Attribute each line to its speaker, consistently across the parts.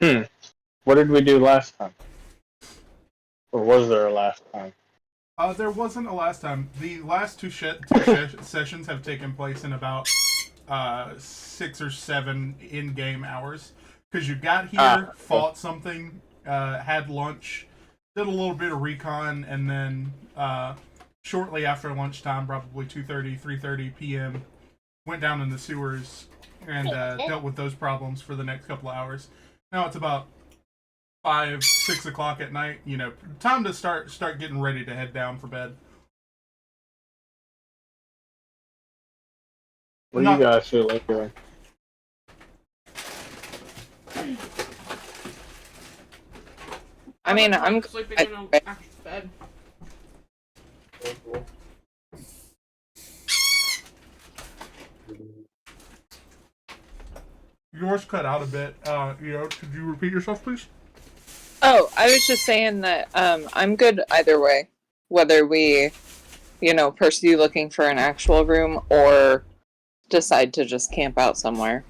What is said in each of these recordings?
Speaker 1: Hmm. What did we do last time? Or was there a last time?
Speaker 2: There wasn't a last time. The last sessions have taken place in about 6 or 7 in-game hours. Because you got here,
Speaker 1: Okay.
Speaker 2: fought something, had lunch, did a little bit of recon, and then shortly after lunchtime, probably 2:30, 3:30 p.m., went down in the sewers and dealt with those problems for the next couple of hours. Now it's about 5, 6 o'clock at night. Time to start getting ready to head down for bed.
Speaker 1: What do you
Speaker 2: Not
Speaker 1: guys feel like doing?
Speaker 3: I mean, I'm
Speaker 4: sleeping in an actual bed.
Speaker 2: yours cut out a bit. Could you repeat yourself, please?
Speaker 3: Oh, I was just saying that I'm good either way. Whether we, pursue looking for an actual room or decide to just camp out somewhere.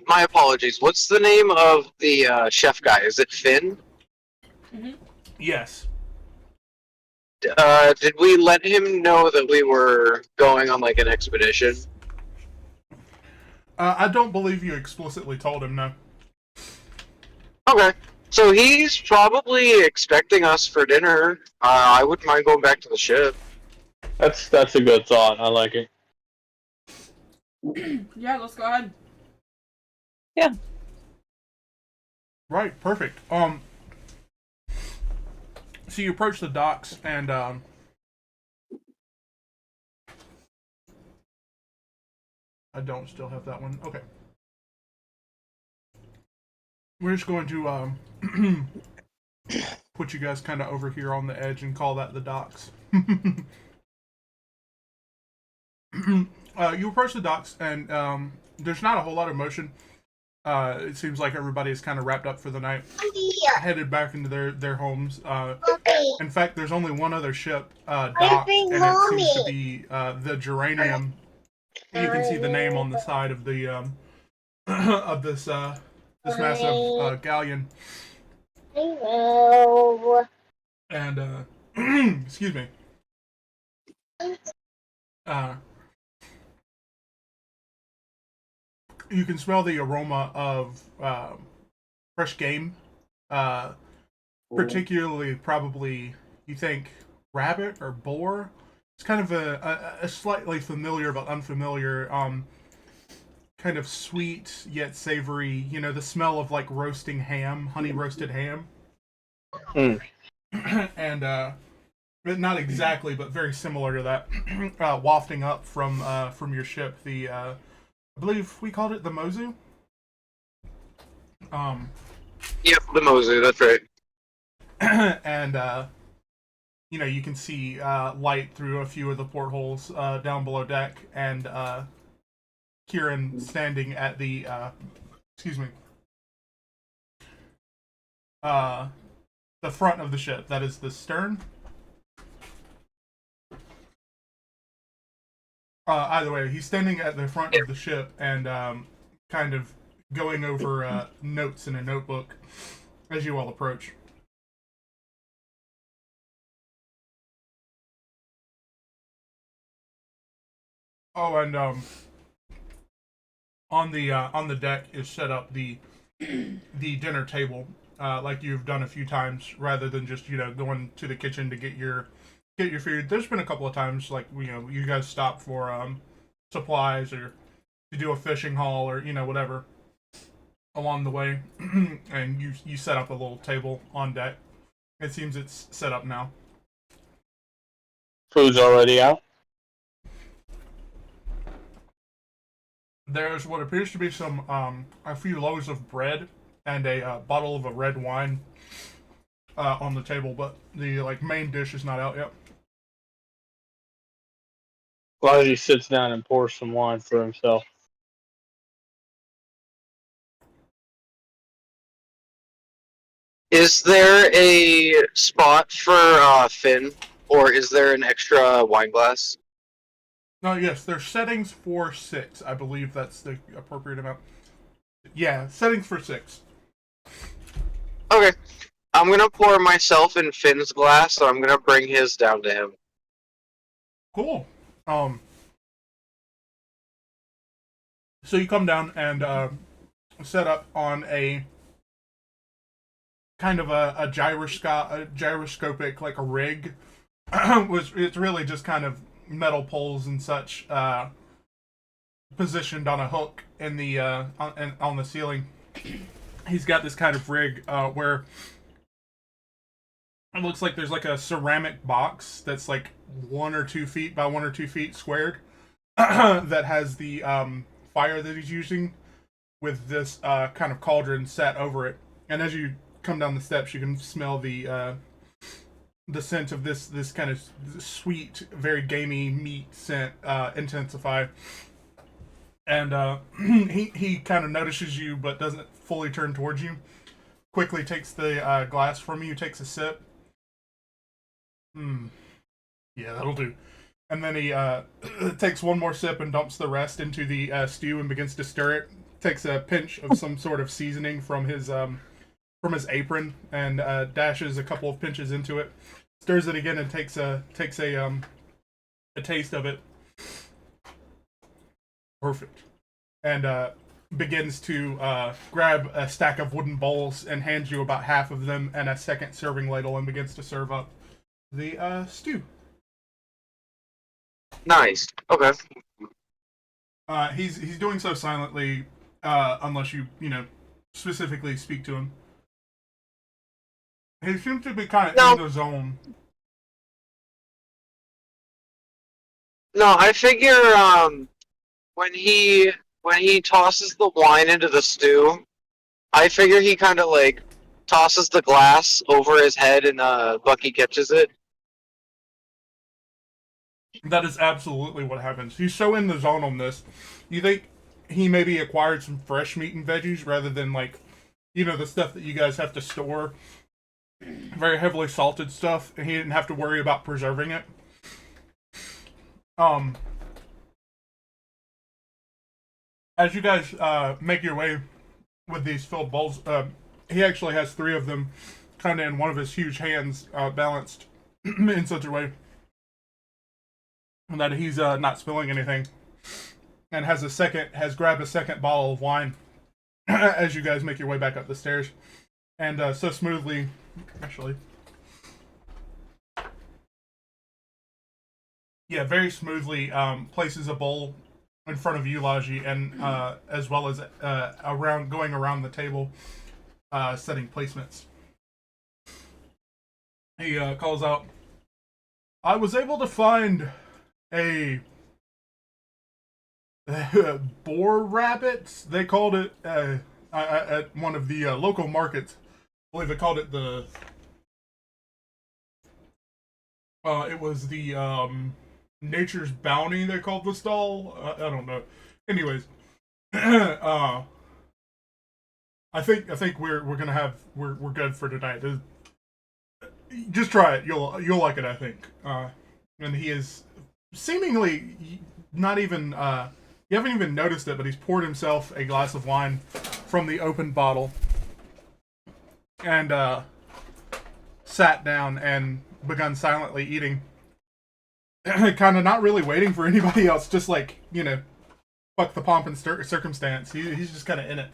Speaker 5: My apologies. What's the name of the chef guy? Is it Finn?
Speaker 2: Yes.
Speaker 5: Did we let him know that we were going on like an expedition?
Speaker 2: I don't believe you explicitly told him, no.
Speaker 5: Okay. So he's probably expecting us for dinner. I wouldn't mind going back to the ship.
Speaker 1: That's a good thought. I like it.
Speaker 4: Yeah, let's go ahead.
Speaker 3: Yeah.
Speaker 2: Right, perfect. So you approach the docks and I don't still have that one. Okay. We're just going to put you guys kind of over here on the edge and call that the docks. You approach the docks and there's not a whole lot of motion. It seems like everybody is kind of wrapped up for the night, headed back into their homes. In fact, there's only one other ship docked, and it seems to be the Geranium. You can see the name on the side of the of this massive galleon. And excuse me. You can smell the aroma of fresh game, particularly probably you think rabbit or boar. It's kind of a slightly familiar but unfamiliar, kind of sweet yet savory. The smell of like roasting ham, honey roasted ham,
Speaker 1: Mm.
Speaker 2: and not exactly, but very similar to that, wafting up from your ship. I believe we called it the Mozu.
Speaker 5: Yep, the Mozu. That's right.
Speaker 2: And you can see light through a few of the portholes down below deck, and Kieran standing at the excuse me, the front of the ship. That is the stern. Either way, he's standing at the front of the ship and kind of going over notes in a notebook as you all approach. Oh, and on the deck is set up the dinner table, like you've done a few times, rather than just going to the kitchen to get your food. There's been a couple of times like you guys stop for supplies or to do a fishing haul or whatever along the way, and you set up a little table on deck. It seems it's set up now.
Speaker 1: Food's already out.
Speaker 2: There's what appears to be a few loaves of bread and a bottle of a red wine on the table, but the main dish is not out yet.
Speaker 1: While he sits down and pours some wine for himself.
Speaker 5: Is there a spot for Finn, or is there an extra wine glass?
Speaker 2: Yes, there's settings for 6. I believe that's the appropriate amount. Yeah, settings for 6.
Speaker 5: Okay. I'm gonna pour myself in Finn's glass, so I'm gonna bring his down to him.
Speaker 2: Cool. So you come down and set up on a kind of a gyroscopic, like a rig. It's really just kind of metal poles and such positioned on a hook in the on the ceiling. He's got this kind of rig where it looks like there's like a ceramic box that's like 1 or 2 feet by 1 or 2 feet squared that has the fire that he's using with this kind of cauldron set over it. And as you come down the steps, you can smell the scent of this kind of sweet, very gamey meat scent intensify. And he kind of notices you, but doesn't fully turn towards you. Quickly takes the glass from you, takes a sip. Yeah, that'll do. And then he takes one more sip and dumps the rest into the stew and begins to stir it. Takes a pinch of some sort of seasoning from his apron and dashes a couple of pinches into it. Stirs it again and takes a taste of it. Perfect. And begins to grab a stack of wooden bowls and hands you about half of them and a second serving ladle and begins to serve up the stew.
Speaker 5: Nice. Okay.
Speaker 2: He's doing so silently, unless you specifically speak to him. He seems to be kind of in the zone.
Speaker 5: No, I figure when he tosses the wine into the stew, I figure he kind of like tosses the glass over his head and Bucky catches it.
Speaker 2: That is absolutely what happens. He's so in the zone on this. You think he maybe acquired some fresh meat and veggies rather than like, the stuff that you guys have to store. Very heavily salted stuff, and he didn't have to worry about preserving it. As you guys make your way with these filled bowls, he actually has 3 of them kind of in one of his huge hands, balanced in such a way that he's not spilling anything, and has grabbed a second bottle of wine as you guys make your way back up the stairs, and so smoothly, actually, very smoothly places a bowl in front of you, Laji, and as well as going around the table, setting placements. He calls out, "I was able to find a boar rabbit," they called it, at one of the local markets. I believe they called it it was the Nature's Bounty, they called the stall. I don't know. Anyways, I think we're good for tonight. Just try it. You'll like it, I think. And he is seemingly not even you haven't even noticed it, but he's poured himself a glass of wine from the open bottle and sat down and begun silently eating. Kind of not really waiting for anybody else, just like, fuck the pomp and circumstance. He's just kind of in it.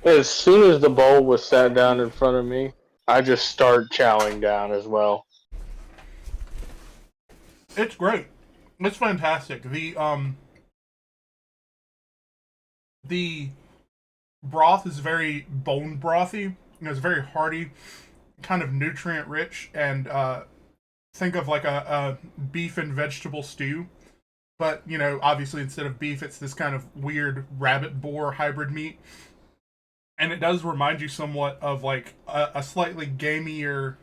Speaker 1: As soon as the bowl was sat down in front of me, I just started chowing down as well.
Speaker 2: It's great. It's fantastic. The broth is very bone brothy. It's very hearty, kind of nutrient rich, and think of like a beef and vegetable stew. But, obviously instead of beef, it's this kind of weird rabbit boar hybrid meat. And it does remind you somewhat of like a slightly gamier,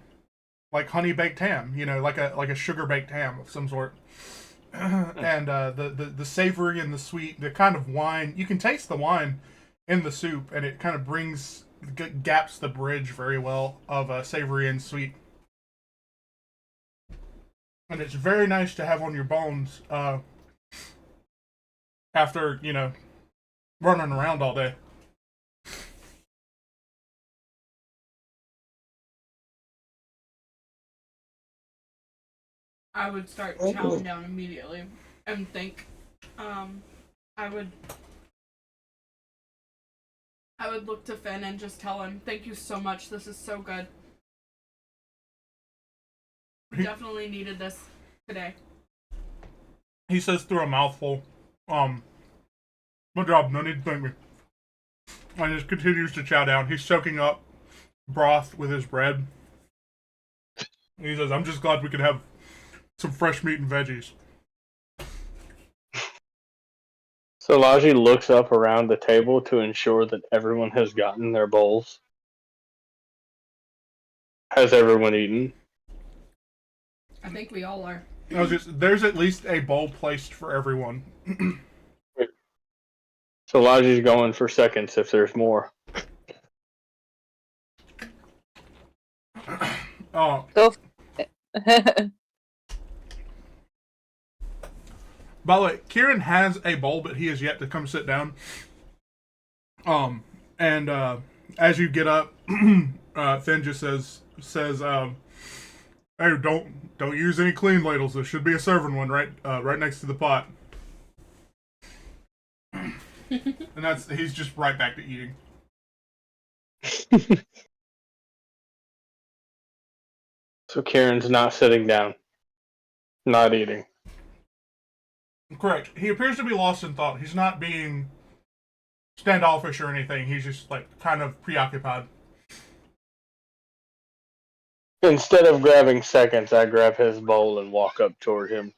Speaker 2: like honey baked ham, like a sugar baked ham of some sort. And the savory and the sweet, the kind of wine, you can taste the wine in the soup, and it kind of gaps the bridge very well of savory and sweet. and it's very nice to have on your bones after, running around all day.
Speaker 4: I would start chowing down immediately and think, I would look to Finn and just tell him, "Thank you so much. This is so good. We definitely needed this today."
Speaker 2: He says through a mouthful, "Good job, no need to thank me." And just continues to chow down. He's soaking up broth with his bread. And he says, "I'm just glad we could have some fresh meat and veggies."
Speaker 1: So Laji looks up around the table to ensure that everyone has gotten their bowls. Has everyone eaten?
Speaker 4: I think we all are.
Speaker 2: There's at least a bowl placed for everyone.
Speaker 1: So Laji's going for seconds if there's more.
Speaker 2: Oh,
Speaker 3: Go. For
Speaker 2: by the way, Kieran has a bowl, but he has yet to come sit down. And as you get up, Finn just says, "Hey, don't use any clean ladles. There should be a serving one right next to the pot." And he's just right back to eating.
Speaker 1: So Kieran's not sitting down, not eating.
Speaker 2: Correct. He appears to be lost in thought. He's not being standoffish or anything. He's just kind of preoccupied.
Speaker 1: Instead of grabbing seconds, I grab his bowl and walk up toward him.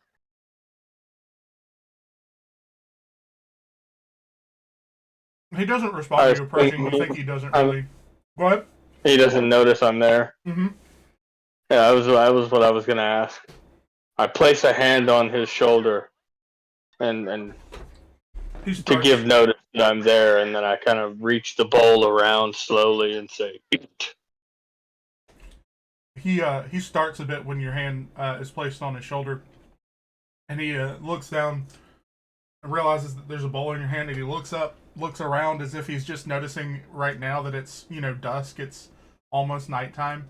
Speaker 2: He doesn't respond to you approaching. You think he doesn't really. Go ahead.
Speaker 1: He doesn't notice I'm there.
Speaker 2: Mm-hmm.
Speaker 1: Yeah, that was what I was gonna ask. I place a hand on his shoulder, and to give notice that I'm there, and then I kind of reach the bowl around slowly and say, "Eat."
Speaker 2: He starts a bit when your hand is placed on his shoulder, and he looks down and realizes that there's a bowl in your hand, and he looks up, looks around as if he's just noticing right now that it's dusk, it's almost nighttime,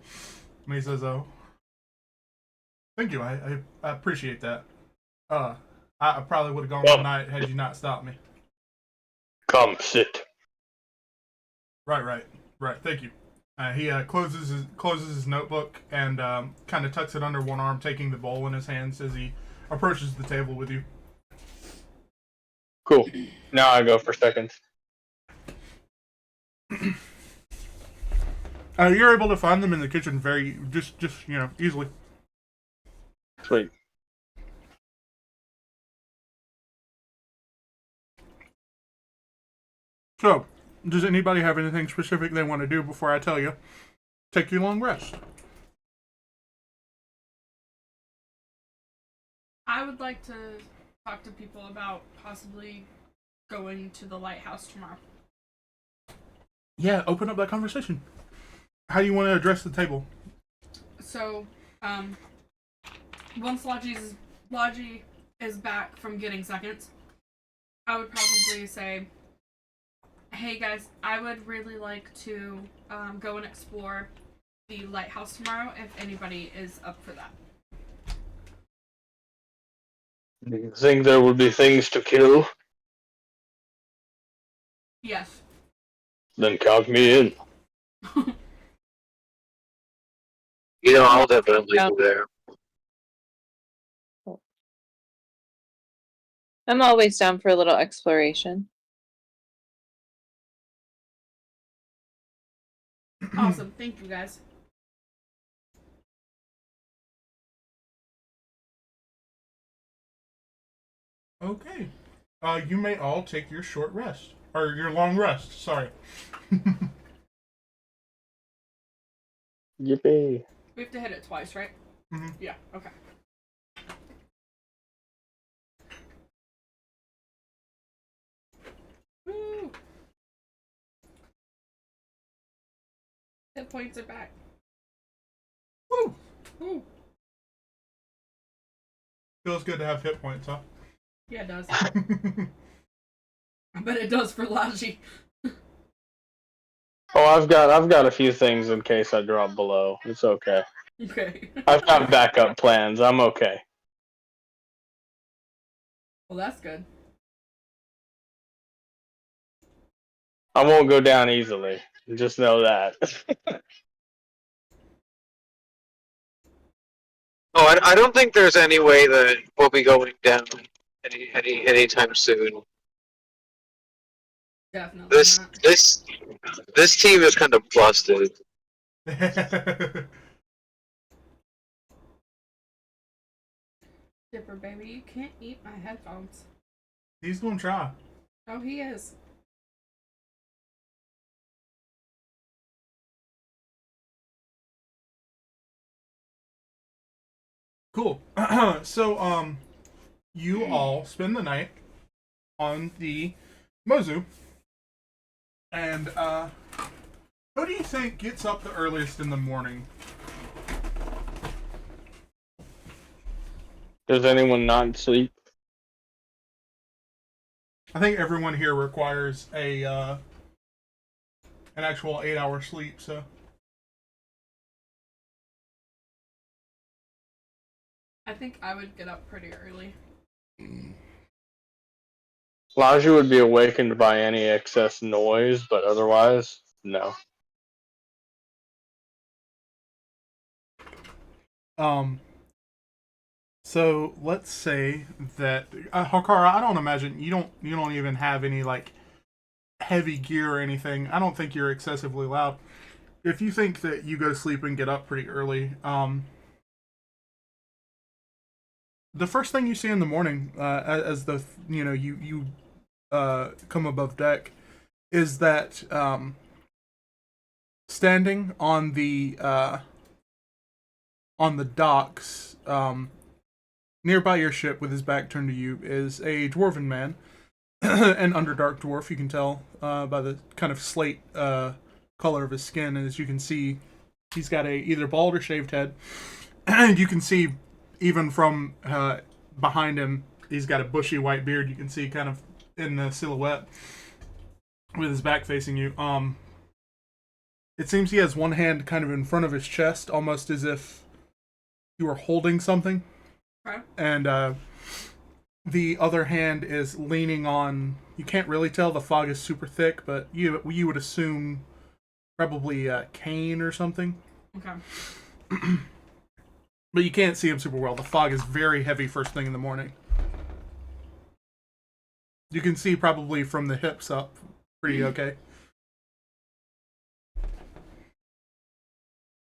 Speaker 2: and he says, "Oh, thank you, I appreciate that. I probably would have gone all night had you not stopped me."
Speaker 1: Come sit.
Speaker 2: Right. Thank you. He closes his notebook and kind of tucks it under one arm, taking the bowl in his hands as he approaches the table with you.
Speaker 1: Cool. Now I go for seconds.
Speaker 2: You're able to find them in the kitchen very just easily.
Speaker 1: Sweet.
Speaker 2: So, does anybody have anything specific they want to do before I tell you? Take your long rest.
Speaker 4: I would like to talk to people about possibly going to the lighthouse tomorrow.
Speaker 2: Yeah, open up that conversation. How do you want to address the table?
Speaker 4: So, once Logi is back from getting seconds, I would probably say, "Hey guys, I would really like to go and explore the lighthouse tomorrow if anybody is up for that."
Speaker 1: Do you think there would be things to kill?
Speaker 4: Yes.
Speaker 1: Then count me in.
Speaker 5: I'll definitely be there.
Speaker 3: I'm always down for a little exploration.
Speaker 4: Awesome. Thank you guys.
Speaker 2: Okay. You may all take your short rest. Or your long rest, sorry.
Speaker 1: Yippee.
Speaker 4: We have to hit it twice, right?
Speaker 2: Mm-hmm.
Speaker 4: Yeah, okay. Woo! Hit points are back.
Speaker 2: Woo!
Speaker 4: Woo!
Speaker 2: Feels good to have hit points, huh?
Speaker 4: Yeah, it does. But it does for Laji.
Speaker 1: Oh, I've got a few things in case I drop below. It's okay.
Speaker 4: Okay.
Speaker 1: I've got backup plans. I'm okay.
Speaker 4: Well, that's good.
Speaker 1: I won't go down easily. Just know that.
Speaker 5: Oh, I don't think there's any way that we'll be going down anytime soon.
Speaker 4: Definitely
Speaker 5: This
Speaker 4: not.
Speaker 5: this team is kind of busted.
Speaker 4: Dipper, baby, you can't eat my headphones.
Speaker 2: He's gonna try.
Speaker 4: Oh, he is.
Speaker 2: Cool. So, you all spend the night on the Mozu. And, who do you think gets up the earliest in the morning?
Speaker 1: Does anyone not sleep?
Speaker 2: I think everyone here requires an actual 8-hour sleep, so.
Speaker 4: I think I would get up pretty early.
Speaker 1: Laji would be awakened by any excess noise, but otherwise, no.
Speaker 2: So let's say that Hakara, I don't imagine you don't even have any like heavy gear or anything. I don't think you're excessively loud. If you think that you go to sleep and get up pretty early, the first thing you see in the morning, as the you come above deck, is that standing on the docks, nearby your ship with his back turned to you, is a dwarven man, an underdark dwarf. You can tell by the kind of slate color of his skin, and as you can see, he's got a either bald or shaved head. And you can see even from behind him, he's got a bushy white beard. You can see kind of in the silhouette with his back facing you. It seems he has one hand kind of in front of his chest, almost as if you were holding something.
Speaker 4: Okay.
Speaker 2: And the other hand is leaning on. You can't really tell. The fog is super thick, but you would assume probably a cane or something.
Speaker 4: Okay.
Speaker 2: But you can't see him super well. The fog is very heavy first thing in the morning. You can see probably from the hips up pretty okay.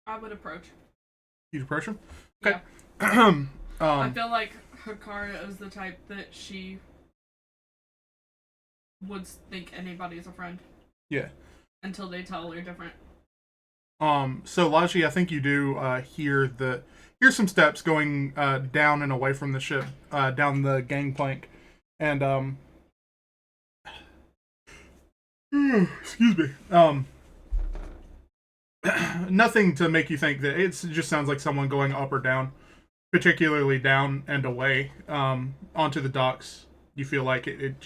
Speaker 4: I would approach.
Speaker 2: You'd approach him? Okay.
Speaker 4: Yeah. I feel like Hakara is the type that she would think anybody's a friend.
Speaker 2: Yeah.
Speaker 4: Until they tell her different.
Speaker 2: So Laji, I think you do hear some steps going down and away from the ship, down the gangplank, and excuse me. Nothing to make you think that it just sounds like someone going up or down, particularly down and away onto the docks. You feel like it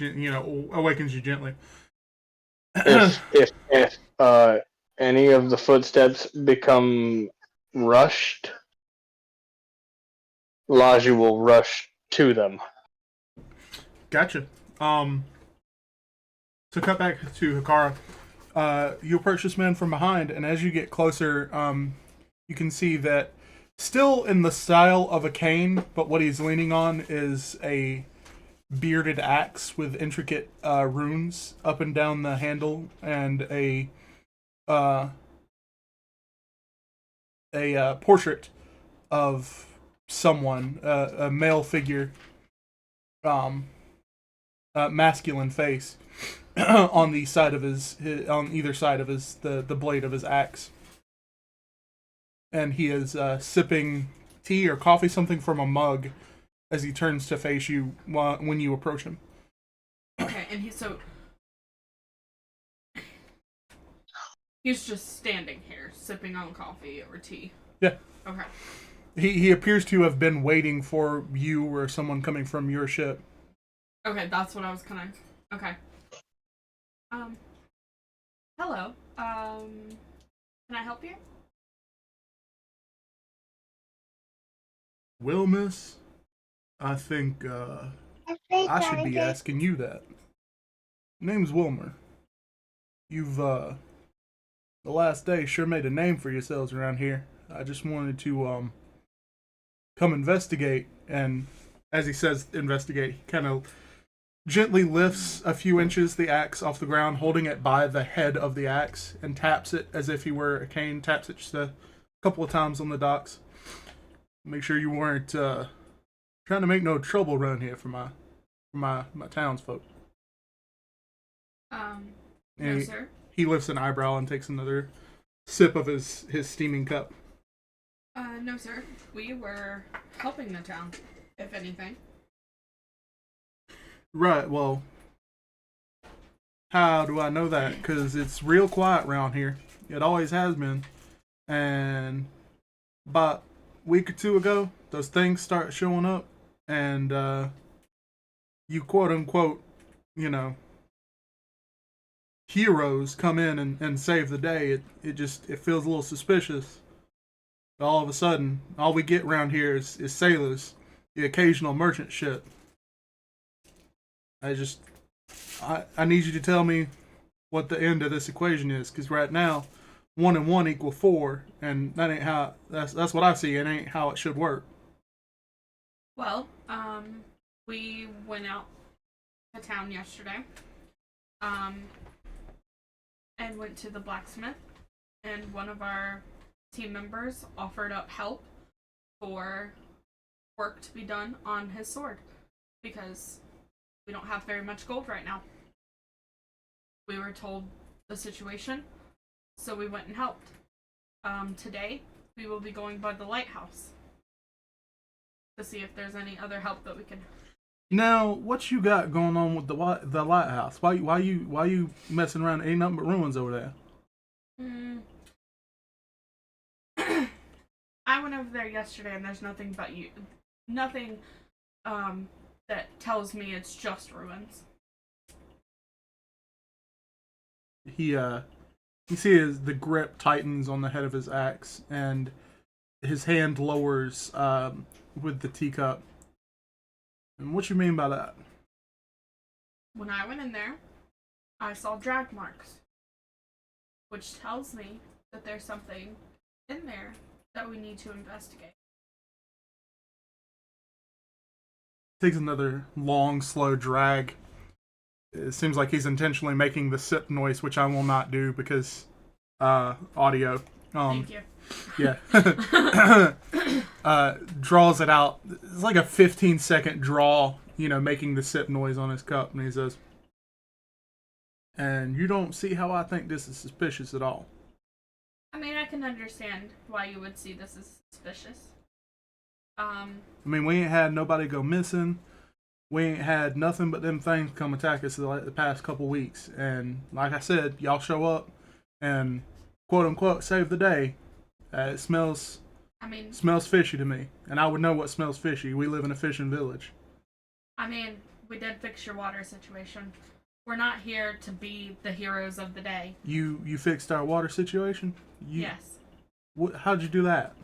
Speaker 2: awakens you gently.
Speaker 1: If any of the footsteps become rushed, Laji will rush to them.
Speaker 2: Gotcha. So cut back to Hakara. You approach this man from behind, and as you get closer, you can see that still in the style of a cane, but what he's leaning on is a bearded axe with intricate runes up and down the handle, and a portrait of someone, a male figure, masculine face, on the side of on either side of the blade of his axe, and he is sipping tea or coffee, something from a mug, as he turns to face you when you approach him.
Speaker 4: Okay, and he's just standing here sipping on coffee or tea.
Speaker 2: Yeah.
Speaker 4: Okay.
Speaker 2: He appears to have been waiting for you or someone coming from your ship.
Speaker 4: Okay, that's what I was kind of... Okay. Hello. Can I help you?
Speaker 2: Well, miss, I think, I should be asking you that. Name's Wilmer. You've, the last day sure made a name for yourselves around here. I just wanted to, come investigate, and as he says investigate, he kind of gently lifts a few inches the axe off the ground, holding it by the head of the axe, and taps it as if he were a cane, taps it just a couple of times on the docks. Make sure you weren't, trying to make no trouble around here for my townsfolk.
Speaker 4: No, sir.
Speaker 2: He lifts an eyebrow and takes another sip of his steaming cup.
Speaker 4: No, sir. We were helping the town, if anything.
Speaker 2: Right, well, how do I know that? Because it's real quiet around here. It always has been. And about a week or two ago, those things start showing up, and you quote-unquote, heroes come in and save the day. It feels a little suspicious. All of a sudden, all we get around here is sailors, the occasional merchant ship. I need you to tell me what the end of this equation is, because right now, 1 and 1 equal 4, and that ain't how. That's what I see. It ain't how it should work.
Speaker 4: Well, we went out to town yesterday, and went to the blacksmith, and one of our team members offered up help for work to be done on his sword, because we don't have very much gold right now. We were told the situation, so we went and helped. Today, we will be going by the lighthouse to see if there's any other help that we can.
Speaker 2: Now, what you got going on with the lighthouse? Why you messing around? Ain't nothing but ruins over there.
Speaker 4: I went over there yesterday, and there's nothing that tells me it's just ruins.
Speaker 2: You see the grip tightens on the head of his axe, and his hand lowers with the teacup. And what you mean by that?
Speaker 4: When I went in there, I saw drag marks, which tells me that there's something in there that we need to investigate.
Speaker 2: Takes another long, slow drag. It seems like he's intentionally making the sip noise, which I will not do because audio.
Speaker 4: Thank you.
Speaker 2: Yeah. Draws it out. It's like a 15-second draw, making the sip noise on his cup, and he says, "And you don't see how I think this is suspicious at all."
Speaker 4: I mean, I can understand why you would see this as suspicious.
Speaker 2: We ain't had nobody go missing. We ain't had nothing but them things come attack us the past couple weeks. And like I said, y'all show up and quote unquote save the day. It smells fishy to me. And I would know what smells fishy. We live in a fishing village.
Speaker 4: We did fix your water situation. We're not here to be the heroes of the day.
Speaker 2: You fixed our water situation?
Speaker 4: Yes.
Speaker 2: How'd you do that?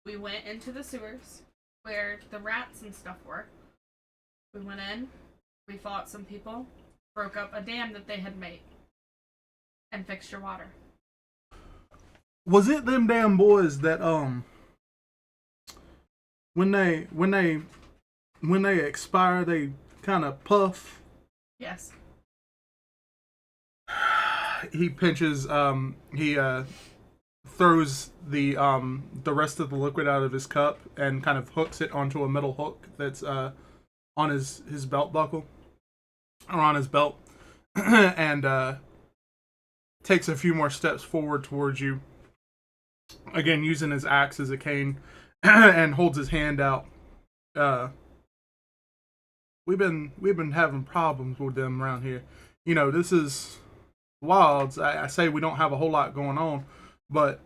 Speaker 4: We went into the sewers where the rats and stuff were. We went in, we fought some people, broke up a dam that they had made, and fixed your water.
Speaker 2: Was it them damn boys that when they expire they kind of puff?
Speaker 4: Yes.
Speaker 2: He pinches he throws the rest of the liquid out of his cup and kind of hooks it onto a metal hook that's on his belt buckle or on his belt and takes a few more steps forward towards you, again using his axe as a cane, and holds his hand out. We've been having problems with them around here. This is wilds. I say we don't have a whole lot going on, but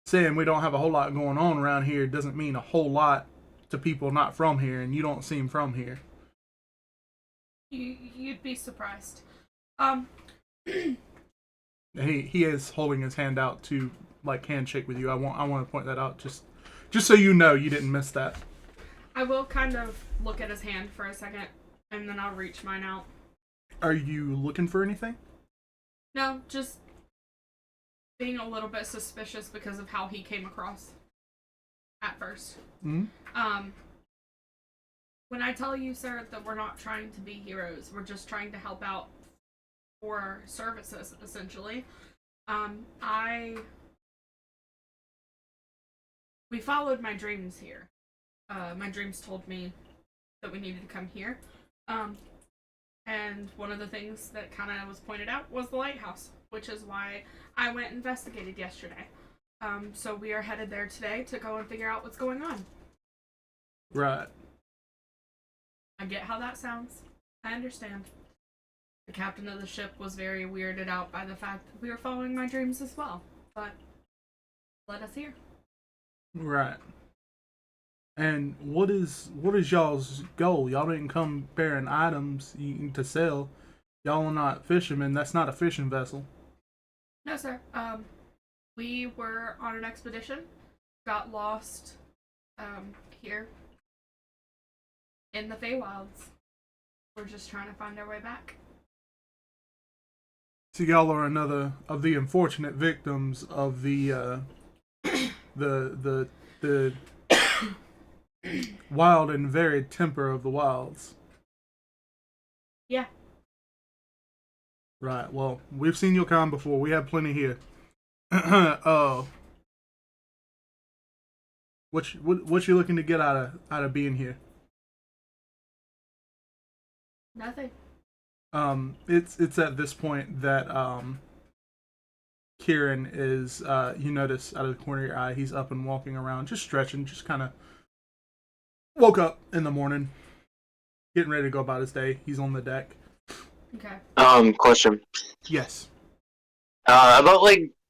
Speaker 2: saying we don't have a whole lot going on around here doesn't mean a whole lot to people not from here, and you don't seem from here.
Speaker 4: You'd be surprised.
Speaker 2: He is holding his hand out to like handshake with you. I want to point that out just so you know you didn't miss that.
Speaker 4: I will kind of look at his hand for a second, and then I'll reach mine out.
Speaker 2: Are you looking for anything?
Speaker 4: No, just being a little bit suspicious because of how he came across at first.
Speaker 2: Mm-hmm.
Speaker 4: When I tell you, sir, that we're not trying to be heroes, we're just trying to help out for services, essentially. We followed my dreams here. My dreams told me that we needed to come here. And one of the things that kind of was pointed out was the lighthouse, which is why I went and investigated yesterday. So we are headed there today to go and figure out what's going on.
Speaker 2: Right.
Speaker 4: I get how that sounds. I understand. The captain of the ship was very weirded out by the fact that we were following my dreams as well. But let us hear.
Speaker 2: Right. And what is y'all's goal? Y'all didn't come bearing items to sell. Y'all are not fishermen. That's not a fishing vessel.
Speaker 4: No, sir. We were on an expedition. Got lost here in the Feywilds. We're just trying to find our way back.
Speaker 2: So y'all are another of the unfortunate victims of the wild and varied temper of the wilds.
Speaker 4: Yeah.
Speaker 2: Right. Well, we've seen your kind before. We have plenty here. What you looking to get out of being here?
Speaker 4: Nothing.
Speaker 2: It's at this point that Kieran is you notice out of the corner of your eye he's up and walking around, just stretching, just kind of woke up in the morning, getting ready to go about his day. He's on the deck.
Speaker 4: Okay.
Speaker 5: Question.
Speaker 2: Yes.
Speaker 5: About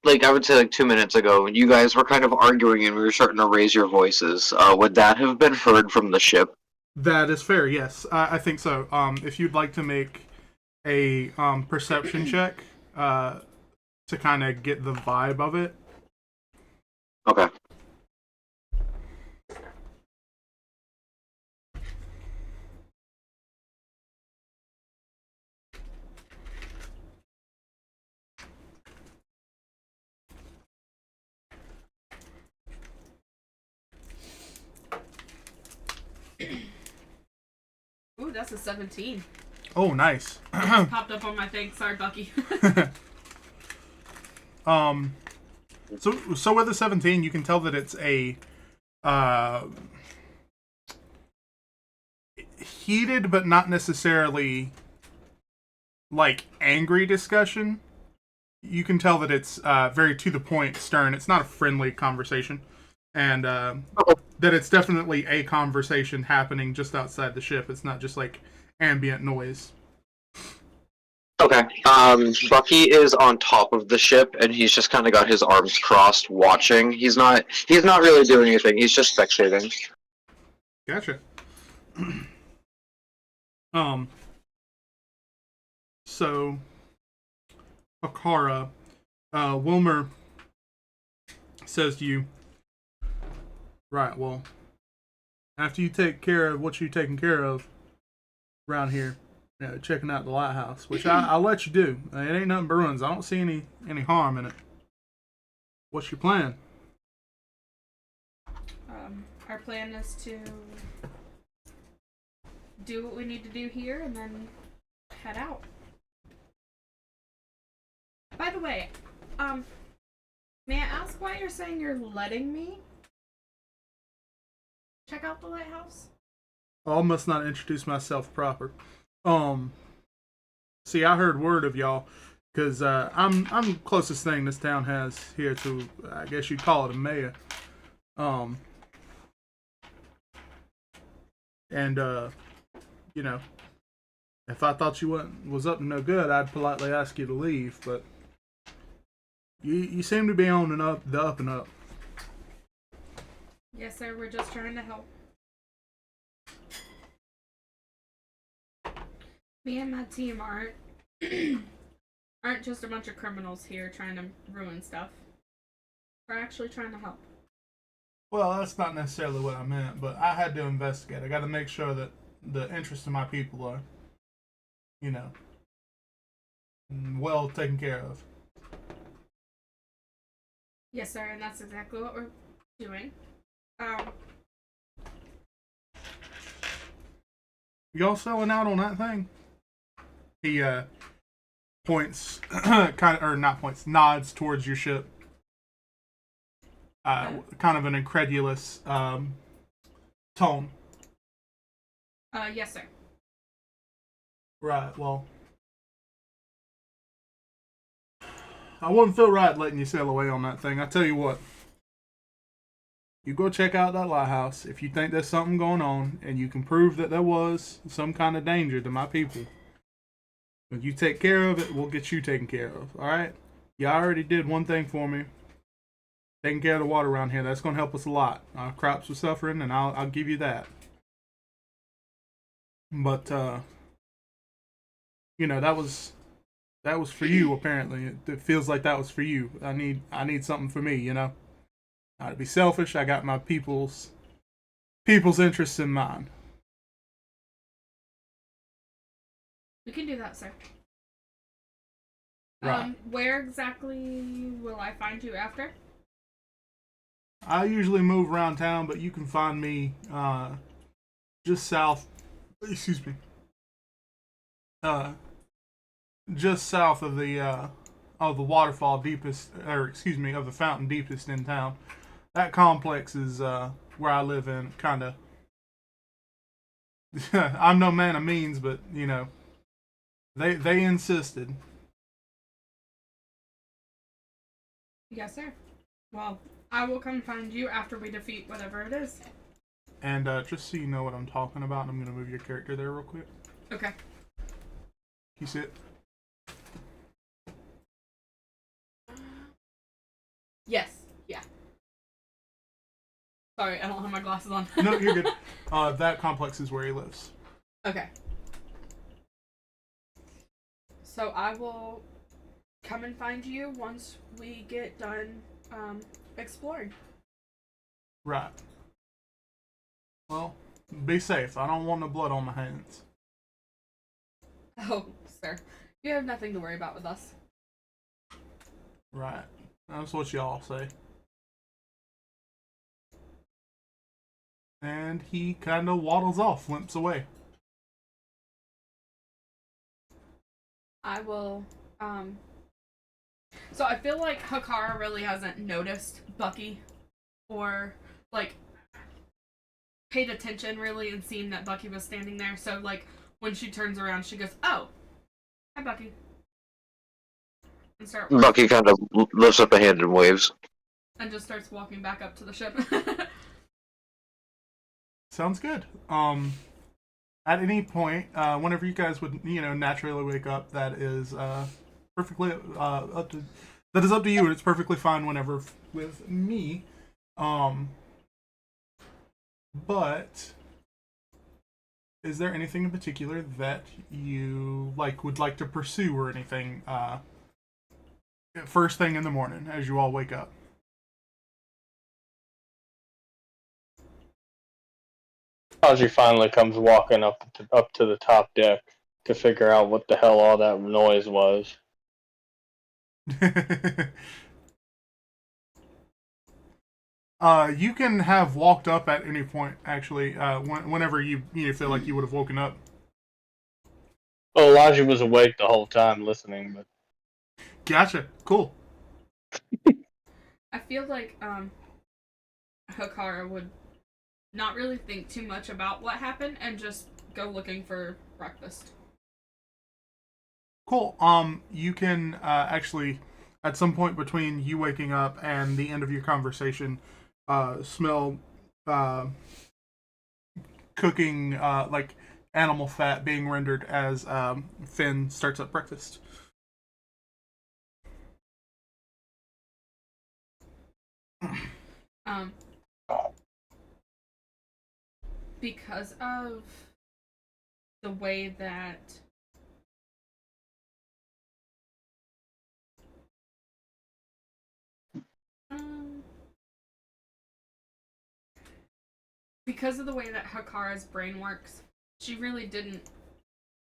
Speaker 5: like I would say like 2 minutes ago, you guys were kind of arguing and we were starting to raise your voices. Would that have been heard from the ship?
Speaker 2: That is fair. Yes, I think so. If you'd like to make a perception check to kind of get the vibe of it.
Speaker 5: Okay.
Speaker 4: Ooh, that's a 17.
Speaker 2: Oh, nice.
Speaker 4: Popped up on my thing. Sorry, Bucky.
Speaker 2: So with the 17, you can tell that it's a heated but not necessarily like angry discussion. You can tell that it's very to the point, stern. It's not a friendly conversation, and that it's definitely a conversation happening just outside the ship. It's not just like ambient noise.
Speaker 5: Okay. Bucky is on top of the ship, and he's just kind of got his arms crossed, watching. He's not really doing anything. He's just spectating.
Speaker 2: Gotcha. So, Akara, Wilmer says to you, right, well, after you take care of what you're taking care of around here, checking out the lighthouse, which I'll let you do. It ain't nothing but ruins. I don't see any harm in it. What's your plan?
Speaker 4: Our plan is to do what we need to do here and then head out. By the way, may I ask why you're saying you're letting me check out the lighthouse?
Speaker 2: I must not introduce myself proper. See, I heard word of y'all, because I'm the closest thing this town has here to, I guess you'd call it a mayor. If I thought you was up to no good, I'd politely ask you to leave, but you seem to be on the up and up.
Speaker 4: Yes, sir. We're just trying to help. Me and my team aren't just a bunch of criminals here trying to ruin stuff. We're actually trying to help.
Speaker 2: Well, that's not necessarily what I meant, but I had to investigate. I got to make sure that the interests of my people are, you know, well taken care of.
Speaker 4: Yes, sir, and that's exactly what we're doing.
Speaker 2: Y'all selling out on that thing? He points, nods towards your ship. Kind of an incredulous tone.
Speaker 4: Yes, sir.
Speaker 2: Right, well, I wouldn't feel right letting you sail away on that thing. I tell you what, you go check out that lighthouse. If you think there's something going on and you can prove that there was some kind of danger to my people, when you take care of it, we'll get you taken care of, alright? You already did one thing for me. Taking care of the water around here, that's going to help us a lot. Our crops are suffering, and I'll give you that. But, you know, that was for you, apparently. It feels like that was for you. I need something for me, you know? Not to be selfish, I got my people's interests in mind.
Speaker 4: We can do that, sir.
Speaker 2: Right.
Speaker 4: Where exactly will I find you after?
Speaker 2: I usually move around town, but you can find me just south. Excuse me. Just south of the waterfall deepest, of the fountain deepest in town. That complex is where I live in. Kind of. I'm no man of means, but you know, they insisted.
Speaker 4: Yes, sir. Well, I will come find you after we defeat whatever it is.
Speaker 2: And just so you know what I'm talking about, I'm going to move your character there real quick.
Speaker 4: Okay.
Speaker 2: You sit.
Speaker 4: Yes. Yeah. Sorry, I don't have my glasses on.
Speaker 2: No, you're good. That complex is where he lives.
Speaker 4: Okay. So I will come and find you once we get done exploring.
Speaker 2: Right. Well, be safe. I don't want no blood on my hands.
Speaker 4: Oh, sir. You have nothing to worry about with us.
Speaker 2: Right. That's what y'all say. And he kind of waddles off, limps away.
Speaker 4: I will, So I feel like Hakara really hasn't noticed Bucky or, like, paid attention really and seen that Bucky was standing there. So, like, when she turns around, she goes, "Oh, hi, Bucky." And
Speaker 5: Bucky kind of lifts up a hand and waves.
Speaker 4: And just starts walking back up to the ship.
Speaker 2: Sounds good. At any point, whenever you guys would, you know, naturally wake up, that is perfectly up to you, and it's perfectly fine whenever with me. But is there anything in particular that you would like to pursue or anything first thing in the morning as you all wake up?
Speaker 1: Haji finally comes walking up to the top deck to figure out what the hell all that noise was.
Speaker 2: You can have walked up at any point, actually, whenever you feel like you would have woken up.
Speaker 1: Oh, Elijah was awake the whole time listening, but...
Speaker 2: Gotcha. Cool.
Speaker 4: I feel like, Hakara would not really think too much about what happened and just go looking for breakfast.
Speaker 2: Cool. You can actually, at some point between you waking up and the end of your conversation, smell cooking, like animal fat being rendered as Finn starts up breakfast.
Speaker 4: because of the way that because of the way that Hakara's brain works, she really didn't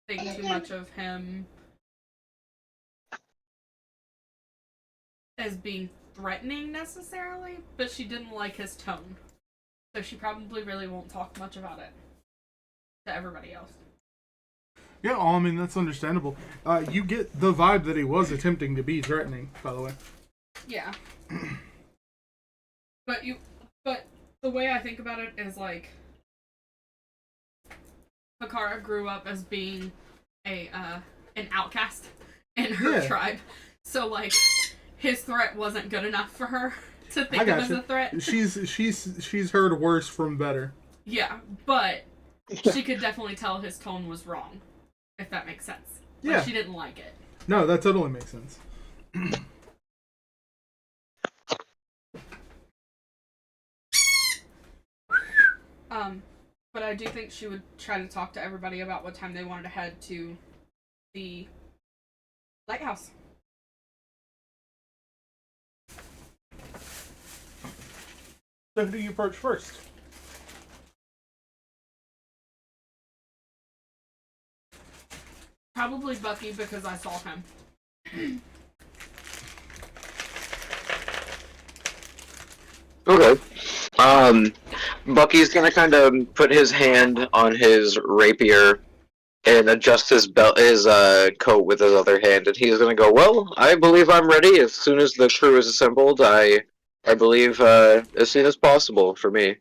Speaker 4: think too much of him as being threatening necessarily, but she didn't like his tone. So she probably really won't talk much about it to everybody else.
Speaker 2: Yeah, I mean, that's understandable. You get the vibe that he was attempting to be threatening, by the way.
Speaker 4: Yeah. But the way I think about it is like Hakara grew up as being an outcast in her tribe. So like his threat wasn't good enough for her to think of as a threat.
Speaker 2: She's heard worse from better.
Speaker 4: Yeah, but she could definitely tell his tone was wrong, if that makes sense. Like, she didn't like it.
Speaker 2: No, that totally makes sense.
Speaker 4: But I do think she would try to talk to everybody about what time they wanted to head to the lighthouse.
Speaker 2: So who do you approach first?
Speaker 4: Probably Bucky, because I saw him.
Speaker 5: Okay. Bucky's gonna kind of put his hand on his rapier and adjust his coat with his other hand, and he's gonna go, well, I believe I'm ready as soon as the crew is assembled. I believe, as soon as possible for me.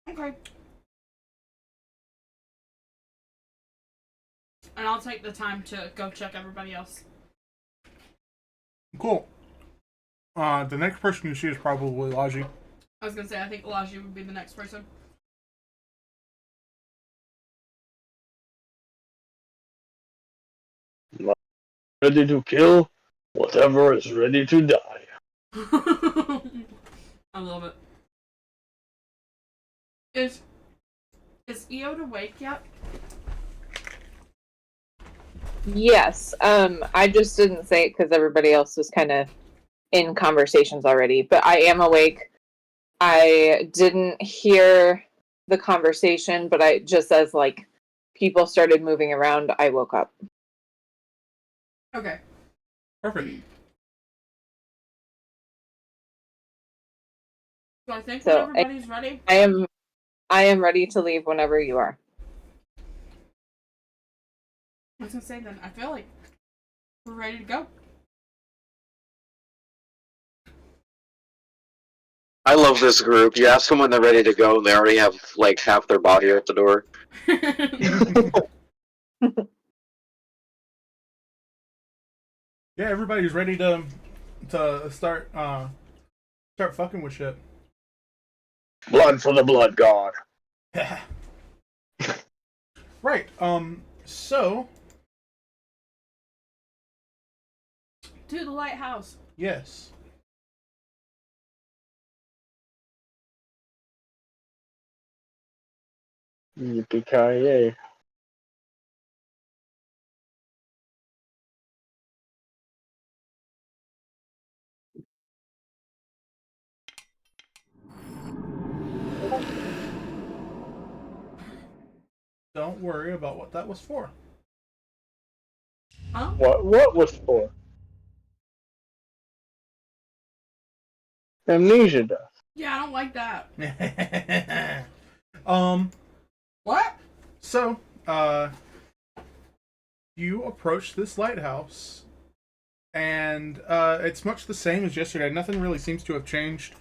Speaker 4: Okay. And I'll take the time to go check everybody else.
Speaker 2: Cool. The next person you see is probably Laji.
Speaker 4: I was gonna say, I think Laji would be the next person.
Speaker 1: Ready to kill whatever is ready to die.
Speaker 4: I love it. Is Eode awake yet?
Speaker 3: Yes. I just didn't say it because everybody else was kind of in conversations already, but I am awake. I didn't hear the conversation, but I just as like people started moving around, I woke up.
Speaker 4: Okay.
Speaker 2: Perfect.
Speaker 4: So I think when everybody's ready,
Speaker 3: I am ready to leave whenever you are.
Speaker 4: I was gonna say then, I feel like we're ready to go.
Speaker 5: I love this group. You ask them when they're ready to go, and they already have, like, half their body at the door.
Speaker 2: Yeah, everybody's ready to start fucking with shit.
Speaker 1: Blood for the blood god.
Speaker 2: Right. So
Speaker 4: To the lighthouse.
Speaker 2: yes.
Speaker 1: Yippee-ki-yay.
Speaker 2: Don't worry about what that was for.
Speaker 4: Huh?
Speaker 1: What was for? Amnesia death.
Speaker 4: Yeah, I don't like that. What?
Speaker 2: So, you approach this lighthouse, and it's much the same as yesterday. Nothing really seems to have changed,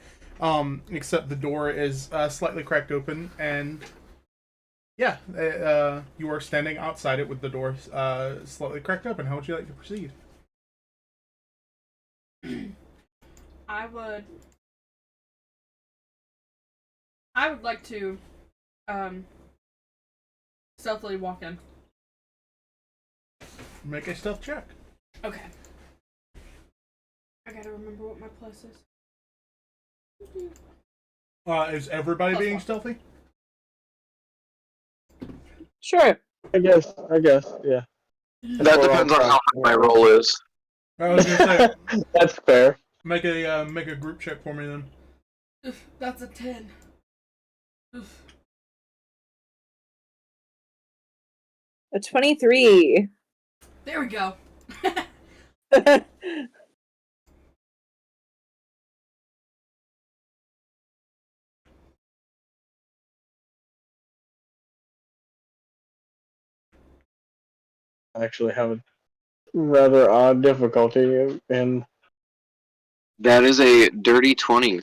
Speaker 2: except the door is slightly cracked open, and yeah, you are standing outside it with the door slightly cracked open. How would you like to proceed?
Speaker 4: I would like to stealthily walk in.
Speaker 2: Make a stealth check.
Speaker 4: Okay. I gotta remember what my plus is.
Speaker 2: Is everybody being stealthy?
Speaker 3: Sure.
Speaker 1: I guess, yeah.
Speaker 5: That depends on how high my roll is.
Speaker 2: I was gonna say,
Speaker 1: That's fair.
Speaker 2: make a group check for me then.
Speaker 4: Oof, that's a 10. Oof.
Speaker 3: A 23.
Speaker 4: There we go.
Speaker 1: I actually have a rather odd difficulty in.
Speaker 5: That is a dirty 20.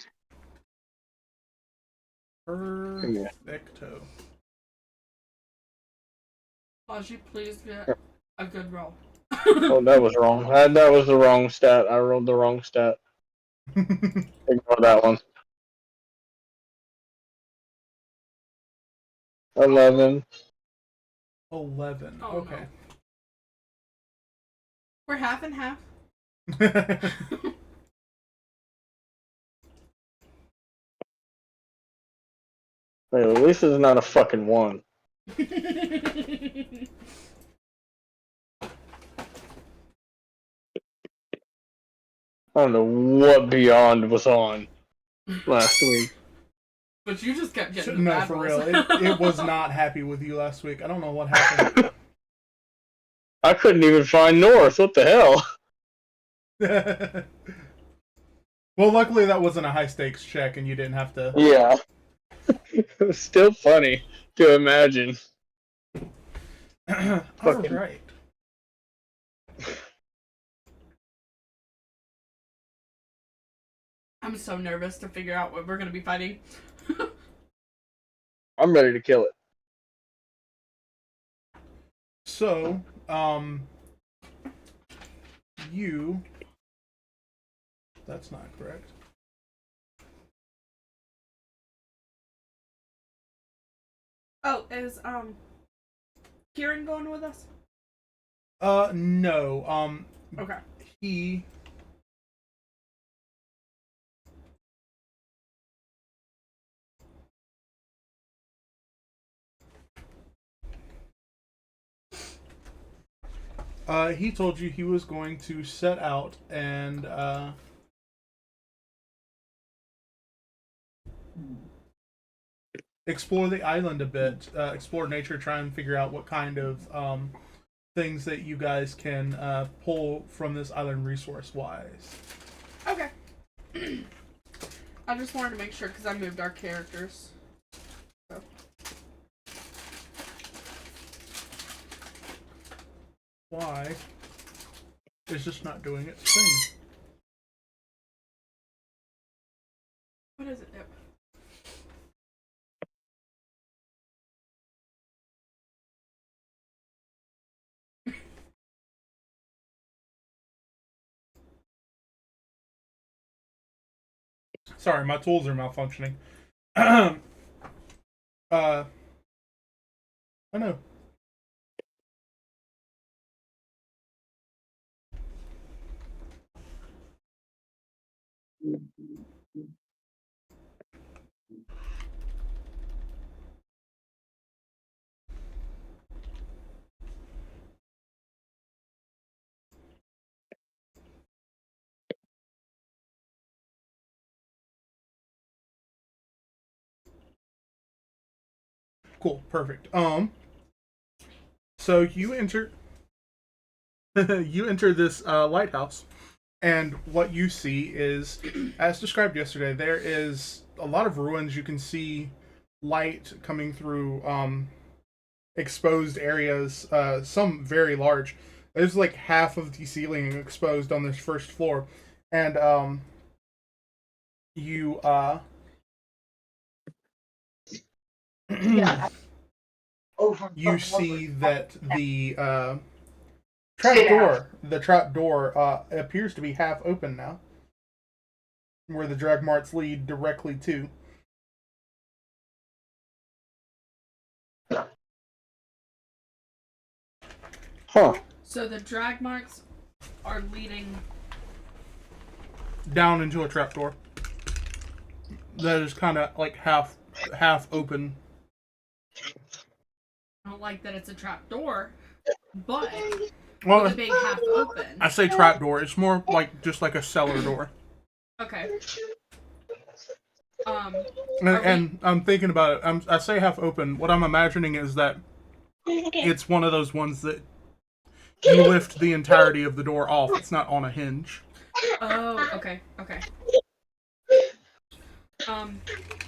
Speaker 2: Perfecto.
Speaker 4: Baji, please get a good roll.
Speaker 1: Oh, that was wrong. That was the wrong stat. I rolled the wrong stat. Ignore that one. 11.
Speaker 2: 11.
Speaker 4: Oh,
Speaker 2: Okay.
Speaker 4: no. We're half and half.
Speaker 1: Wait, at least it's not a fucking 1. I don't know what Beyond was on last week.
Speaker 4: But you just kept getting the
Speaker 2: No,
Speaker 4: bad
Speaker 2: for
Speaker 4: rolls.
Speaker 2: real. It was not happy with you last week. I don't know what happened.
Speaker 1: I couldn't even find North. What the hell?
Speaker 2: Well, luckily that wasn't a high stakes check and you didn't have to.
Speaker 1: Yeah. It was still funny to imagine.
Speaker 2: Alright.
Speaker 4: I'm so nervous to figure out what we're going to be fighting.
Speaker 1: I'm ready to kill it.
Speaker 2: So, you... That's not correct.
Speaker 4: Oh, is, Kieran going with us?
Speaker 2: No.
Speaker 4: Okay.
Speaker 2: He... he told you he was going to set out and, explore the island a bit, explore nature, try and figure out what kind of, things that you guys can, pull from this island resource-wise.
Speaker 4: Okay. I just wanted to make sure because I moved our characters. So.
Speaker 2: Why is this not doing its thing?
Speaker 4: What is it do?
Speaker 2: Sorry, my tools are malfunctioning. I know. Cool, perfect. So you enter this lighthouse, and what you see is, as described yesterday, there is a lot of ruins. You can see light coming through exposed areas, some very large. There's like half of the ceiling exposed on this first floor, and you you see that the trap door appears to be half open now, where the drag marks lead directly to.
Speaker 1: Huh.
Speaker 4: So the drag marks are leading
Speaker 2: Down into a trapdoor. that is kind of like half open.
Speaker 4: I don't like that it's a trap door, but
Speaker 2: Well,
Speaker 4: with it being half open.
Speaker 2: I say trap door. It's more like just like a cellar door.
Speaker 4: Okay.
Speaker 2: And I'm thinking about it. I say half open. What I'm imagining is that it's one of those ones that you lift the entirety of the door off. It's not on a hinge.
Speaker 4: Oh, okay.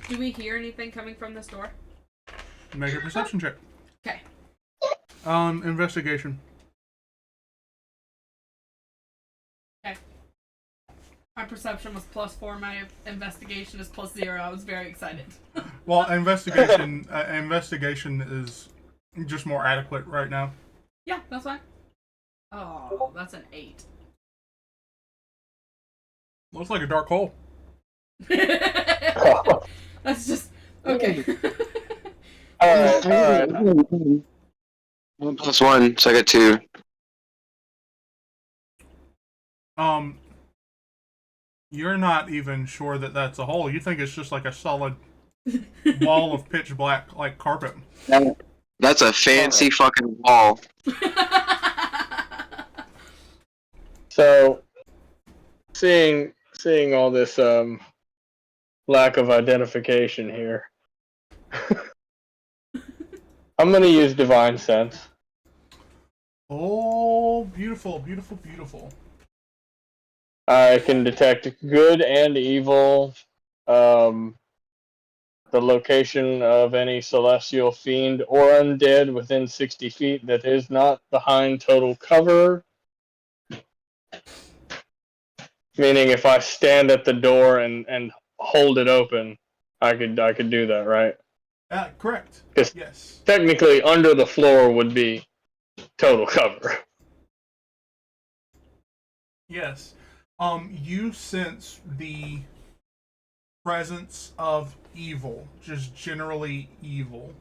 Speaker 4: Do we hear anything coming from this door?
Speaker 2: Make a perception check.
Speaker 4: Okay.
Speaker 2: Investigation.
Speaker 4: Okay. My perception was +4. My investigation is +0. I was very excited.
Speaker 2: Well, investigation is just more adequate right now.
Speaker 4: Yeah, that's fine. Oh, that's an 8.
Speaker 2: Looks like a dark hole.
Speaker 4: That's just okay.
Speaker 1: All right.
Speaker 5: 1 + 1, so I get 2.
Speaker 2: You're not even sure that that's a hole. You think it's just like a solid wall of pitch black, like carpet.
Speaker 5: That's a fancy fucking wall.
Speaker 1: So, seeing all this lack of identification here, I'm gonna use divine sense.
Speaker 2: Oh, beautiful, beautiful, beautiful.
Speaker 1: I can detect good and evil, the location of any celestial fiend or undead within 60 feet that is not behind total cover. Meaning, if I stand at the door and hold it open, I could do that, right?
Speaker 2: Correct.
Speaker 1: 'Cause
Speaker 2: Yes.
Speaker 1: technically, under the floor would be total cover.
Speaker 2: Yes. You sense the presence of evil, just generally evil.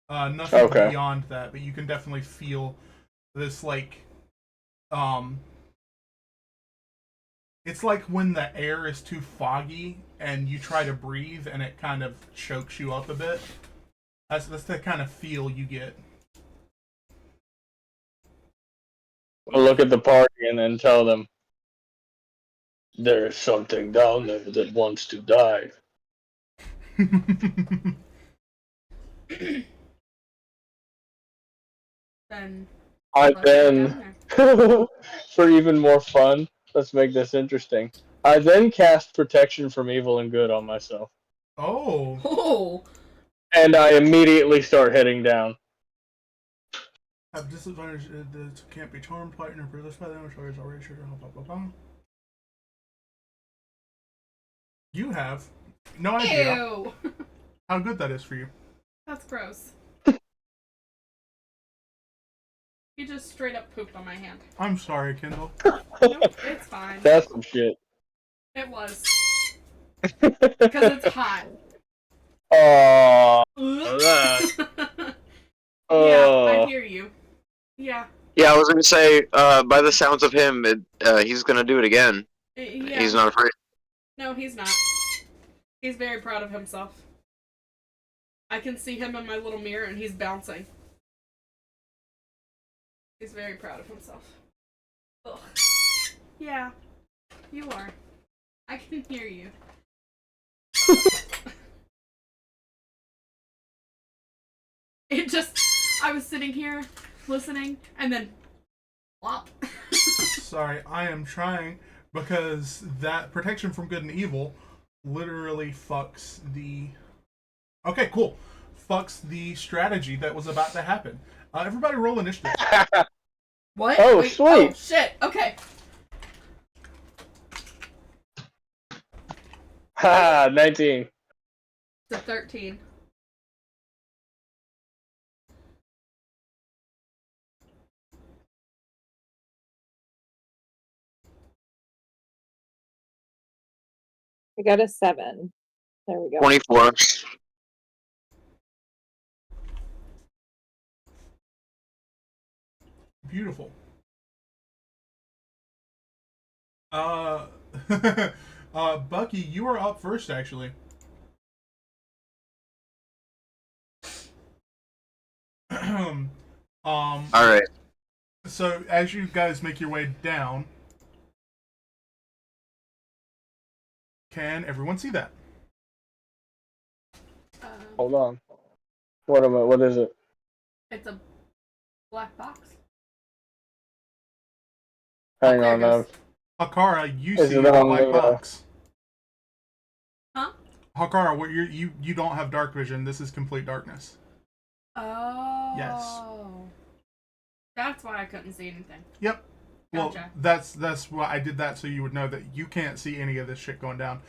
Speaker 2: Nothing
Speaker 1: Okay.
Speaker 2: beyond that, but you can definitely feel this, like, it's like when the air is too foggy and you try to breathe and it kind of chokes you up a bit. That's the kind of feel you get.
Speaker 1: I'll look at the party and then tell them, there is something down there that wants to die.
Speaker 4: Then
Speaker 1: I
Speaker 4: let's go down
Speaker 1: then,
Speaker 4: there.
Speaker 1: for even more fun, let's make this interesting. I then cast protection from evil and good on myself.
Speaker 2: Oh.
Speaker 4: Oh.
Speaker 1: And I immediately start heading down.
Speaker 2: Have disadvantage that can't be charmed, frightened, or possessed by them, or is already sure. Blah, blah, blah. You have no idea
Speaker 4: Ew.
Speaker 2: how good that is for you.
Speaker 4: That's gross. You just straight up pooped on my hand.
Speaker 2: I'm sorry, Kendall.
Speaker 4: Nope, it's fine.
Speaker 1: That's some shit.
Speaker 4: It was. Because it's hot.
Speaker 1: Oh,
Speaker 4: Yeah, I hear you. Yeah.
Speaker 5: Yeah, I was gonna say, by the sounds of him, he's gonna do it again.
Speaker 4: Yeah.
Speaker 5: He's not afraid.
Speaker 4: No, he's not. He's very proud of himself. I can see him in my little mirror and he's bouncing. He's very proud of himself. Ugh. Yeah, you are. I can hear you. It just, I was sitting here listening and then plop.
Speaker 2: Sorry, I am trying because that protection from good and evil literally fucks the. Okay, cool. Fucks the strategy that was about to happen. Everybody roll initiative.
Speaker 4: What?
Speaker 1: Oh,
Speaker 4: Wait,
Speaker 1: sweet.
Speaker 4: Oh, shit. Okay.
Speaker 1: Ha, 19.
Speaker 4: The 13.
Speaker 3: I got a 7. There we go.
Speaker 5: 24.
Speaker 2: Beautiful. Bucky, you are up first, actually.
Speaker 5: All right.
Speaker 2: So as you guys make your way down, can everyone see that?
Speaker 1: Hold on. What is it?
Speaker 4: It's a black box.
Speaker 1: Hang
Speaker 4: there
Speaker 1: on.
Speaker 4: it goes.
Speaker 2: Hakara, you
Speaker 1: Is
Speaker 2: see
Speaker 1: it
Speaker 2: the
Speaker 1: on
Speaker 2: black
Speaker 1: the,
Speaker 2: box.
Speaker 4: Huh?
Speaker 2: Hakara, what you don't have dark vision. This is complete darkness.
Speaker 4: Oh.
Speaker 2: Yes.
Speaker 4: That's why I couldn't see anything.
Speaker 2: Yep. Well,
Speaker 4: Gotcha.
Speaker 2: that's why I did that, so you would know that you can't see any of this shit going down.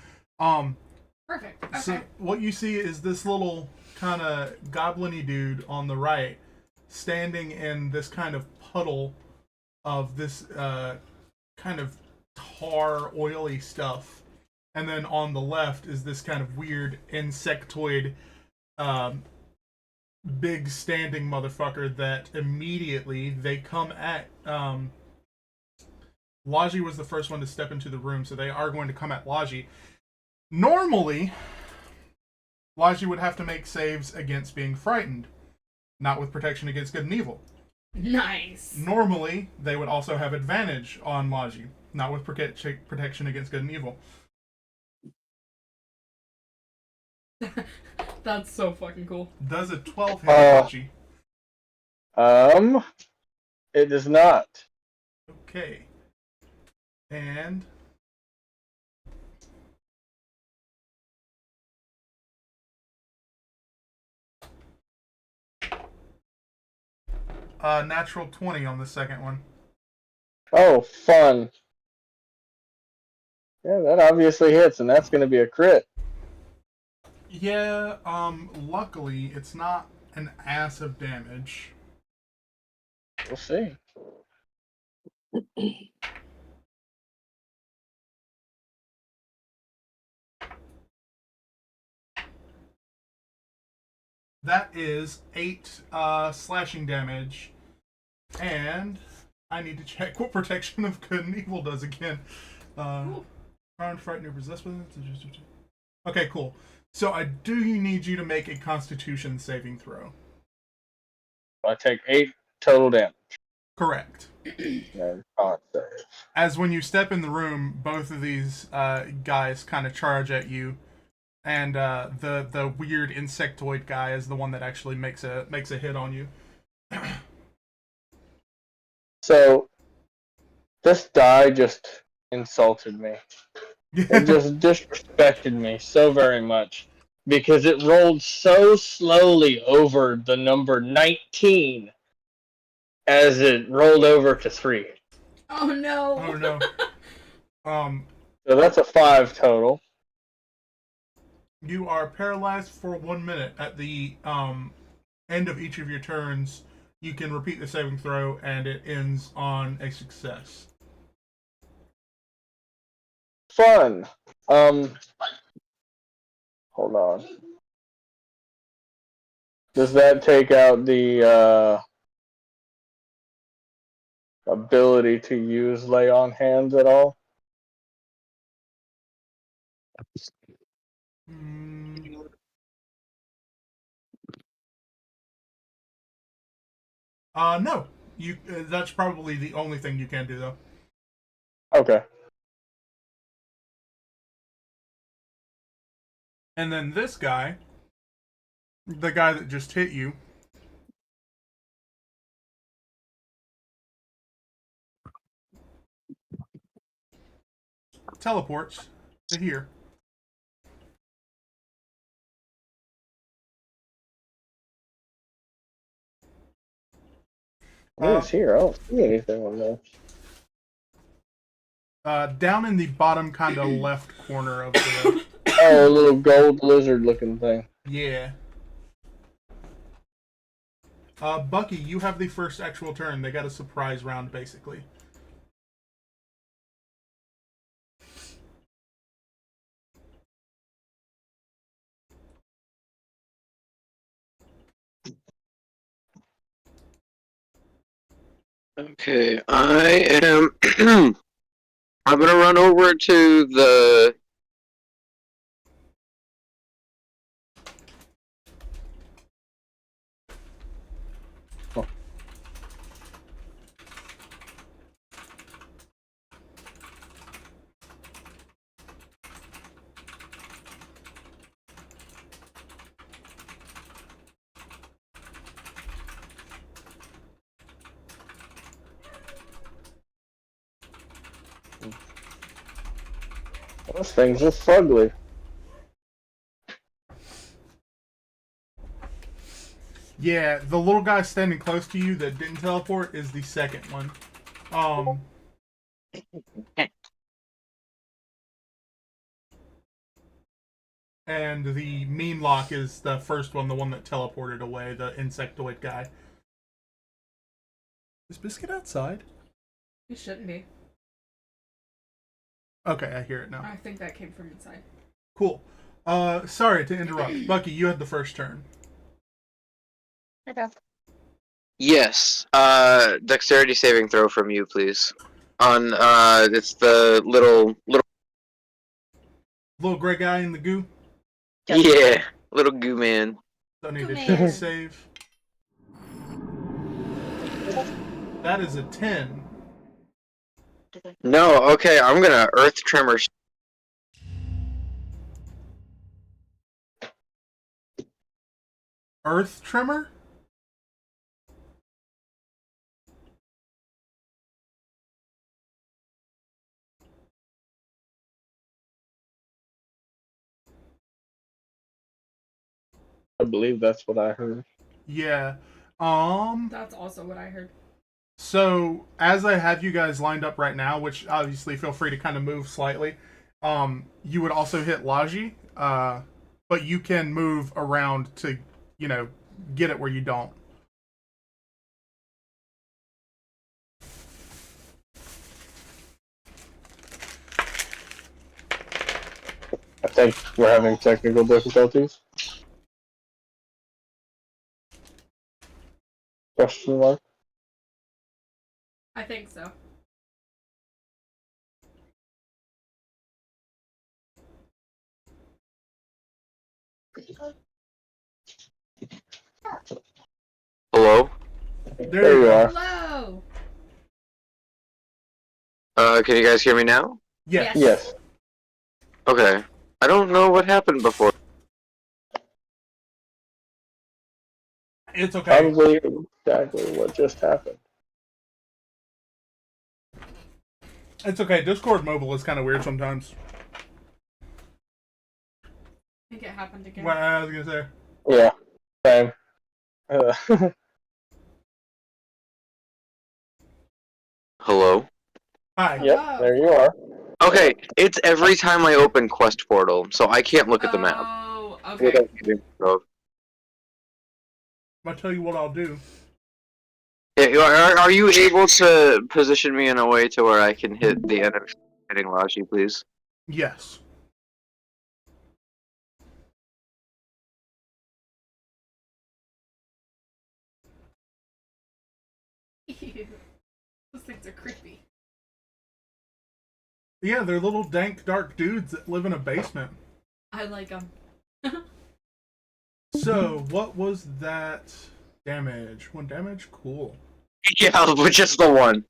Speaker 4: Perfect. Okay.
Speaker 2: So what you see is this little kind of goblin-y dude on the right, standing in this kind of puddle of this kind of tar, oily stuff, and then on the left is this kind of weird insectoid, big standing motherfucker that immediately they come at. Laji was the first one to step into the room, so they are going to come at Laji. Normally, Laji would have to make saves against being frightened, not with protection against good and evil.
Speaker 4: Nice.
Speaker 2: Normally, they would also have advantage on Laji, not with protection against good and evil.
Speaker 4: That's so fucking cool.
Speaker 2: Does a 12 hit Laji?
Speaker 1: It does not.
Speaker 2: Okay. And natural 20 on the second one.
Speaker 1: Oh, fun. Yeah, that obviously hits, and that's going to be a crit.
Speaker 2: Yeah, luckily, it's not an ass of damage.
Speaker 1: We'll see.
Speaker 2: That is 8 slashing damage, and I need to check what protection of good and evil does again. Charmed, frightened, or possessed with it. Okay, cool. So I do need you to make a Constitution saving throw.
Speaker 1: I take 8 total damage.
Speaker 2: Correct.
Speaker 1: And con save.
Speaker 2: As when you step in the room, both of these guys kind of charge at you, and the weird insectoid guy is the one that actually makes a hit on you.
Speaker 1: So this die just insulted me. It just disrespected me so very much because it rolled so slowly over the number 19 as it rolled over to 3.
Speaker 4: Oh no.
Speaker 2: Oh no.
Speaker 1: So that's a 5 total.
Speaker 2: You are paralyzed for 1 minute. At the end of each of your turns, you can repeat the saving throw, and it ends on a success.
Speaker 1: Fun. Hold on. Does that take out the ability to use lay on hands at all?
Speaker 2: No. You. That's probably the only thing you can do, though.
Speaker 1: Okay.
Speaker 2: And then this guy, the guy that just hit you, teleports to here.
Speaker 1: It's here. I don't see anything on there.
Speaker 2: Down in the bottom kind of left corner of the...
Speaker 1: Oh, a little gold lizard looking thing.
Speaker 2: Yeah. Bucky, you have the first actual turn. They got a surprise round, basically.
Speaker 5: Okay, I am. I'm gonna run over to the.
Speaker 1: Those things are fugly.
Speaker 2: Yeah, the little guy standing close to you that didn't teleport is the second one. And the mean lock is the first one, the one that teleported away, the insectoid guy. Is Biscuit outside?
Speaker 4: You shouldn't be.
Speaker 2: Okay, I hear it now.
Speaker 4: I think that came from inside.
Speaker 2: Cool. Sorry to interrupt. Bucky, you had the first turn.
Speaker 3: Okay.
Speaker 5: Yes. Dexterity saving throw from you, please. On it's the little
Speaker 2: Little gray guy in the goo.
Speaker 5: yeah, little goo man.
Speaker 2: Don't need
Speaker 4: Goo
Speaker 2: to
Speaker 4: man.
Speaker 2: save. That is a 10.
Speaker 5: No, okay, I'm gonna earth tremor.
Speaker 2: Earth tremor?
Speaker 1: I believe that's what I heard.
Speaker 2: Yeah.
Speaker 4: That's also what I heard.
Speaker 2: So as I have you guys lined up right now, which obviously feel free to kind of move slightly, you would also hit Laji, but you can move around to, get it where you don't.
Speaker 1: I think we're having technical difficulties. Question mark?
Speaker 4: I think so.
Speaker 5: Hello?
Speaker 2: There you
Speaker 1: you
Speaker 2: go.
Speaker 1: are.
Speaker 4: Hello!
Speaker 5: Can you guys hear me now?
Speaker 2: Yes.
Speaker 1: Yes.
Speaker 5: Okay. I don't know what happened before.
Speaker 2: It's okay.
Speaker 1: Probably exactly what just happened.
Speaker 2: It's okay. Discord mobile is kind of weird sometimes.
Speaker 4: I think it happened again.
Speaker 2: What I was going to say.
Speaker 1: Yeah. Same.
Speaker 5: Hello?
Speaker 2: Hi.
Speaker 1: Yep, there you are.
Speaker 5: Okay, it's every time I open Quest Portal, so I can't look at the map.
Speaker 4: Oh,
Speaker 5: What
Speaker 4: okay.
Speaker 5: else do you know?
Speaker 2: I'll tell you what I'll do.
Speaker 5: Yeah, are you able to position me in a way to where I can hit the enemy hitting Raji, please?
Speaker 2: Yes.
Speaker 4: Ew. Those things are creepy.
Speaker 2: Yeah, they're little dank, dark dudes that live in a basement.
Speaker 4: I like them.
Speaker 2: So, what was that damage? 1 damage? Cool.
Speaker 5: Yeah, but just the one.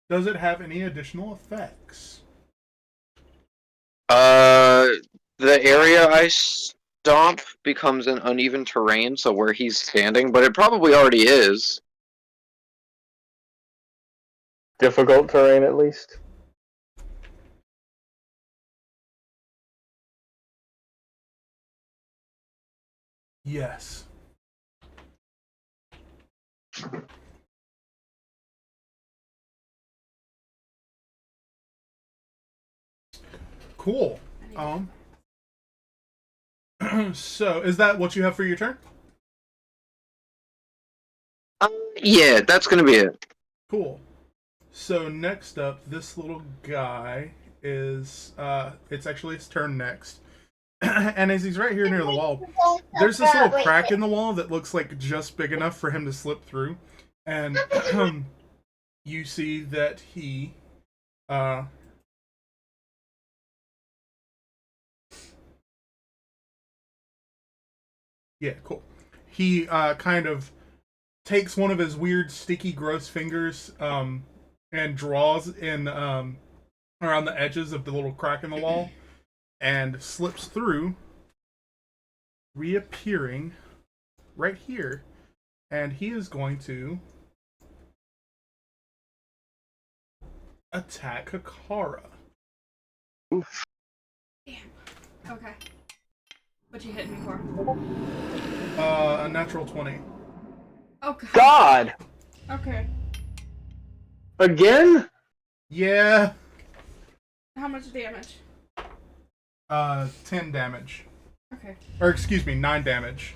Speaker 2: Does it have any additional effects?
Speaker 5: The area I stomp becomes an uneven terrain, so where he's standing, but it probably already is.
Speaker 1: Difficult terrain, at least.
Speaker 2: Yes. Cool. So, is that what you have for your turn?
Speaker 5: Yeah, that's gonna be it.
Speaker 2: Cool. So, next up, this little guy is, it's actually his turn next. And as he's right here near the wall, there's this little crack in the wall that looks like just big enough for him to slip through. And you see that he, yeah, cool. He kind of takes one of his weird, sticky, gross fingers and draws in around the edges of the little crack in the wall and slips through, reappearing right here. And he is going to attack Hikara.
Speaker 4: Damn. Okay. What you hitting me for?
Speaker 2: A natural 20.
Speaker 4: Oh god.
Speaker 1: God!
Speaker 4: Okay.
Speaker 1: Again?
Speaker 2: Yeah.
Speaker 4: How much damage?
Speaker 2: 10 damage.
Speaker 4: Okay.
Speaker 2: Or excuse me, 9 damage.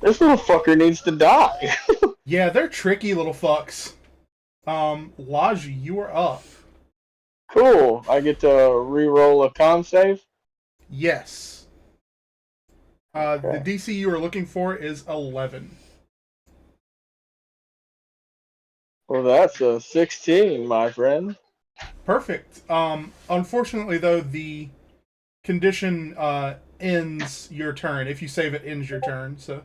Speaker 1: This little fucker needs to die.
Speaker 2: Yeah, they're tricky little fucks. Laji, you are up.
Speaker 1: Cool. I get to re-roll a con save?
Speaker 2: Yes. The
Speaker 1: Okay.
Speaker 2: DC you are looking for is 11.
Speaker 1: Well, that's a 16, my friend.
Speaker 2: Perfect. Unfortunately, though, the condition ends your turn. If you save it, ends your turn. So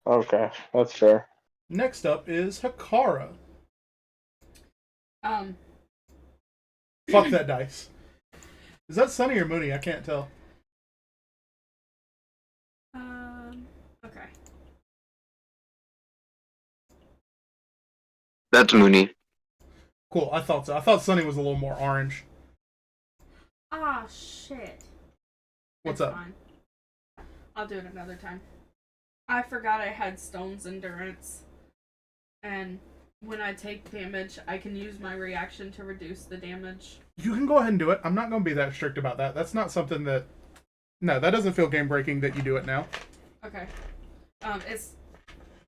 Speaker 1: Okay, that's fair.
Speaker 2: next up is Hakara. Fuck that dice. Is that Sunny or Mooney? I can't tell.
Speaker 4: Okay.
Speaker 5: That's Mooney.
Speaker 2: Cool, I thought so. I thought Sunny was a little more orange.
Speaker 4: Ah, shit.
Speaker 2: What's
Speaker 4: It's
Speaker 2: up?
Speaker 4: Fine. I'll do it another time. I forgot I had Stone's Endurance. And when I take damage, I can use my reaction to reduce the damage.
Speaker 2: You can go ahead and do it. I'm not going to be that strict about that. That's not something that... No, that doesn't feel game-breaking that you do it now.
Speaker 4: Okay.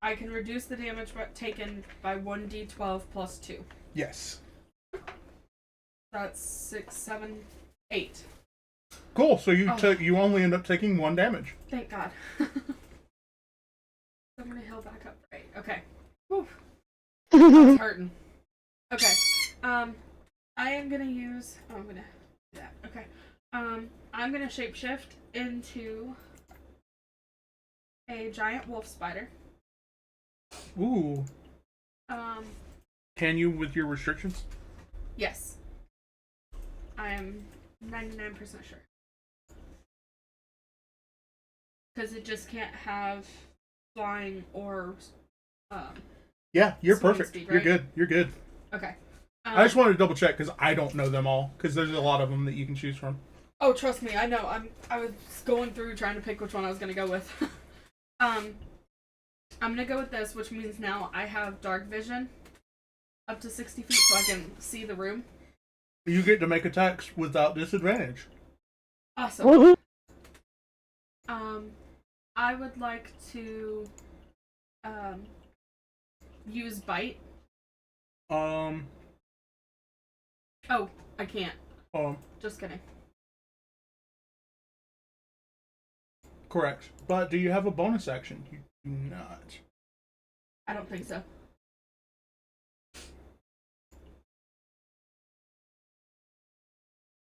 Speaker 4: I can reduce the damage taken by 1d12 plus 2.
Speaker 2: Yes.
Speaker 4: That's 6, 7, 8.
Speaker 2: Cool, so you
Speaker 4: Oh.
Speaker 2: you only end up taking 1 damage.
Speaker 4: Thank God. I'm gonna heal back up. Right. Okay. Whew. That's hurting. Okay. I am gonna use. Oh, I'm gonna do that. Okay. I'm gonna shapeshift into a giant wolf spider.
Speaker 2: Ooh.
Speaker 4: Um.
Speaker 2: Can you with your restrictions?
Speaker 4: Yes. I am 99% sure. Because it just can't have flying or.
Speaker 2: Yeah, you're
Speaker 4: Swing
Speaker 2: perfect.
Speaker 4: speed,
Speaker 2: You're
Speaker 4: right?
Speaker 2: good. You're good.
Speaker 4: Okay.
Speaker 2: I just wanted to double check because I don't know them all because there's a lot of them that you can choose from.
Speaker 4: Oh, trust me, I know. I was going through trying to pick which one I was gonna go with. I'm gonna go with this, which means now I have dark vision up to 60 feet, so I can see the room.
Speaker 2: You get to make attacks without disadvantage.
Speaker 4: Awesome.
Speaker 1: Woohoo!
Speaker 4: I would like to use bite. Oh, I can't. Just kidding.
Speaker 2: Correct. But do you have a bonus action? You do not.
Speaker 4: I don't think so.
Speaker 1: It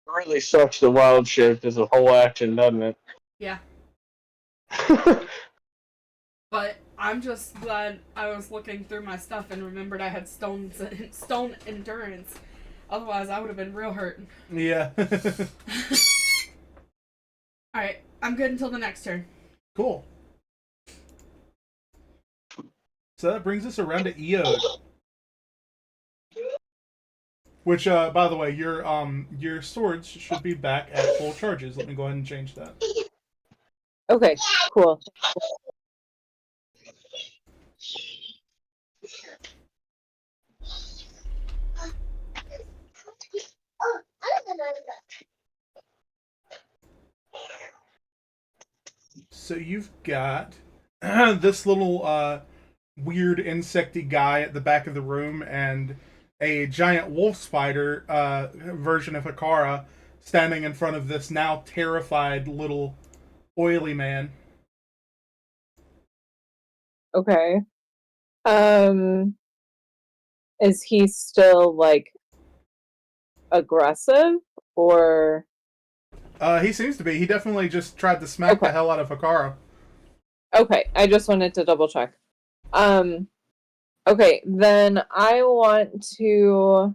Speaker 1: really sucks the wild shift is a whole action, doesn't it?
Speaker 4: Yeah. But I'm just glad I was looking through my stuff and remembered I had stone endurance. Otherwise, I would have been real hurt.
Speaker 2: Yeah.
Speaker 4: Alright, I'm good until the next turn.
Speaker 2: Cool. So that brings us around to Eode. Which, by the way, your swords should be back at full charges. Let me go ahead and change that.
Speaker 3: Okay, cool.
Speaker 2: So you've got this little weird insecty guy at the back of the room and a giant wolf spider version of Hakara standing in front of this now terrified little oily man.
Speaker 3: Okay. Is he still like aggressive or
Speaker 2: He seems to be. He definitely just tried to smack the hell out of Hakara.
Speaker 3: okay, I just wanted to double check. Okay, then I want to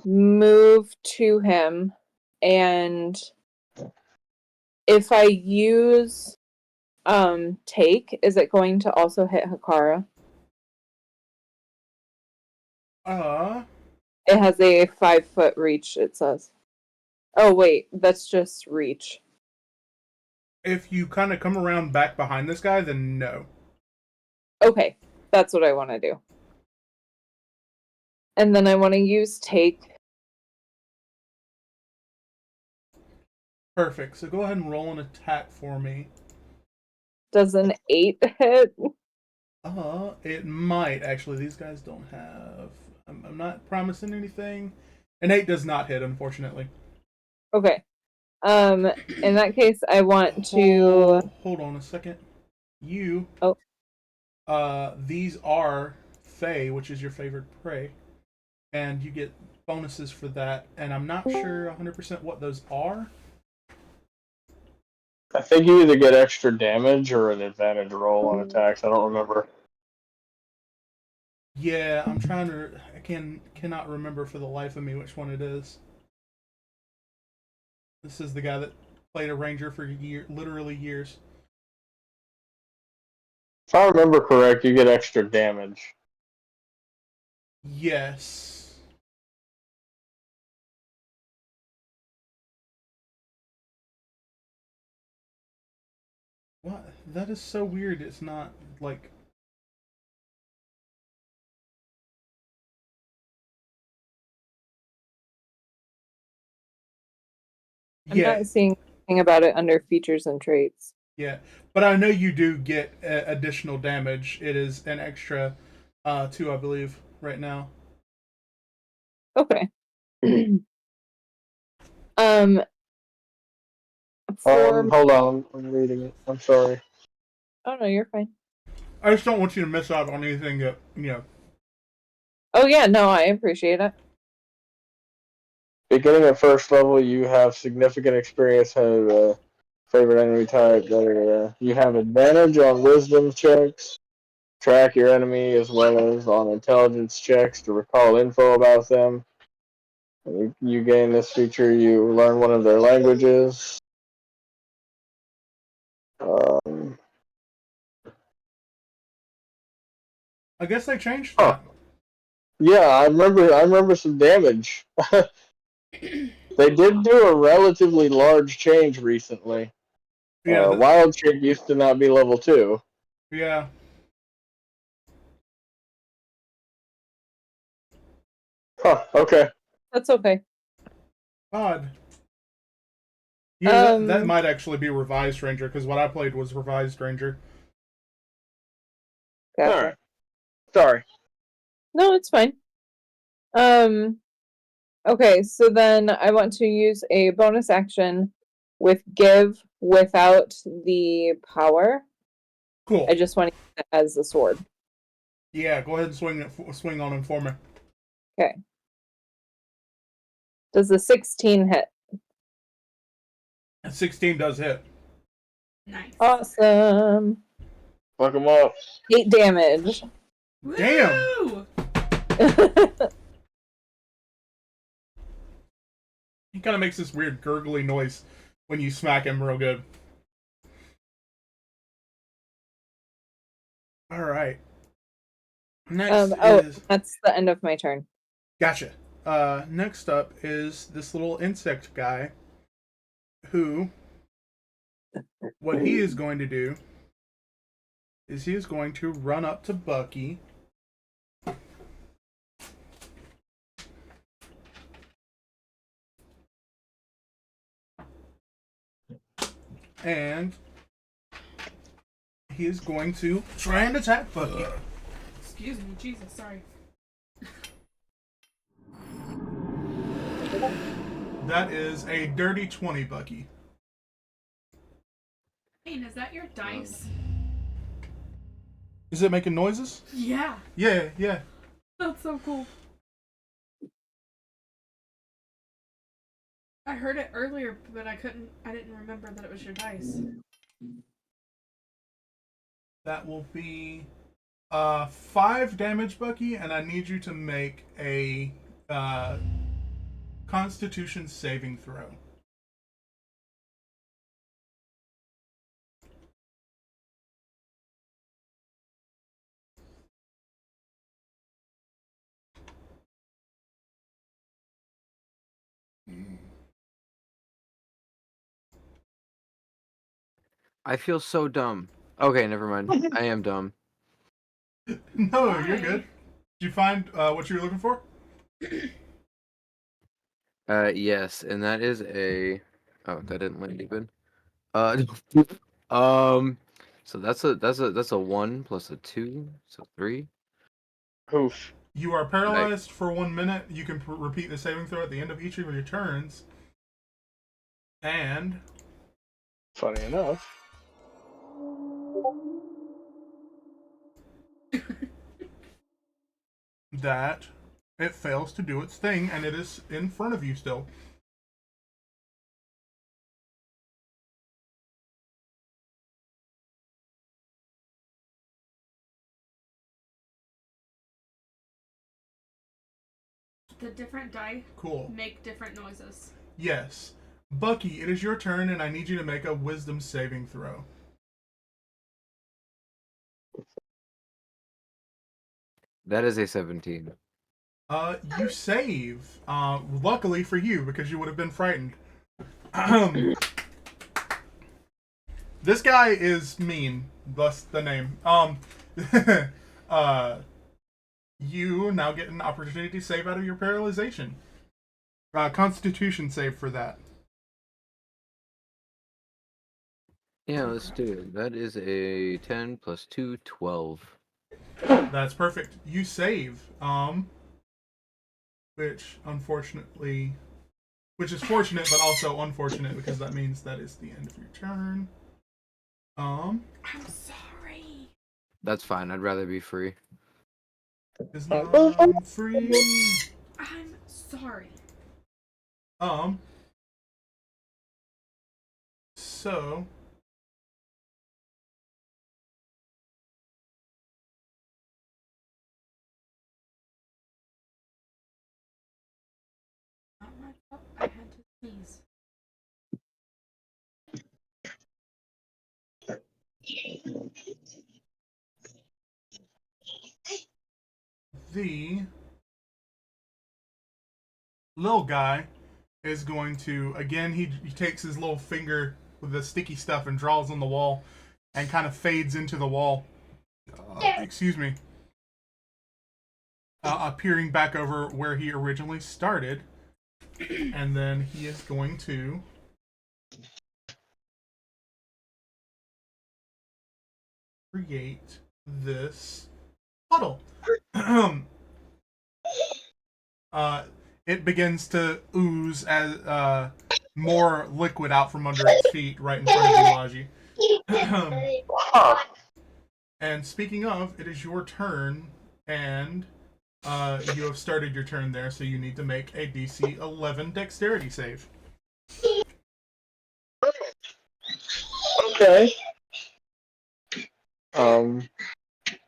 Speaker 3: move to him, and if I use take, is it going to also hit Hakara? It has a 5-foot reach, it says. Oh, wait, that's just reach.
Speaker 2: If you kind of come around back behind this guy, then no.
Speaker 3: Okay, that's what I want to do. And then I want to use take.
Speaker 2: Perfect. So go ahead and roll an attack for me.
Speaker 3: Does an 8 hit?
Speaker 2: It might actually. These guys don't have. I'm not promising anything. An 8 does not hit, unfortunately.
Speaker 3: Okay. In that case, I want to.
Speaker 2: Hold on a second. You.
Speaker 3: Oh.
Speaker 2: These are Fae, which is your favorite prey, and you get bonuses for that. And I'm not sure 100% what those are.
Speaker 1: I think you either get extra damage or an advantage roll on attacks. I don't remember.
Speaker 2: Yeah, I'm trying to. I cannot remember for the life of me which one it is. This is the guy that played a ranger for literally years.
Speaker 1: If I remember correct, you get extra damage.
Speaker 2: Yes. What? That is so weird. It's not like.
Speaker 3: I'm not seeing anything about it under features and traits.
Speaker 2: Yeah, but I know you do get additional damage. It is an extra 2, I believe, right now.
Speaker 3: Okay.
Speaker 1: Hold on, I'm reading it. I'm sorry.
Speaker 3: Oh no, you're fine.
Speaker 2: I just don't want you to miss out on anything that,
Speaker 3: Oh yeah, no, I appreciate it.
Speaker 1: Beginning at first level, you have significant experience, have favorite enemy type. You have advantage on wisdom checks. Track your enemy as well as on intelligence checks to recall info about them. You gain this feature, you learn one of their languages.
Speaker 2: I guess they changed that.
Speaker 1: Yeah, I remember some damage. They did do a relatively large change recently.
Speaker 2: Yeah,
Speaker 1: Wild Shape used to not be level 2.
Speaker 2: Yeah.
Speaker 1: Huh, okay.
Speaker 3: That's okay.
Speaker 2: Odd. Yeah, that might actually be Revised Ranger, because what I played was Revised Ranger.
Speaker 3: Gotcha.
Speaker 1: Alright. Sorry.
Speaker 3: No, it's fine. Okay, so then I want to use a bonus action with give without the power.
Speaker 2: Cool.
Speaker 3: I just want to use it as a sword.
Speaker 2: Yeah, go ahead and swing on him for me.
Speaker 3: Okay. Does the 16 hit?
Speaker 2: 16 does hit.
Speaker 4: Nice.
Speaker 3: Awesome.
Speaker 1: Fuck him up.
Speaker 3: 8 damage.
Speaker 2: Damn! He kind of makes this weird gurgly noise when you smack him real good. Alright. Next is...
Speaker 3: that's the end of my turn.
Speaker 2: Gotcha. Next up is this little insect guy who... What he is going to do is he is going to run up to Bucky. And he is going to try and attack Bucky.
Speaker 4: Excuse me, Jesus, sorry.
Speaker 2: That is a dirty 20, Bucky.
Speaker 4: Hey, is that your dice?
Speaker 2: Is it making noises?
Speaker 4: Yeah.
Speaker 2: Yeah.
Speaker 4: That's so cool. I heard it earlier, but I didn't remember that it was your dice.
Speaker 2: That will be 5 damage, Bucky, and I need you to make a Constitution saving throw.
Speaker 6: I feel so dumb. Okay, never mind. I am dumb.
Speaker 2: No, you're
Speaker 4: Why?
Speaker 2: good. Did you find what you were looking for?
Speaker 6: Yes, and that is a. Oh, that didn't land even. Uh, so that's a 1 plus a 2, so 3.
Speaker 1: Oof.
Speaker 2: You are paralyzed for 1 minute. You can repeat the saving throw at the end of each of your turns. And
Speaker 1: Funny enough.
Speaker 2: that it fails to do its thing, and it is in front of you still.
Speaker 4: The different die
Speaker 2: Cool.
Speaker 4: make different noises.
Speaker 2: Yes. Bucky, it is your turn, and I need you to make a wisdom saving throw.
Speaker 6: That is a 17.
Speaker 2: You save. Luckily for you, because you would have been frightened. This guy is mean, thus the name. You now get an opportunity to save out of your paralyzation. Constitution save for that.
Speaker 6: Yeah, let's do it. That is a 10 plus 2, 12.
Speaker 2: That's perfect. You save. Which is fortunate, but also unfortunate because that means that is the end of your turn.
Speaker 4: I'm sorry.
Speaker 6: That's fine. I'd rather be free.
Speaker 2: Is not free.
Speaker 4: I'm sorry.
Speaker 2: So
Speaker 4: Not my fault. I had to sneeze.
Speaker 2: the little guy is going to again. He takes his little finger with the sticky stuff and draws on the wall, and kind of fades into the wall. Excuse me. Appearing back over where he originally started, and then he is going to create this puddle. It begins to ooze as more liquid out from under its feet, right in front of you, Laji.
Speaker 1: Huh.
Speaker 2: And speaking of, it is your turn, and you have started your turn there, so you need to make a DC 11 Dexterity save.
Speaker 1: Okay.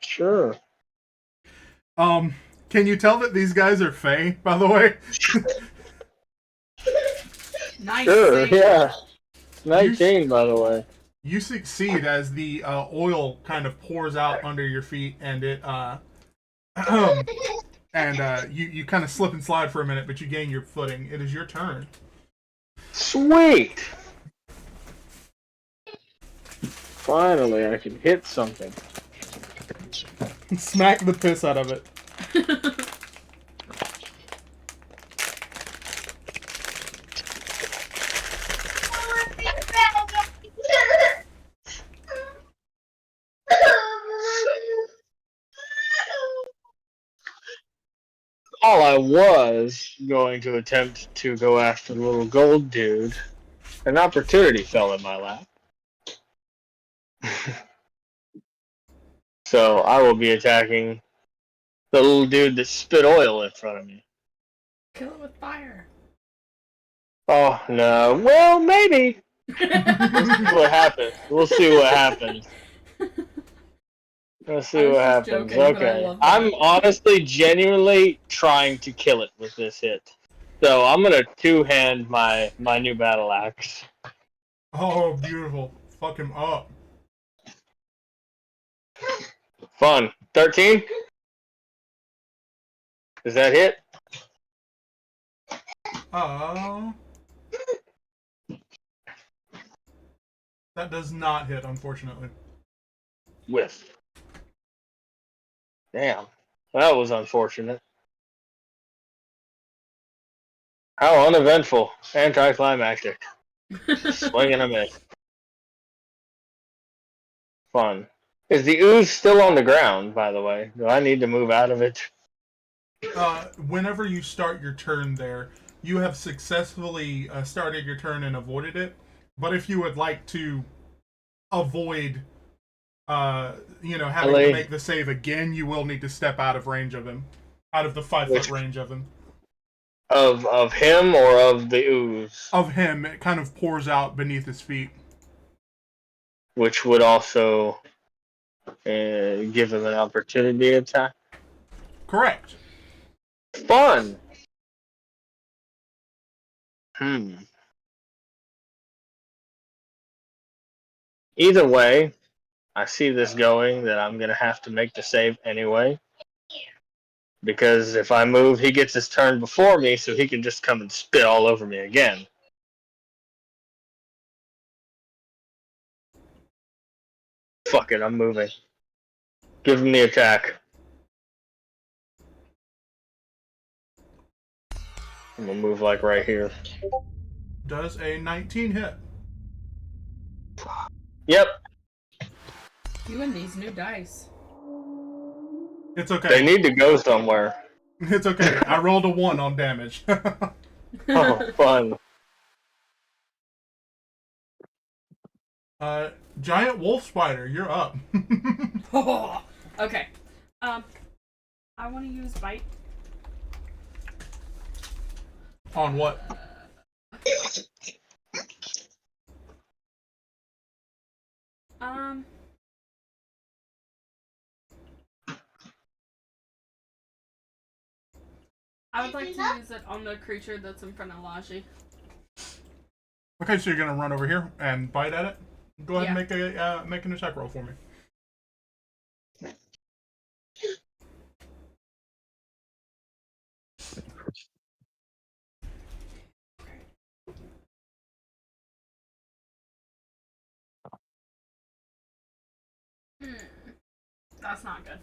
Speaker 1: Sure.
Speaker 2: Can you tell that these guys are Fae, by the way?
Speaker 4: Nice.
Speaker 1: Sure,
Speaker 4: save.
Speaker 1: yeah. 19, by the way.
Speaker 2: You succeed as the oil kind of pours out under your feet, and it you kind of slip and slide for a minute, but you gain your footing. It is your turn.
Speaker 1: Sweet! Finally, I can hit something.
Speaker 2: Smack the piss out of it.
Speaker 1: All I was going to attempt to go after the little gold dude, an opportunity fell in my lap. So I will be attacking the little dude that spit oil in front of me.
Speaker 4: Kill it with fire.
Speaker 1: Oh no! Well, maybe. We'll see what happens. We'll see what happens. Let's see
Speaker 4: I was
Speaker 1: what
Speaker 4: just
Speaker 1: happens.
Speaker 4: joking, but I
Speaker 1: Okay.
Speaker 4: love that.
Speaker 1: I'm honestly, genuinely trying to kill it with this hit. So I'm gonna two-hand my new battle axe.
Speaker 2: Oh, beautiful. Fuck him up.
Speaker 1: Fun. 13? Does that hit?
Speaker 2: That does not hit, unfortunately.
Speaker 1: Whiff. Damn. That was unfortunate. How uneventful. Anticlimactic. Swing and a miss. Fun. Is the ooze still on the ground, by the way? Do I need to move out of it?
Speaker 2: Whenever you start your turn there, you have successfully started your turn and avoided it. But if you would like to avoid, having to make the save again, you will need to step out of range of him. Out of the 5-foot range of him.
Speaker 1: Of him or of the ooze?
Speaker 2: Of him. It kind of pours out beneath his feet.
Speaker 1: Which would also give him an opportunity attack?
Speaker 2: Correct.
Speaker 1: Fun! Either way, I see this going that I'm going to have to make the save anyway. Because if I move, he gets his turn before me, so he can just come and spit all over me again. Fuck it, I'm moving. Give him the attack. I'm gonna move like right here.
Speaker 2: Does a 19 hit?
Speaker 1: Yep.
Speaker 4: You and these new dice.
Speaker 2: It's okay.
Speaker 1: They need to go somewhere.
Speaker 2: It's okay. I rolled a 1 on damage.
Speaker 1: Oh, fun.
Speaker 2: Giant wolf spider, you're up.
Speaker 4: Okay. I want to use bite.
Speaker 2: On what?
Speaker 4: I would like to use it on the creature that's in front of Laji.
Speaker 2: Okay, so you're gonna run over here and bite at it. Go ahead and make an attack roll for me.
Speaker 4: That's not good.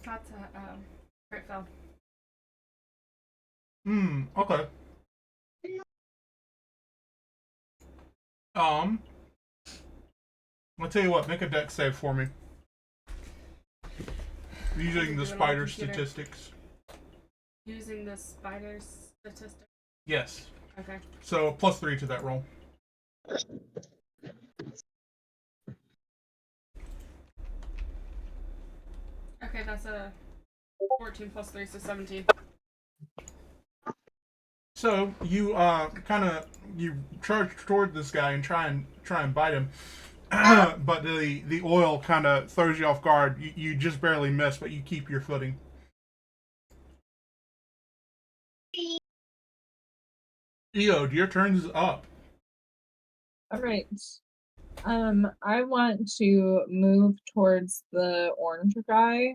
Speaker 4: That's a crit fail.
Speaker 2: Okay. I'll tell you what, make a dex save for me. Using the spider statistics.
Speaker 4: Using the spider statistics?
Speaker 2: Yes.
Speaker 4: Okay.
Speaker 2: So, +3 to that roll.
Speaker 4: Okay, that's a 14 plus 3, so 17.
Speaker 2: So you you charge toward this guy and try and bite him, but the oil kind of throws you off guard. You just barely miss, but you keep your footing. Eod, your turn's up.
Speaker 3: All right. I want to move towards the orange guy,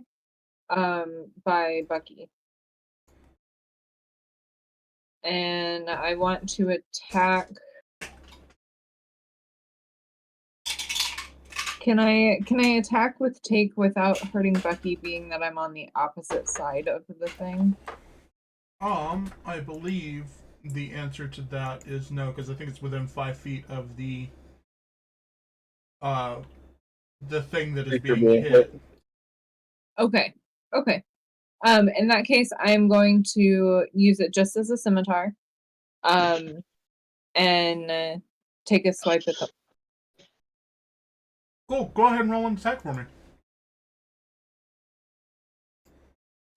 Speaker 3: by Bucky. And I want to attack. Can I attack with take without hurting Bucky, being that I'm on the opposite side of the thing?
Speaker 2: I believe the answer to that is no, because I think it's within 5 feet of the thing that is being hit.
Speaker 3: Okay. In that case, I'm going to use it just as a scimitar, and take a swipe at the.
Speaker 2: Cool. Go ahead and roll an attack for me.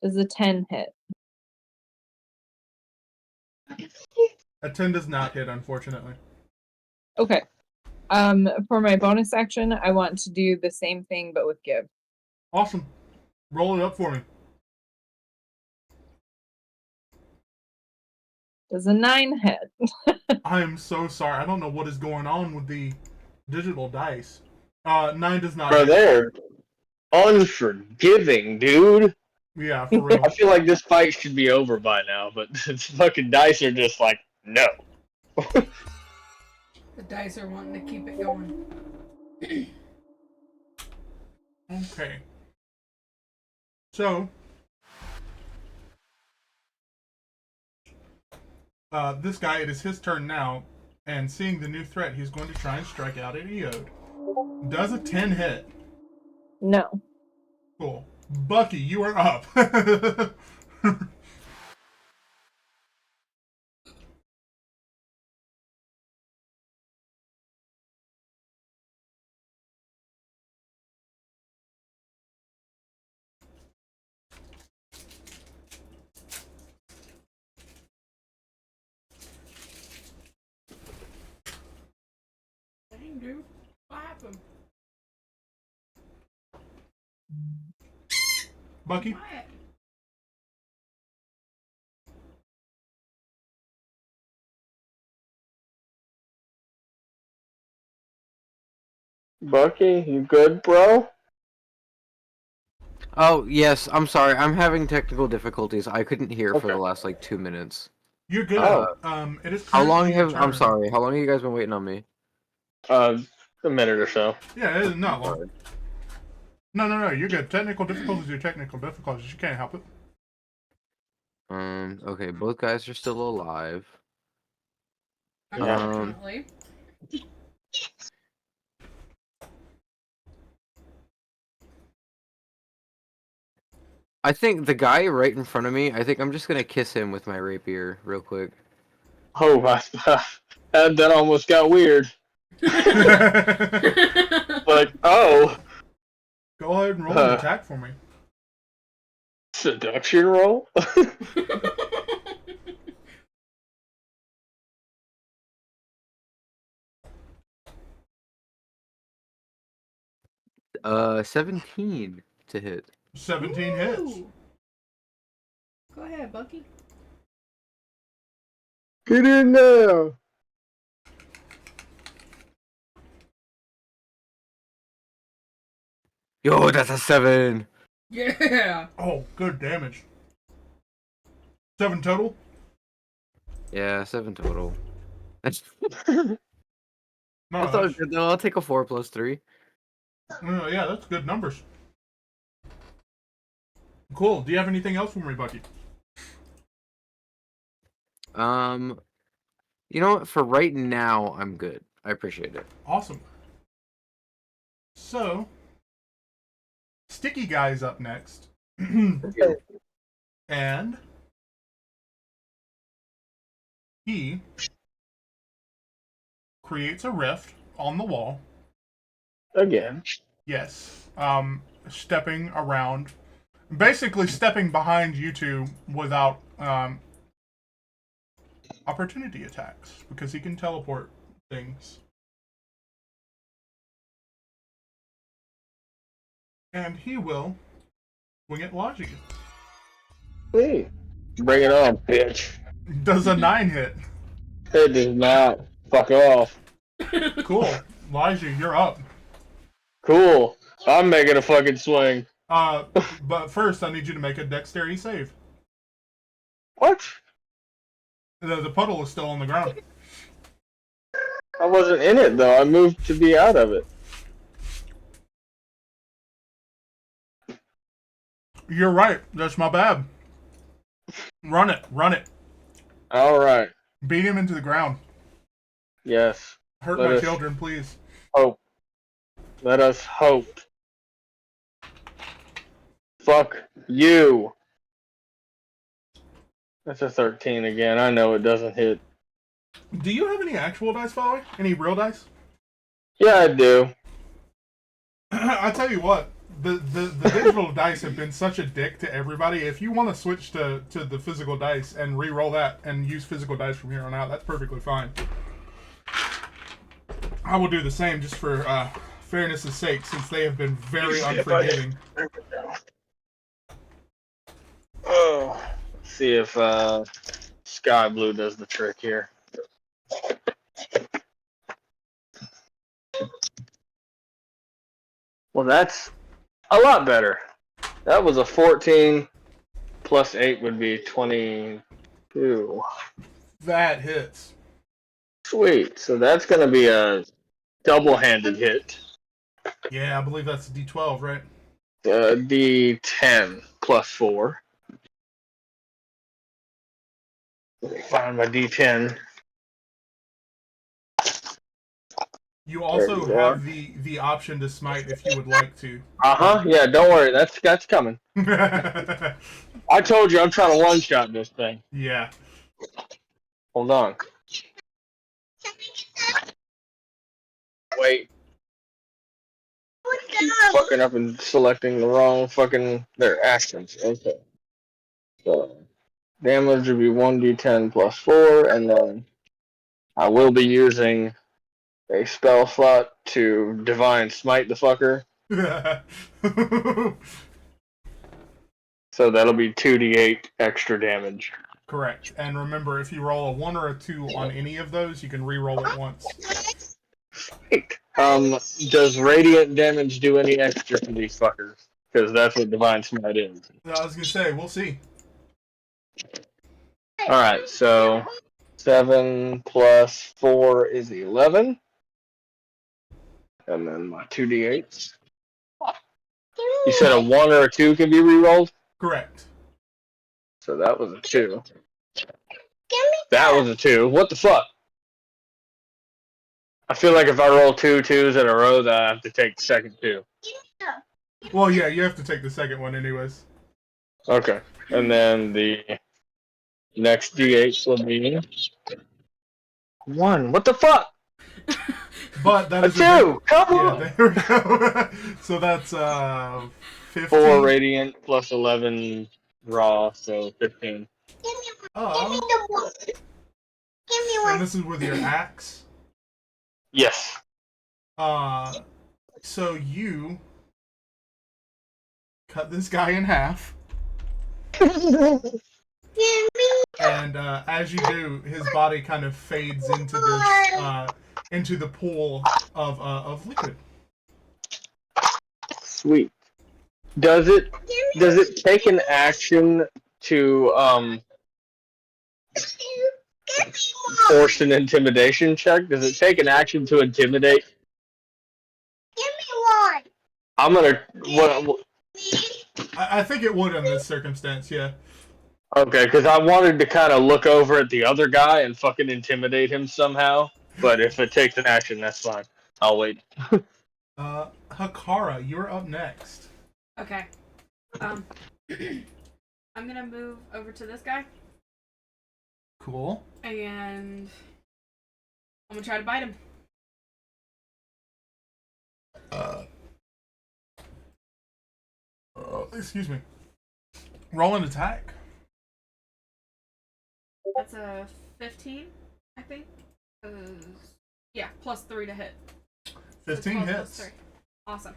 Speaker 3: Does a 10 hit?
Speaker 2: A 10 does not hit, unfortunately.
Speaker 3: Okay. For my bonus action, I want to do the same thing, but with give.
Speaker 2: Awesome. Roll it up for me.
Speaker 3: Does a 9 hit?
Speaker 2: I am so sorry. I don't know what is going on with the digital dice. 9 does not
Speaker 1: Bro,
Speaker 2: hit.
Speaker 1: they're unforgiving, dude.
Speaker 2: Yeah, for real.
Speaker 1: I feel like this fight should be over by now, but the fucking dice are just like, no.
Speaker 4: The dice are wanting to keep it going.
Speaker 2: Okay. So, this guy, it is his turn now, and seeing the new threat, he's going to try and strike out at Eode. Does a 10 hit?
Speaker 3: No.
Speaker 2: Cool. Bucky, you are up.
Speaker 4: Dang, dude. What happened?
Speaker 2: Bucky?
Speaker 4: What?
Speaker 1: Bucky, you good, bro?
Speaker 6: Oh, yes, I'm sorry. I'm having technical difficulties. I couldn't hear for
Speaker 1: Okay.
Speaker 6: the last, like, 2 minutes.
Speaker 2: You're good. It is
Speaker 6: How long
Speaker 2: currently your
Speaker 6: have... I'm
Speaker 2: turn.
Speaker 6: sorry. How long have you guys been waiting on me?
Speaker 1: A minute or so.
Speaker 2: Yeah, it is not long.
Speaker 6: Sorry.
Speaker 2: No, you're good. Technical difficulties are technical difficulties. You can't help it.
Speaker 6: Okay, both guys are still alive.
Speaker 4: Unfortunately.
Speaker 6: I think the guy right in front of me, I think I'm just gonna kiss him with my rapier real quick.
Speaker 1: Oh, that almost got weird. Like, oh.
Speaker 2: Go ahead and roll an attack for me.
Speaker 1: Seduction roll?
Speaker 6: 17 to hit.
Speaker 2: 17 hits.
Speaker 4: Ooh. Go ahead, Bucky.
Speaker 1: Get in there!
Speaker 6: Yo, that's a 7!
Speaker 4: Yeah.
Speaker 2: Oh, good damage. 7 total?
Speaker 6: Yeah, 7 total. That's
Speaker 2: No,
Speaker 6: all good though. I'll take a 4 plus 3.
Speaker 2: yeah, that's good numbers. Cool. Do you have anything else for me, Bucky?
Speaker 6: You know what? For right now, I'm good. I appreciate it.
Speaker 2: Awesome. So, Sticky Guy's up next. And he creates a rift on the wall.
Speaker 1: Again.
Speaker 2: Yes. Stepping around. Basically stepping behind you two without opportunity attacks. Because he can teleport things. And he will swing at Logi.
Speaker 1: Hey. Bring it on, bitch.
Speaker 2: Does a 9 hit.
Speaker 1: It does not. Fuck off.
Speaker 2: Cool. Logi, you're up.
Speaker 1: Cool. I'm making a fucking swing.
Speaker 2: But first I need you to make a dexterity save.
Speaker 1: What?
Speaker 2: The puddle is still on the ground.
Speaker 1: I wasn't in it, though. I moved to be out of it.
Speaker 2: You're right. That's my bad. Run it. Run it.
Speaker 1: Alright.
Speaker 2: Beat him into the ground.
Speaker 1: Yes.
Speaker 2: Hurt
Speaker 1: Let
Speaker 2: my
Speaker 1: us
Speaker 2: children, please.
Speaker 1: hope. Let us hope. Fuck you. That's a 13 again. I know it doesn't hit.
Speaker 2: Do you have any actual dice, Folly? Any real dice?
Speaker 1: Yeah, I do.
Speaker 2: I tell you what, the digital dice have been such a dick to everybody. If you want to switch to the physical dice and re-roll that and use physical dice from here on out, that's perfectly fine. I will do the same just for fairness' sake, since they have been very unforgiving.
Speaker 1: Oh, let's see if Sky Blue does the trick here. Well, that's a lot better. That was a 14 plus 8 would be 22.
Speaker 2: That hits.
Speaker 1: Sweet. So that's gonna be a double-handed hit.
Speaker 2: Yeah, I believe that's a D12, right?
Speaker 1: D10 plus 4. Let me find my D10.
Speaker 2: You also
Speaker 1: There you are.
Speaker 2: have the option to smite if you would like to.
Speaker 1: Yeah, don't worry. That's coming.
Speaker 2: Yeah.
Speaker 1: I told you I'm trying to one-shot this thing. Hold on. Wait. Keep fucking up and selecting the wrong fucking their actions. Okay. So damage would be 1d10 plus 4, and then I will be using a spell slot to divine smite the fucker. So that'll be 2d8 extra damage.
Speaker 2: Correct. And remember, if you roll a 1 or a 2 on any of those, you can re-roll it once.
Speaker 1: Right. Does radiant damage do any extra to these fuckers? Because that's what divine smite is.
Speaker 2: I was gonna say, we'll see.
Speaker 1: Alright, so 7 plus 4 is 11. And then my 2d8s. You said a 1 or a 2 can be rerolled?
Speaker 2: Correct.
Speaker 1: So that was a 2. That was a 2. What the fuck? I feel like if I roll 2 2s in a row, that I have to take the second 2.
Speaker 2: Well, yeah, you have to take the second one anyways.
Speaker 1: Okay. And then the next d8 will be 1. What the fuck?
Speaker 2: But that
Speaker 1: A
Speaker 2: is
Speaker 1: 2! Come
Speaker 2: Yeah,
Speaker 1: on!
Speaker 2: there we go. So that's 15.
Speaker 1: 4 radiant plus 11 raw, so 15.
Speaker 2: Oh. And this is with your axe.
Speaker 1: Yes.
Speaker 2: So you cut this guy in half, and as you do, his body kind of fades into this into the pool of liquid.
Speaker 1: Sweet. Does it take an action to force an intimidation check? Does it take an action to intimidate? I'm gonna. What?
Speaker 2: I think it would in this circumstance, yeah.
Speaker 1: Okay, because I wanted to kind of look over at the other guy and fucking intimidate him somehow. But if it takes an action, that's fine. I'll wait.
Speaker 2: Hakara, you're up next.
Speaker 4: Okay. I'm gonna move over to this guy,
Speaker 2: Cool.
Speaker 4: and I'm gonna try to bite him.
Speaker 2: Excuse me. Roll an attack.
Speaker 4: That's a 15, I think. Yeah, plus 3 to hit.
Speaker 2: 15
Speaker 4: 12 plus
Speaker 2: hits.
Speaker 4: 3. Awesome.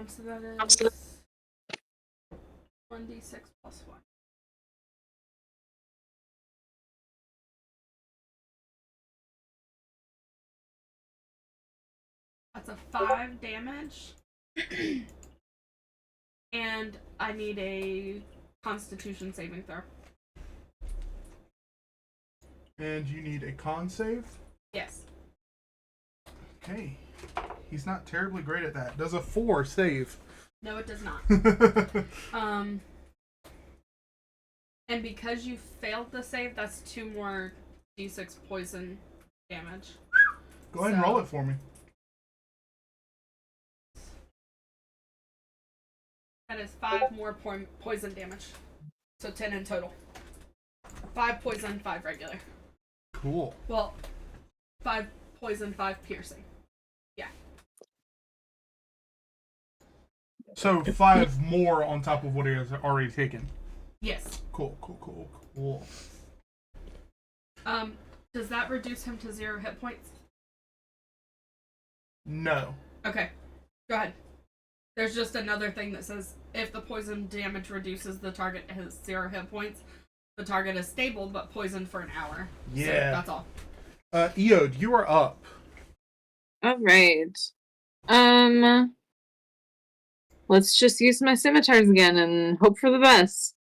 Speaker 4: So that is 1d6 plus 1. That's a 5 damage. And I need a Constitution saving throw.
Speaker 2: And you need a con save?
Speaker 4: Yes.
Speaker 2: Okay. He's not terribly great at that. Does a 4 save?
Speaker 4: No, it does not. And because you failed the save, that's 2 more d6 poison damage.
Speaker 2: Go ahead and roll it for me.
Speaker 4: That is 5 more poison damage. So 10 in total. 5 poison, 5 regular.
Speaker 2: Cool.
Speaker 4: Well, 5 poison, 5 piercing. Yeah.
Speaker 2: So 5 more on top of what he has already taken.
Speaker 4: Yes.
Speaker 2: Cool.
Speaker 4: Does that reduce him to 0 hit points?
Speaker 2: No.
Speaker 4: Okay. Go ahead. There's just another thing that says if the poison damage reduces the target has 0 hit points, the target is stable but poisoned for an hour.
Speaker 2: Yeah.
Speaker 4: So that's all.
Speaker 2: Eode, you are up.
Speaker 3: Alright. Let's just use my scimitars again and hope for the best.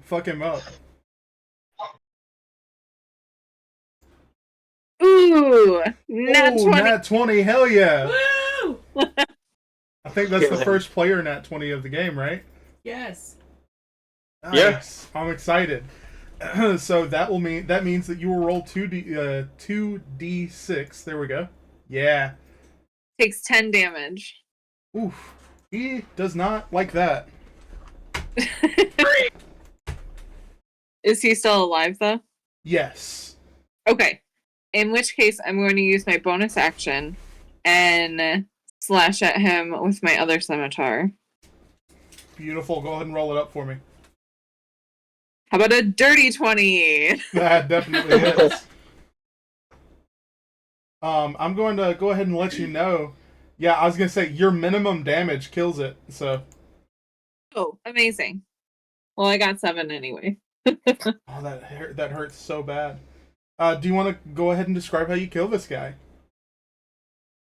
Speaker 2: Fuck him up.
Speaker 3: Ooh, nat
Speaker 2: Ooh,
Speaker 3: 20.
Speaker 2: nat 20, hell yeah.
Speaker 4: Woo!
Speaker 2: I think that's the first player nat 20 of the game, right?
Speaker 4: Yes.
Speaker 2: Nice. I'm excited. So that means that you will roll 2d6. There we go. Yeah.
Speaker 3: Takes 10 damage.
Speaker 2: Oof. He does not like that.
Speaker 3: Is he still alive, though?
Speaker 2: Yes.
Speaker 3: Okay. In which case, I'm going to use my bonus action and slash at him with my other scimitar.
Speaker 2: Beautiful. Go ahead and roll it up for me.
Speaker 3: How about a dirty 20?
Speaker 2: That definitely is. I'm going to go ahead and let you know. Yeah, I was going to say your minimum damage kills it. So.
Speaker 3: Oh, amazing. Well, I got 7 anyway.
Speaker 2: Oh, that hurts so bad. Do you want to go ahead and describe how you kill this guy?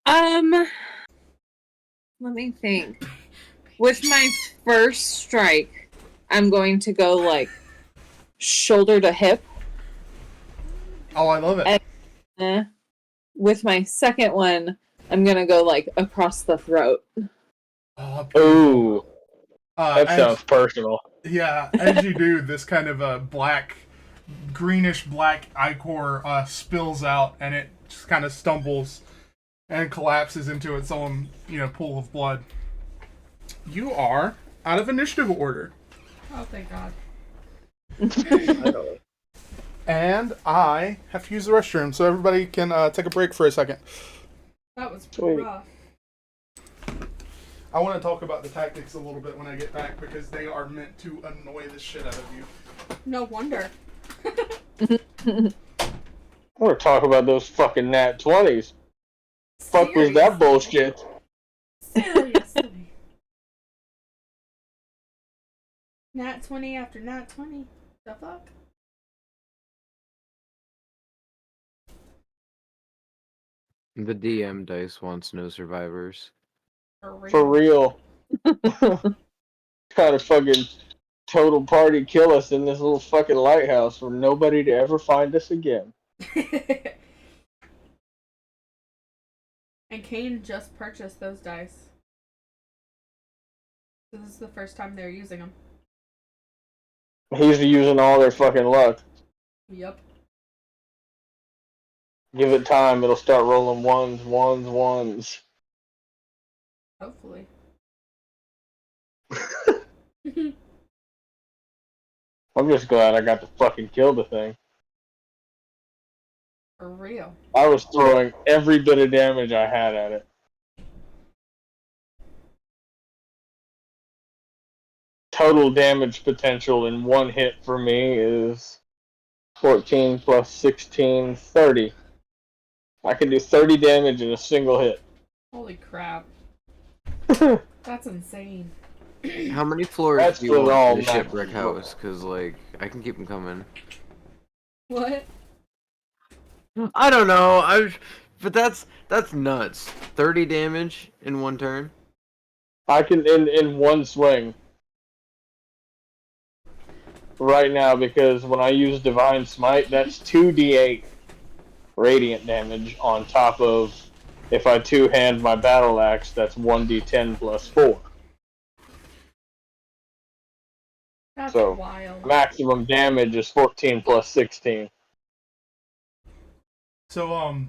Speaker 3: Let me think. With my first strike, I'm going to go like shoulder to hip.
Speaker 2: Oh, I love it.
Speaker 3: And, with my second one, I'm gonna go like across the throat.
Speaker 2: Oh,
Speaker 1: Ooh, that sounds personal.
Speaker 2: Yeah, as you do, this kind of greenish black ichor spills out, and it just kind of stumbles and collapses into its own, pool of blood. You are out of initiative order.
Speaker 4: Oh, thank God.
Speaker 2: And I have to use the restroom, so everybody can take a break for a second.
Speaker 4: That was
Speaker 1: Sweet.
Speaker 4: rough.
Speaker 2: I want to talk about the tactics a little bit when I get back, because they are meant to annoy the shit out of you.
Speaker 4: No wonder.
Speaker 1: I want to talk about those fucking nat 20s. Fuck was that bullshit?
Speaker 4: Seriously. Nat 20 after nat 20. The fuck?
Speaker 6: The DM dice wants no survivors.
Speaker 1: For real. Trying to fucking total party kill us in this little fucking lighthouse for nobody to ever find us again.
Speaker 4: And Kane just purchased those dice. So this is the first time they're using them.
Speaker 1: He's using all their fucking luck.
Speaker 4: Yep.
Speaker 1: Give it time, it'll start rolling ones.
Speaker 4: Hopefully.
Speaker 1: I'm just glad I got to fucking kill the thing.
Speaker 4: For real.
Speaker 1: I was throwing every bit of damage I had at it. Total damage potential in one hit for me is 14 plus 16, 30. I can do 30 damage in a single hit.
Speaker 4: Holy crap. That's insane.
Speaker 6: How many floors
Speaker 1: That's
Speaker 6: do you
Speaker 1: for all
Speaker 6: want in the shipwreck
Speaker 1: maximum.
Speaker 6: house? Because, like, I can keep them coming.
Speaker 4: What?
Speaker 6: I don't know. But that's nuts. 30 damage in one turn.
Speaker 1: I can in one swing. Right now, because when I use Divine Smite, that's 2d8 radiant damage on top of, if I two-hand my battle axe, that's 1d10 plus 4.
Speaker 4: That's
Speaker 1: So,
Speaker 4: wild.
Speaker 1: maximum damage is 14 plus 16.
Speaker 2: So,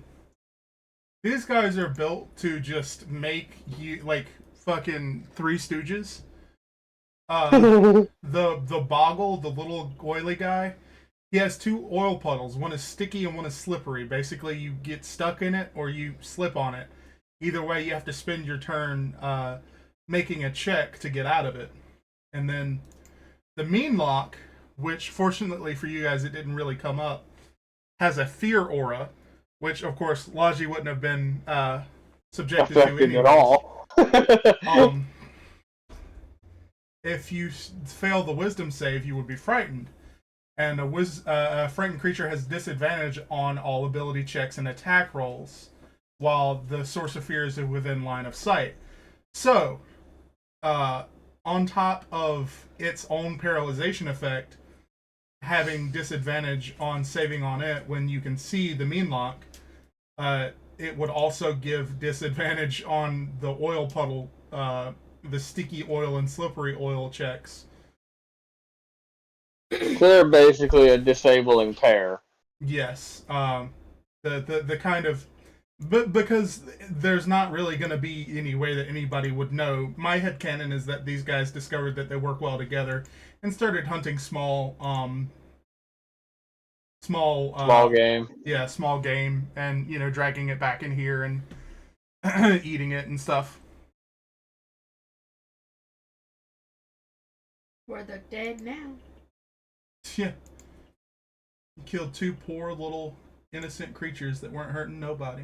Speaker 2: these guys are built to just make you, like, fucking Three Stooges. The Boggle, the little oily guy, he has 2 oil puddles. One is sticky and one is slippery. Basically, you get stuck in it or you slip on it. Either way, you have to spend your turn making a check to get out of it. And then the Mean Lock, which fortunately for you guys, it didn't really come up, has a fear aura, which of course Logi wouldn't have been subjected to
Speaker 1: Affected
Speaker 2: anyways.
Speaker 1: at all.
Speaker 2: If you fail the wisdom save, you would be frightened. And a frightened creature has disadvantage on all ability checks and attack rolls, while the source of fear is within line of sight. So, on top of its own paralyzation effect, having disadvantage on saving on it when you can see the Mean Lock, it would also give disadvantage on the oil puddle, the sticky oil and slippery oil checks.
Speaker 1: So they're basically a disabling pair.
Speaker 2: Yes. The kind of, but because there's not really going to be any way that anybody would know. My headcanon is that these guys discovered that they work well together and started hunting small
Speaker 1: game.
Speaker 2: Yeah, small game, and dragging it back in here and eating it and stuff.
Speaker 4: Where they're dead now.
Speaker 2: Yeah. You killed two poor little innocent creatures that weren't hurting nobody.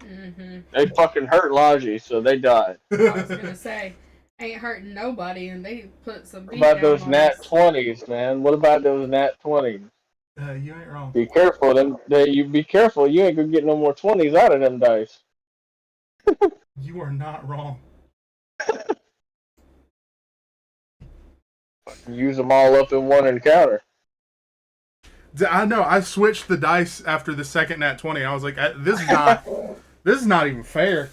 Speaker 4: Mm-hmm.
Speaker 1: They fucking hurt Logi, so they died.
Speaker 4: I was gonna say, ain't hurting nobody, and they put some beat
Speaker 1: What about
Speaker 4: down
Speaker 1: those
Speaker 4: on
Speaker 1: nat
Speaker 4: us.
Speaker 1: 20s, man? What about those nat 20s?
Speaker 2: You ain't wrong.
Speaker 1: Be careful, you be careful. You ain't gonna get no more 20s out of them dice.
Speaker 2: You are not wrong.
Speaker 1: Use them all up in one encounter.
Speaker 2: I know. I switched the dice after the second nat 20. I was like, this is not even fair.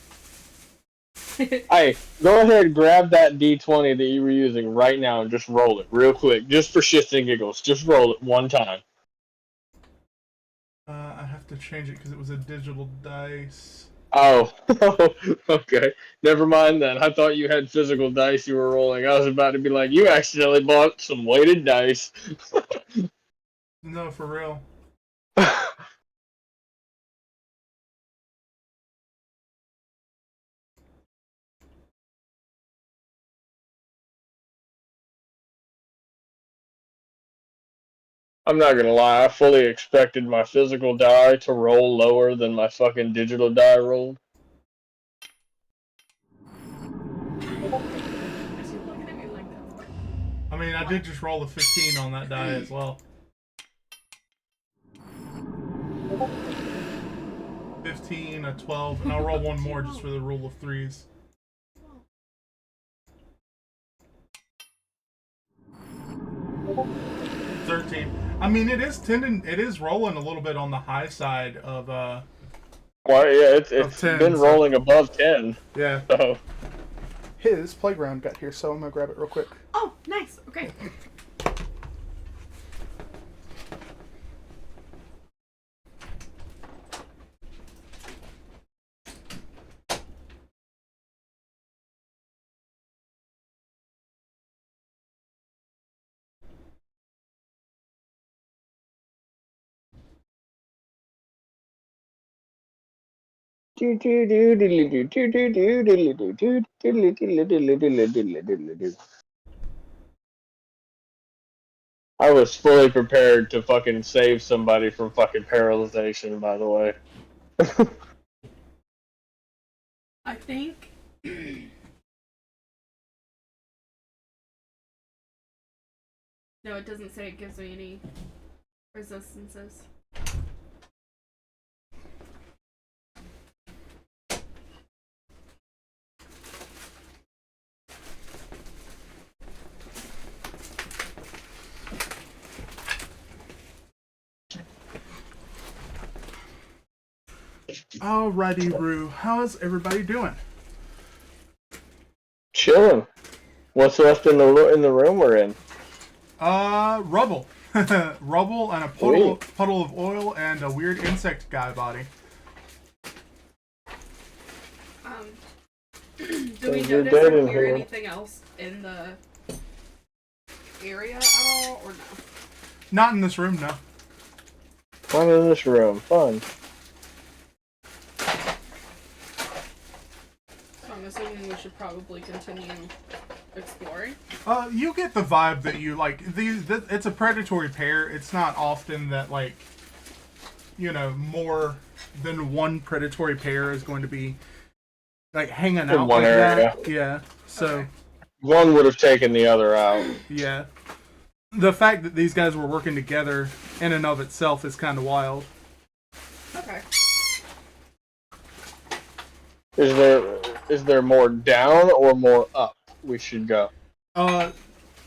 Speaker 1: Hey, go ahead and grab that D20 that you were using right now and just roll it real quick, just for shits and giggles. Just roll it one time.
Speaker 2: I have to change it because it was a digital dice.
Speaker 1: Oh, okay. Never mind then. I thought you had physical dice you were rolling. I was about to be like, you accidentally bought some weighted dice.
Speaker 2: No, for real.
Speaker 1: I'm not gonna lie, I fully expected my physical die to roll lower than my fucking digital die rolled.
Speaker 2: I mean, I did just roll a 15 on that die as well. 15, a 12, and I'll roll one more just for the rule of threes. I mean, it is rolling a little bit on the high side of
Speaker 1: Well, yeah, it's
Speaker 2: 10,
Speaker 1: been rolling above 10.
Speaker 2: Yeah.
Speaker 1: So.
Speaker 2: Hey, this playground got here, so I'm gonna grab it real quick.
Speaker 4: Oh, nice. Okay.
Speaker 1: I was fully prepared to fucking save somebody from fucking paralyzation, by the way.
Speaker 4: I think. No, it doesn't say it gives me any resistances.
Speaker 2: Alrighty, Rue. How is everybody doing?
Speaker 1: Chilling. What's left in the room we're in?
Speaker 2: Rubble. Rubble and a puddle of oil and a weird insect guy body.
Speaker 4: Do we notice or hear anything else in the area at all, or no?
Speaker 2: Not in this room, no.
Speaker 1: Fun in this room. Fun.
Speaker 4: So I'm assuming we should probably continue exploring.
Speaker 2: You get the vibe that you like. It's a predatory pair. It's not often that, like, more than one predatory pair is going to be like hanging out
Speaker 1: in one
Speaker 2: like
Speaker 1: area.
Speaker 2: That. Yeah. So
Speaker 4: okay.
Speaker 1: One would have taken the other out.
Speaker 2: Yeah. The fact that these guys were working together in and of itself is kind of wild.
Speaker 4: Okay.
Speaker 1: Is there more down or more up we should go?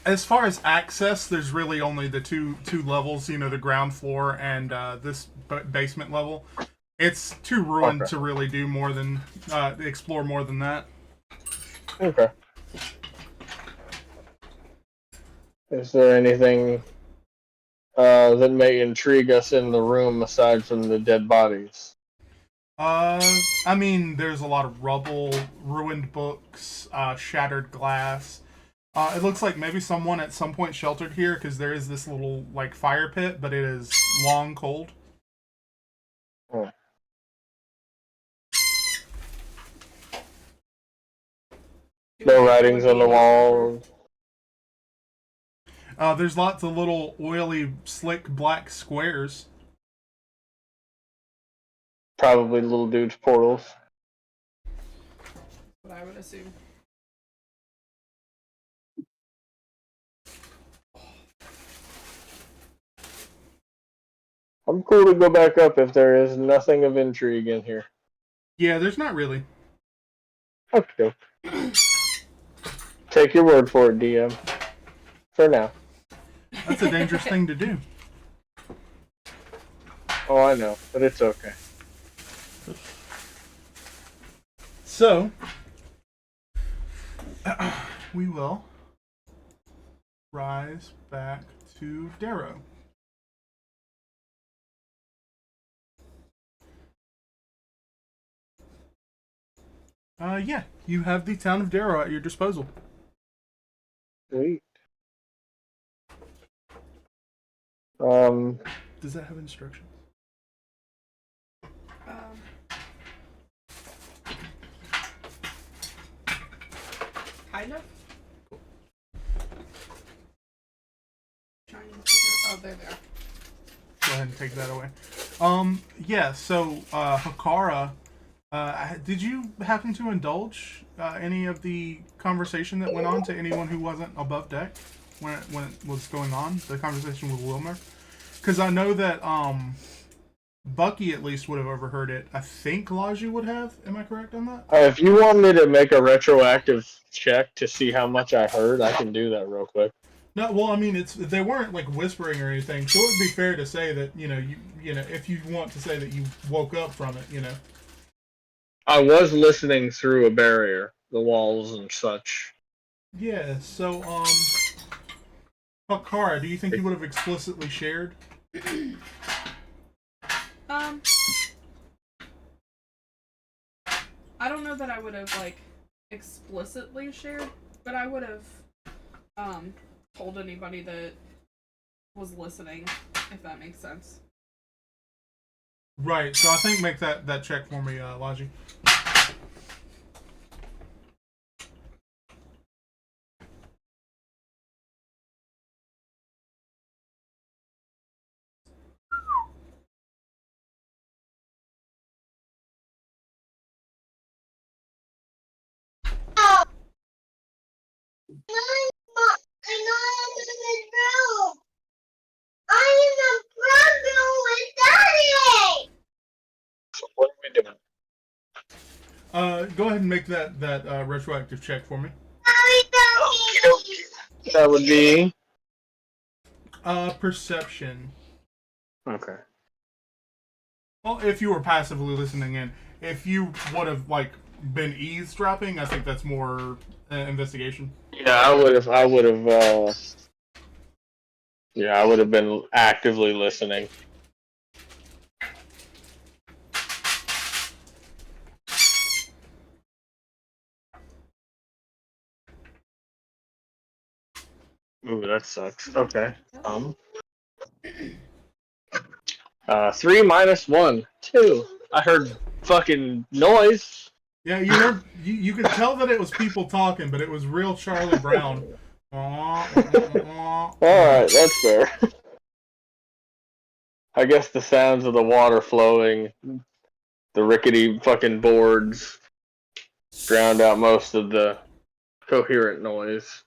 Speaker 2: As far as access, there's really only the two levels, the ground floor and this basement level. It's too ruined
Speaker 1: Okay.
Speaker 2: to really do more than explore more than that.
Speaker 1: Okay. Is there anything that may intrigue us in the room aside from the dead bodies?
Speaker 2: I mean, there's a lot of rubble, ruined books, shattered glass. It looks like maybe someone at some point sheltered here because there is this little like fire pit, but it is long cold.
Speaker 1: Oh. No writings on the wall.
Speaker 2: There's lots of little oily, slick black squares.
Speaker 1: Probably little dude's portals.
Speaker 4: What I would assume.
Speaker 1: I'm cool to go back up if there is nothing of intrigue in here.
Speaker 2: Yeah, there's not really.
Speaker 1: Okay. Take your word for it, DM. For now.
Speaker 2: That's a dangerous thing to do.
Speaker 1: Oh, I know, but it's okay.
Speaker 2: So, we will rise back to Darrow. Yeah, you have the town of Darrow at your disposal.
Speaker 1: Sweet.
Speaker 2: Does that have instructions?
Speaker 4: Kind of. Trying to figure. Oh, there they are.
Speaker 2: Go ahead and take that away. Yeah, so, Hakara, did you happen to indulge any of the conversation that went on to anyone who wasn't above deck when it was going on? The conversation with Wilmer? Because I know that Bucky at least would have overheard it. I think Laji would have. Am I correct on that?
Speaker 1: if you want me to make a retroactive check to see how much I heard, I can do that real quick.
Speaker 2: No, well, I mean, they weren't like whispering or anything, so it would be fair to say that you know if you want to say that you woke up from it, you know.
Speaker 1: I was listening through a barrier, the walls and such.
Speaker 2: Yeah. So, Hakara, do you think you would have explicitly shared?
Speaker 4: I don't know that I would have like explicitly shared, but I would have told anybody that was listening, if that makes sense.
Speaker 2: Right. So I think make that check for me, Laji.
Speaker 1: What are we doing?
Speaker 2: Go ahead and make that retroactive check for me.
Speaker 1: That would be
Speaker 2: Perception.
Speaker 1: okay.
Speaker 2: Well, if you were passively listening in, if you would have like been eavesdropping, I think that's more investigation.
Speaker 1: Yeah, I would have. Yeah, I would have been actively listening. Ooh, that sucks. Okay. 3 minus 1, 2. I heard fucking noise.
Speaker 2: Yeah, you heard, you could tell that it was people talking, but it was real Charlie Brown.
Speaker 1: Alright, that's fair. I guess the sounds of the water flowing, the rickety fucking boards, drowned out most of the coherent noise.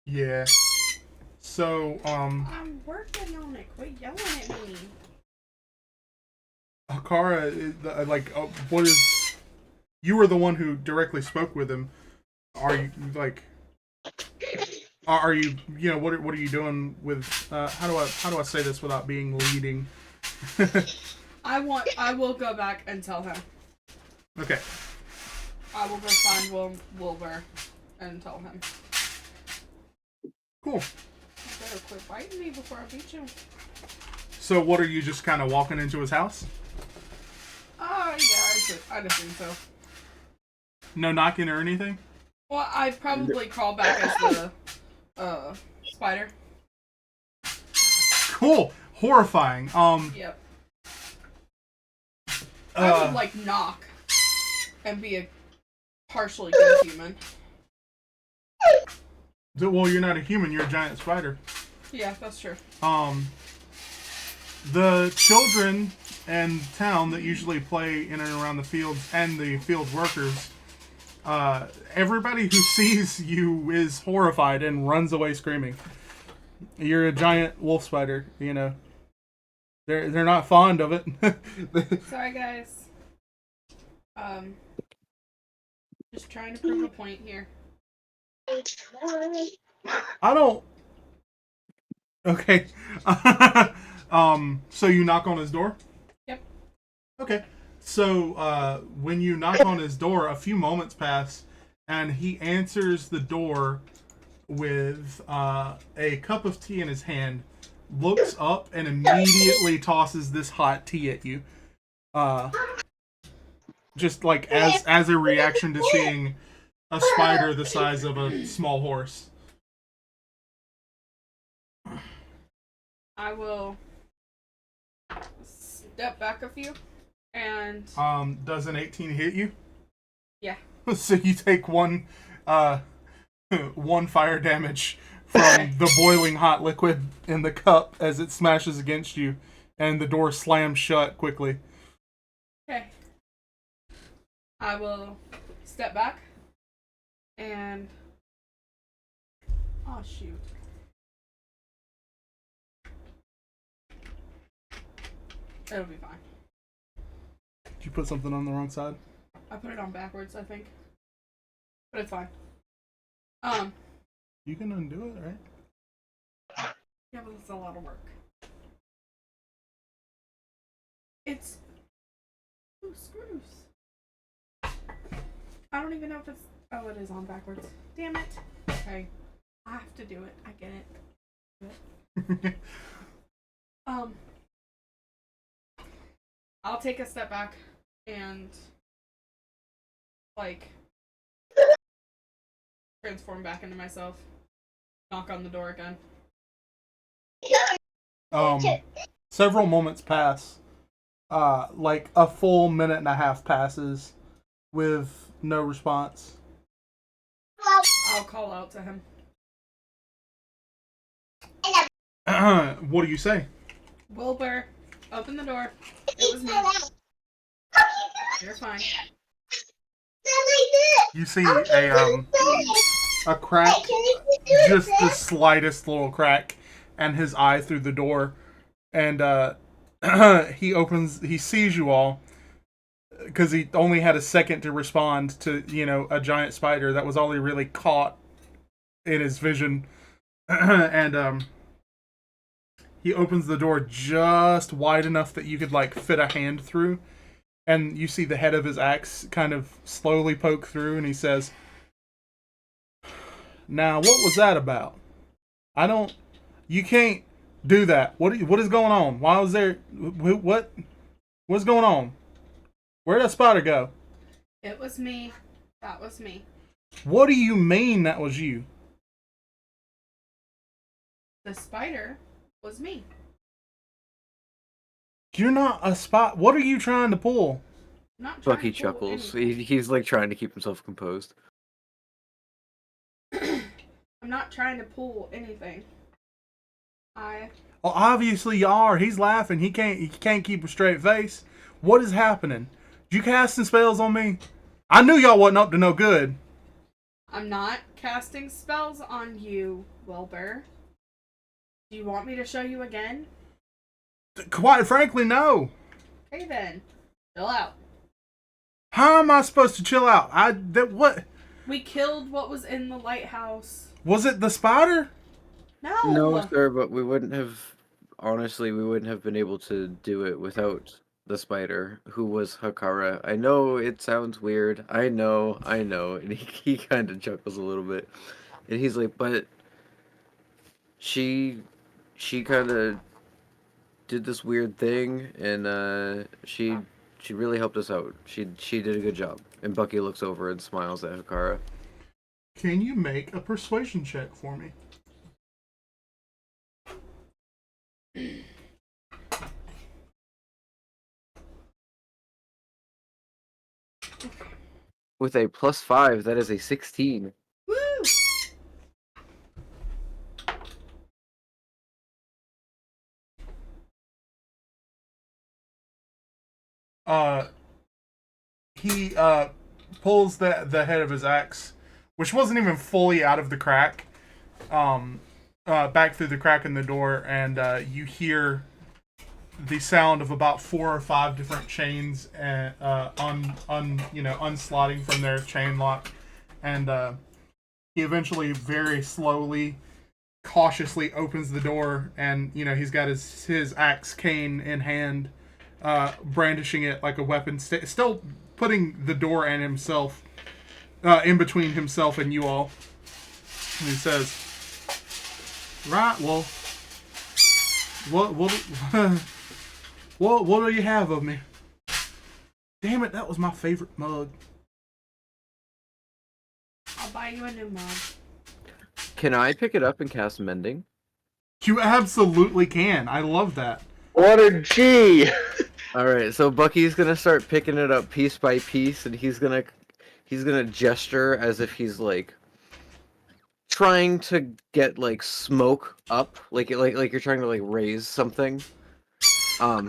Speaker 2: Yeah. So,
Speaker 4: I'm working on it. Quit yelling at me.
Speaker 2: Hakara, what is... You were the one who directly spoke with him. Are you, like... Are you, what are you doing with... how do I say this without being leading?
Speaker 4: I will go back and tell him.
Speaker 2: Okay.
Speaker 4: I will go find Wilbur and tell him.
Speaker 2: Cool.
Speaker 4: You better quit biting me before I beat you.
Speaker 2: So what are you just kind of walking into his house?
Speaker 4: Yeah, I'd assume so.
Speaker 2: No knocking or anything?
Speaker 4: Well, I'd probably crawl back as the spider.
Speaker 2: Cool. Horrifying.
Speaker 4: Yep. I would like knock and be a partially good human.
Speaker 2: Well, you're not a human, you're a giant spider.
Speaker 4: Yeah, that's true.
Speaker 2: The children in town that usually play in and around the fields and the field workers, everybody who sees you is horrified and runs away screaming. You're a giant wolf spider, you know. They're not fond of it.
Speaker 4: Sorry, guys. Just trying to prove a point here.
Speaker 2: I don't. Okay. So you knock on his door?
Speaker 4: Yep.
Speaker 2: Okay. So when you knock on his door, a few moments pass, and he answers the door with a cup of tea in his hand, looks up, and immediately tosses this hot tea at you. Just like as a reaction to seeing a spider the size of a small horse.
Speaker 4: I will step back a few and
Speaker 2: Does an 18 hit you?
Speaker 4: yeah.
Speaker 2: So you take one fire damage from the boiling hot liquid in the cup as it smashes against you, and the door slams shut quickly.
Speaker 4: Okay. I will step back and oh shoot. It'll be fine.
Speaker 2: Did you put something on the wrong side?
Speaker 4: I put it on backwards, I think. But it's fine.
Speaker 2: You can undo it, right?
Speaker 4: Yeah, but it's a lot of work. It's screws. I don't even know if it's it is on backwards. Damn it. Okay. I have to do it. I get it. I'll take a step back and like transform back into myself. Knock on the door again.
Speaker 2: Several moments pass. Like a full minute and a half passes with no response.
Speaker 4: I'll call out to him.
Speaker 2: What do you say?
Speaker 4: Wilbur, open the door. It was me. You're fine.
Speaker 2: You see a crack, just the slightest little crack, and his eye through the door, and he sees you all, because he only had a second to respond to, a giant spider. That was all he really caught in his vision. And he opens the door just wide enough that you could fit a hand through, and you see the head of his axe kind of slowly poke through, and he says, "Now, what was that about? You can't do that. What is going on? Why was there, what's going on? Where'd that spider go?"
Speaker 4: It was me. That was me.
Speaker 2: What do you mean that was you?
Speaker 4: The spider was me.
Speaker 2: You're not a spot. What are you trying to pull?
Speaker 4: I'm not trying
Speaker 6: Bucky
Speaker 4: to pull
Speaker 6: chuckles.
Speaker 4: anything.
Speaker 6: He's trying to keep himself composed.
Speaker 4: I'm not trying to pull anything.
Speaker 2: Well, obviously you are. He's laughing. He can't keep a straight face. What is happening? You casting spells on me? I knew y'all wasn't up to no good.
Speaker 4: I'm not casting spells on you, Wilbur. Do you want me to show you again?
Speaker 2: Quite frankly, no.
Speaker 4: Okay then. Chill out.
Speaker 2: How am I supposed to chill out? What?
Speaker 4: We killed what was in the lighthouse.
Speaker 2: Was it the spider?
Speaker 4: No.
Speaker 6: No, sir, but we wouldn't have been able to do it without the spider, who was Hakara. I know it sounds weird. I know. And he kind of chuckles a little bit. And he's like, but she kind of did this weird thing, and she really helped us out. She did a good job. And Bucky looks over and smiles at Hakara.
Speaker 2: Can you make a persuasion check for me?
Speaker 6: With a +5, that is a 16.
Speaker 4: Woo!
Speaker 2: He pulls the head of his axe, which wasn't even fully out of the crack, back through the crack in the door, and you hear the sound of about 4 or 5 different chains unslotting from their chain lock, and he eventually very slowly, cautiously opens the door, and he's got his axe cane in hand, brandishing it like a weapon, still putting the door and himself in between himself and you all. And he says, "Right, well, what do you have of me? Damn it, that was my favorite mug."
Speaker 4: I'll buy you a new mug.
Speaker 6: Can I pick it up and cast Mending?
Speaker 2: You absolutely can. I love that.
Speaker 1: What a G!
Speaker 6: Alright, so Bucky's gonna start picking it up piece by piece, and he's gonna gesture as if he's like trying to get like smoke up, like you're trying to like raise something.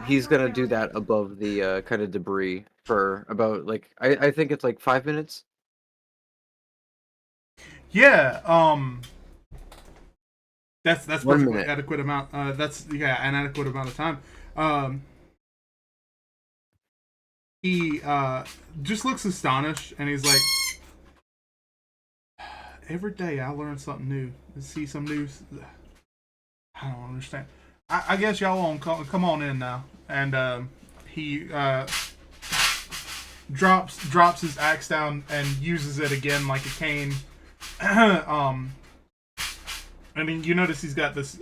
Speaker 6: He's gonna do that above the kind of debris for about like I think it's like 5 minutes.
Speaker 2: Yeah, that's
Speaker 6: 1
Speaker 2: perfectly
Speaker 6: minute.
Speaker 2: adequate amount. That's an adequate amount of time. He just looks astonished, and he's like, "Every day I learn something new. See some news. I don't understand. I guess y'all won't come on in now." And he drops his axe down and uses it again like a cane. And then you notice he's got this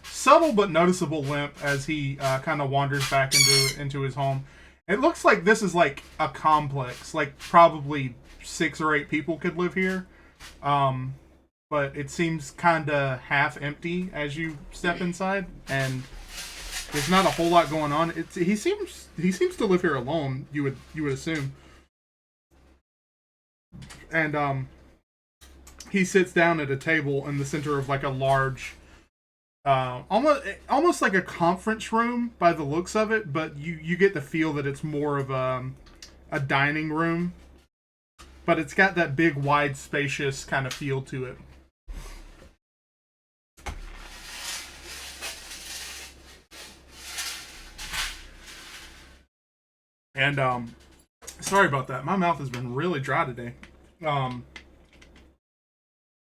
Speaker 2: subtle but noticeable limp as he kind of wanders back into his home. It looks like this is like a complex, like probably 6 or 8 people could live here. But it seems kind of half empty as you step inside, and there's not a whole lot going on. He seems to live here alone. You would assume. And he sits down at a table in the center of like a large, almost like a conference room by the looks of it, but you get the feel that it's more of a dining room. But it's got that big, wide, spacious kind of feel to it. And sorry about that. My mouth has been really dry today.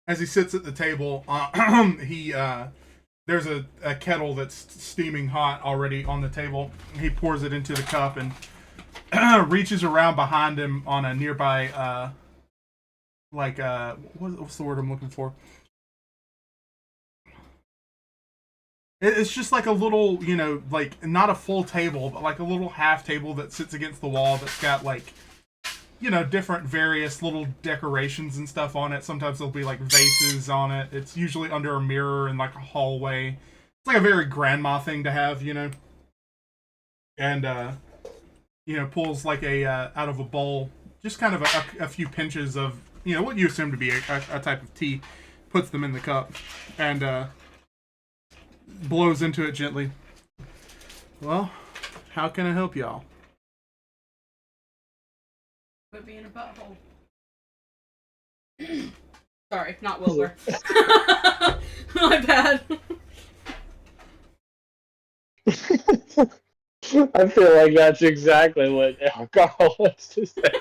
Speaker 2: As he sits at the table, there's a kettle that's steaming hot already on the table. He pours it into the cup and reaches around behind him on a nearby, what's the word I'm looking for? It's just like a little, like not a full table, but like a little half table that sits against the wall that's got like, different various little decorations and stuff on it. Sometimes there'll be like vases on it. It's usually under a mirror in like a hallway. It's like a very grandma thing to have, And, pulls like out of a bowl, just kind of a few pinches of, what you assume to be a type of tea, puts them in the cup, and blows into it gently. "Well, how can I help y'all?"
Speaker 4: Put me in a butthole. Sorry, not Wilbur. My bad.
Speaker 1: I feel like that's exactly what Carl wants to say.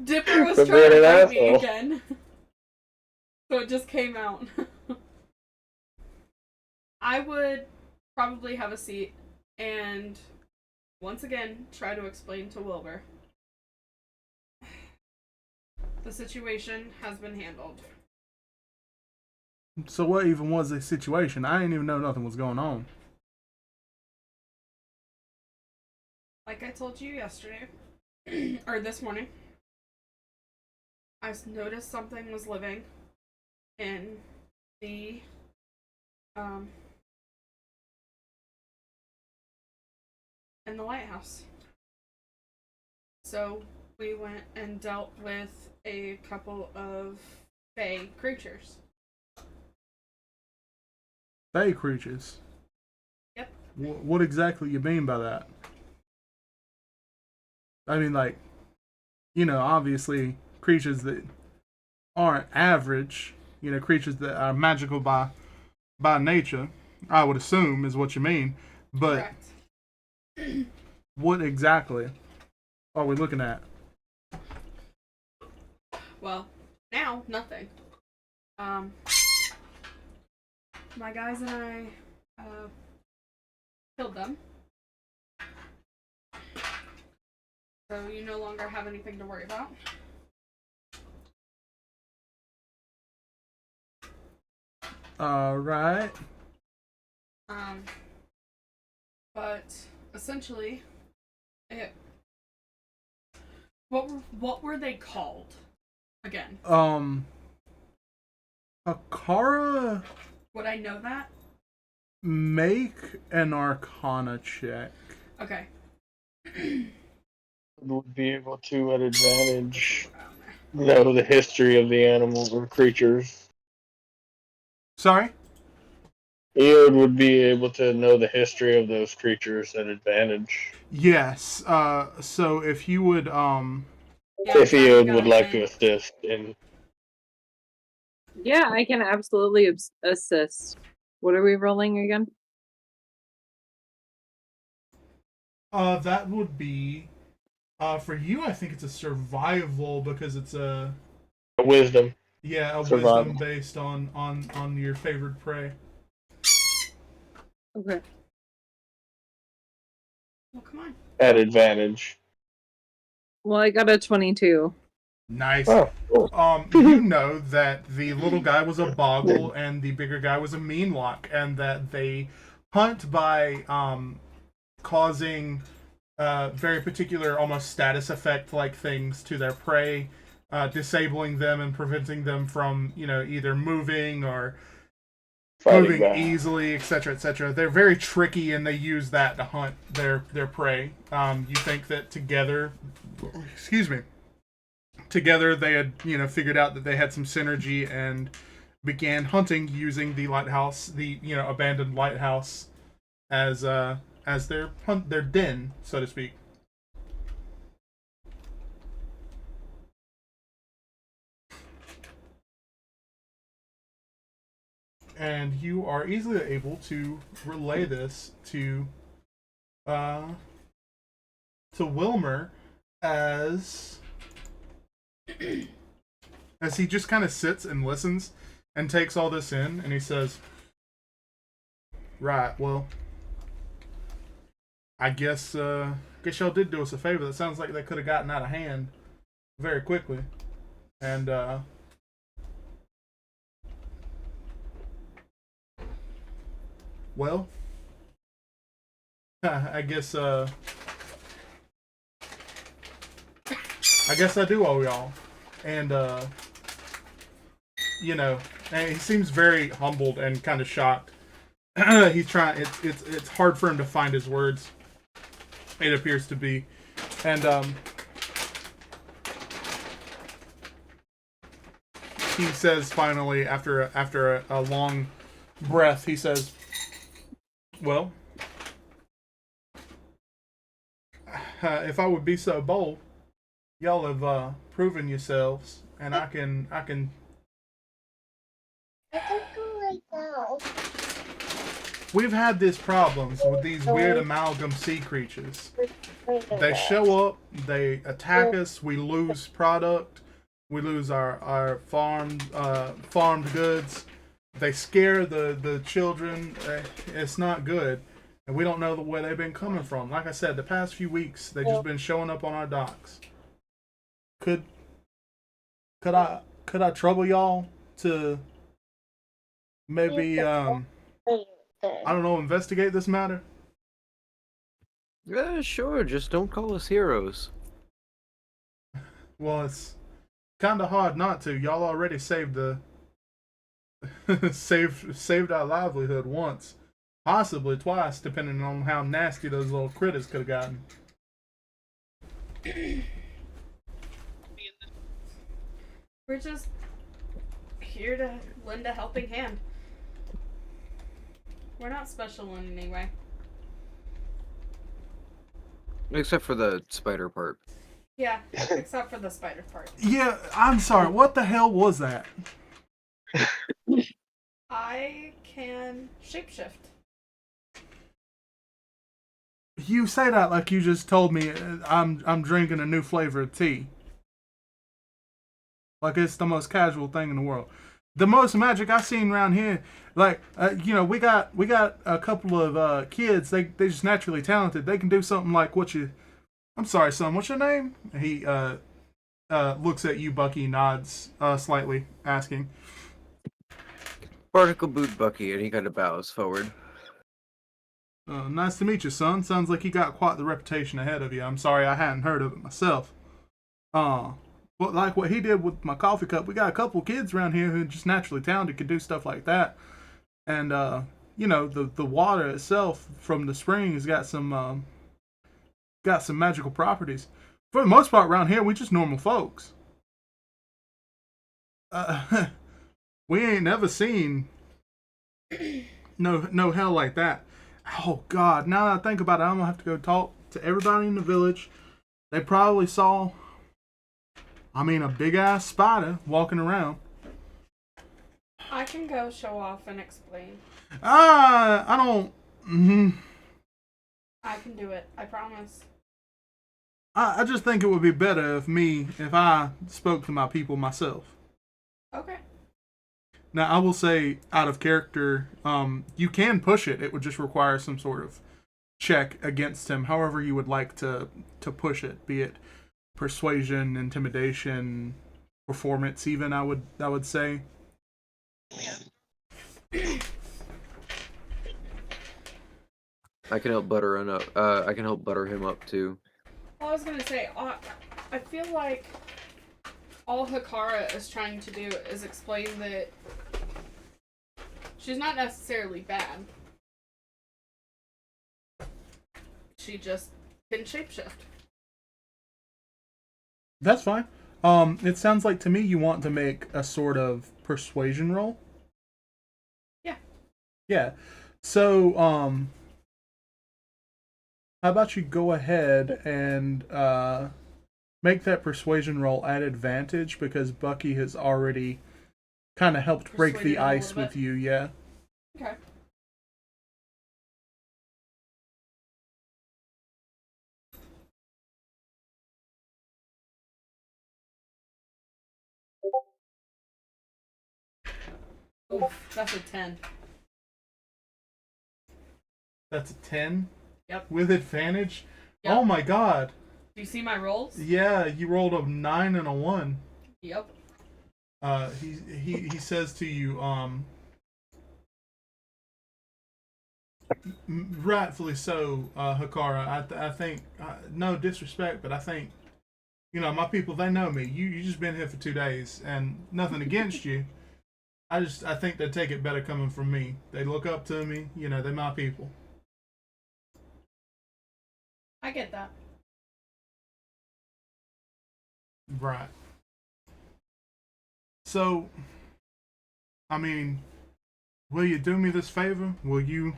Speaker 4: Dipper was
Speaker 1: For
Speaker 4: trying
Speaker 1: being
Speaker 4: to
Speaker 1: an
Speaker 4: fight me
Speaker 1: asshole.
Speaker 4: again. So it just came out. I would probably have a seat and once again try to explain to Wilbur. The situation has been handled.
Speaker 2: So what even was the situation? I didn't even know nothing was going on.
Speaker 4: Like I told you yesterday, or this morning, I noticed something was living in the in the lighthouse. So we went and dealt with a couple of fae creatures.
Speaker 2: Fae creatures?
Speaker 4: Yep.
Speaker 2: What exactly you mean by that? I mean, like, you know, obviously creatures that aren't average, you know, creatures that are magical by nature, I would assume is what you mean. But
Speaker 4: Correct.
Speaker 2: what exactly are we looking at?
Speaker 4: Well, now nothing. My guys and I killed them. So you no longer have anything to worry about.
Speaker 2: Right.
Speaker 4: But essentially, what were they called again?
Speaker 2: Akara,
Speaker 4: Would I know that?
Speaker 2: make an Arcana check.
Speaker 4: Okay.
Speaker 1: Would be able to, at advantage, know the history of the animals or creatures.
Speaker 2: Sorry?
Speaker 1: Eod would be able to know the history of those creatures at advantage.
Speaker 2: Yes. So if you would,
Speaker 4: Yeah,
Speaker 1: If Eod
Speaker 4: got
Speaker 1: would
Speaker 4: a
Speaker 1: like
Speaker 4: win.
Speaker 1: to assist in.
Speaker 3: Yeah, I can absolutely assist. What are we rolling again?
Speaker 2: that would be, for you, I think it's a survival because it's a
Speaker 1: Wisdom.
Speaker 2: wisdom
Speaker 1: Survival.
Speaker 2: based on your favored prey.
Speaker 3: Okay.
Speaker 4: Well, come on.
Speaker 1: At advantage.
Speaker 3: Well, I got a 22.
Speaker 2: Nice.
Speaker 1: Oh, cool.
Speaker 2: You know that the little guy was a boggle and the bigger guy was a meanlock, and that they hunt by causing very particular, almost status effect like things to their prey, disabling them and preventing them from, you know, either moving or
Speaker 1: Fighting
Speaker 2: moving
Speaker 1: back.
Speaker 2: easily, etc., etc. They're very tricky, and they use that to hunt their prey. You think that together, together they had, you know, figured out that they had some synergy and began hunting using the lighthouse, the, you know, abandoned lighthouse as their den, so to speak. And you are easily able to relay this to Wilmer as he just kind of sits and listens and takes all this in, and he says, "Right, well, I guess y'all did do us a favor. That sounds like they could have gotten out of hand very quickly, and well, I guess I do owe y'all." And you know, and he seems very humbled and kind of shocked. He's trying. It's hard for him to find his words. It appears to be, and he says finally, after a long breath, he says, "Well, if I would be so bold, y'all have proven yourselves, and I can. We've had these problems with these weird amalgam sea creatures. They show up, they attack us, we lose product, we lose our farmed goods. They scare the children. It's not good. And we don't know where they've been coming from. Like I said, the past few weeks, they've just been showing up on our docks. Could I trouble y'all to maybe I don't know, investigate this matter?
Speaker 6: Yeah, sure. Just don't call us heroes.
Speaker 2: Well, it's kind of hard not to. Y'all already saved the saved our livelihood once, possibly twice, depending on how nasty those little critters could have gotten.
Speaker 4: We're just here to lend a helping hand. We're not special in any way.
Speaker 6: Except for the spider part.
Speaker 4: Yeah, except for the spider part.
Speaker 2: Yeah, I'm sorry. What the hell was that?
Speaker 4: I can shapeshift.
Speaker 2: You say that like you just told me I'm drinking a new flavor of tea. Like it's the most casual thing in the world. The most magic I've seen around here, like we got a couple of kids. They just naturally talented. They can do something like what you. I'm sorry, son. What's your name? He looks at you, Bucky, nods slightly, asking.
Speaker 6: Particle boot Bucky, and he kind of bows forward.
Speaker 2: Nice to meet you, son. Sounds like you got quite the reputation ahead of you. I'm sorry I hadn't heard of it myself. But like what he did with my coffee cup, we got a couple kids around here who are just naturally talented, can do stuff like that. And the water itself from the spring has got some magical properties. For the most part, around here, we just normal folks. We ain't never seen no hell like that. Oh God! Now that I think about it, I'm gonna have to go talk to everybody in the village. They probably saw, a big ass spider walking around.
Speaker 4: I can go show off and explain.
Speaker 2: I don't.
Speaker 4: I can do it. I promise.
Speaker 2: I just think it would be better if I spoke to my people myself.
Speaker 4: Okay.
Speaker 2: Now, I will say, out of character, you can push it. It would just require some sort of check against him, however you would like to push it, be it persuasion, intimidation, performance even, I would say.
Speaker 6: I can help butter him up too.
Speaker 4: Well, I was gonna say, I feel like all Hikara is trying to do is explain that she's not necessarily bad. She just can shapeshift.
Speaker 2: That's fine. It sounds like to me you want to make a sort of persuasion roll.
Speaker 4: Yeah.
Speaker 2: Yeah. So, how about you go ahead and make that persuasion roll at advantage because Bucky has already kind of helped break the ice with you, yeah.
Speaker 4: Okay. Oof, that's a 10.
Speaker 2: That's a 10?
Speaker 4: Yep.
Speaker 2: With advantage?
Speaker 4: Yep.
Speaker 2: Oh my god.
Speaker 4: Do you see my rolls?
Speaker 2: Yeah, you rolled a 9 and a 1.
Speaker 4: Yep.
Speaker 2: He says to you, rightfully so, Hikara. I think, no disrespect, but I think, my people, they know me. You just been here for 2 days, and nothing against you. I think they'd take it better coming from me. They look up to me. They're my people.
Speaker 4: I get that.
Speaker 2: Right. So, will you do me this favor? Will you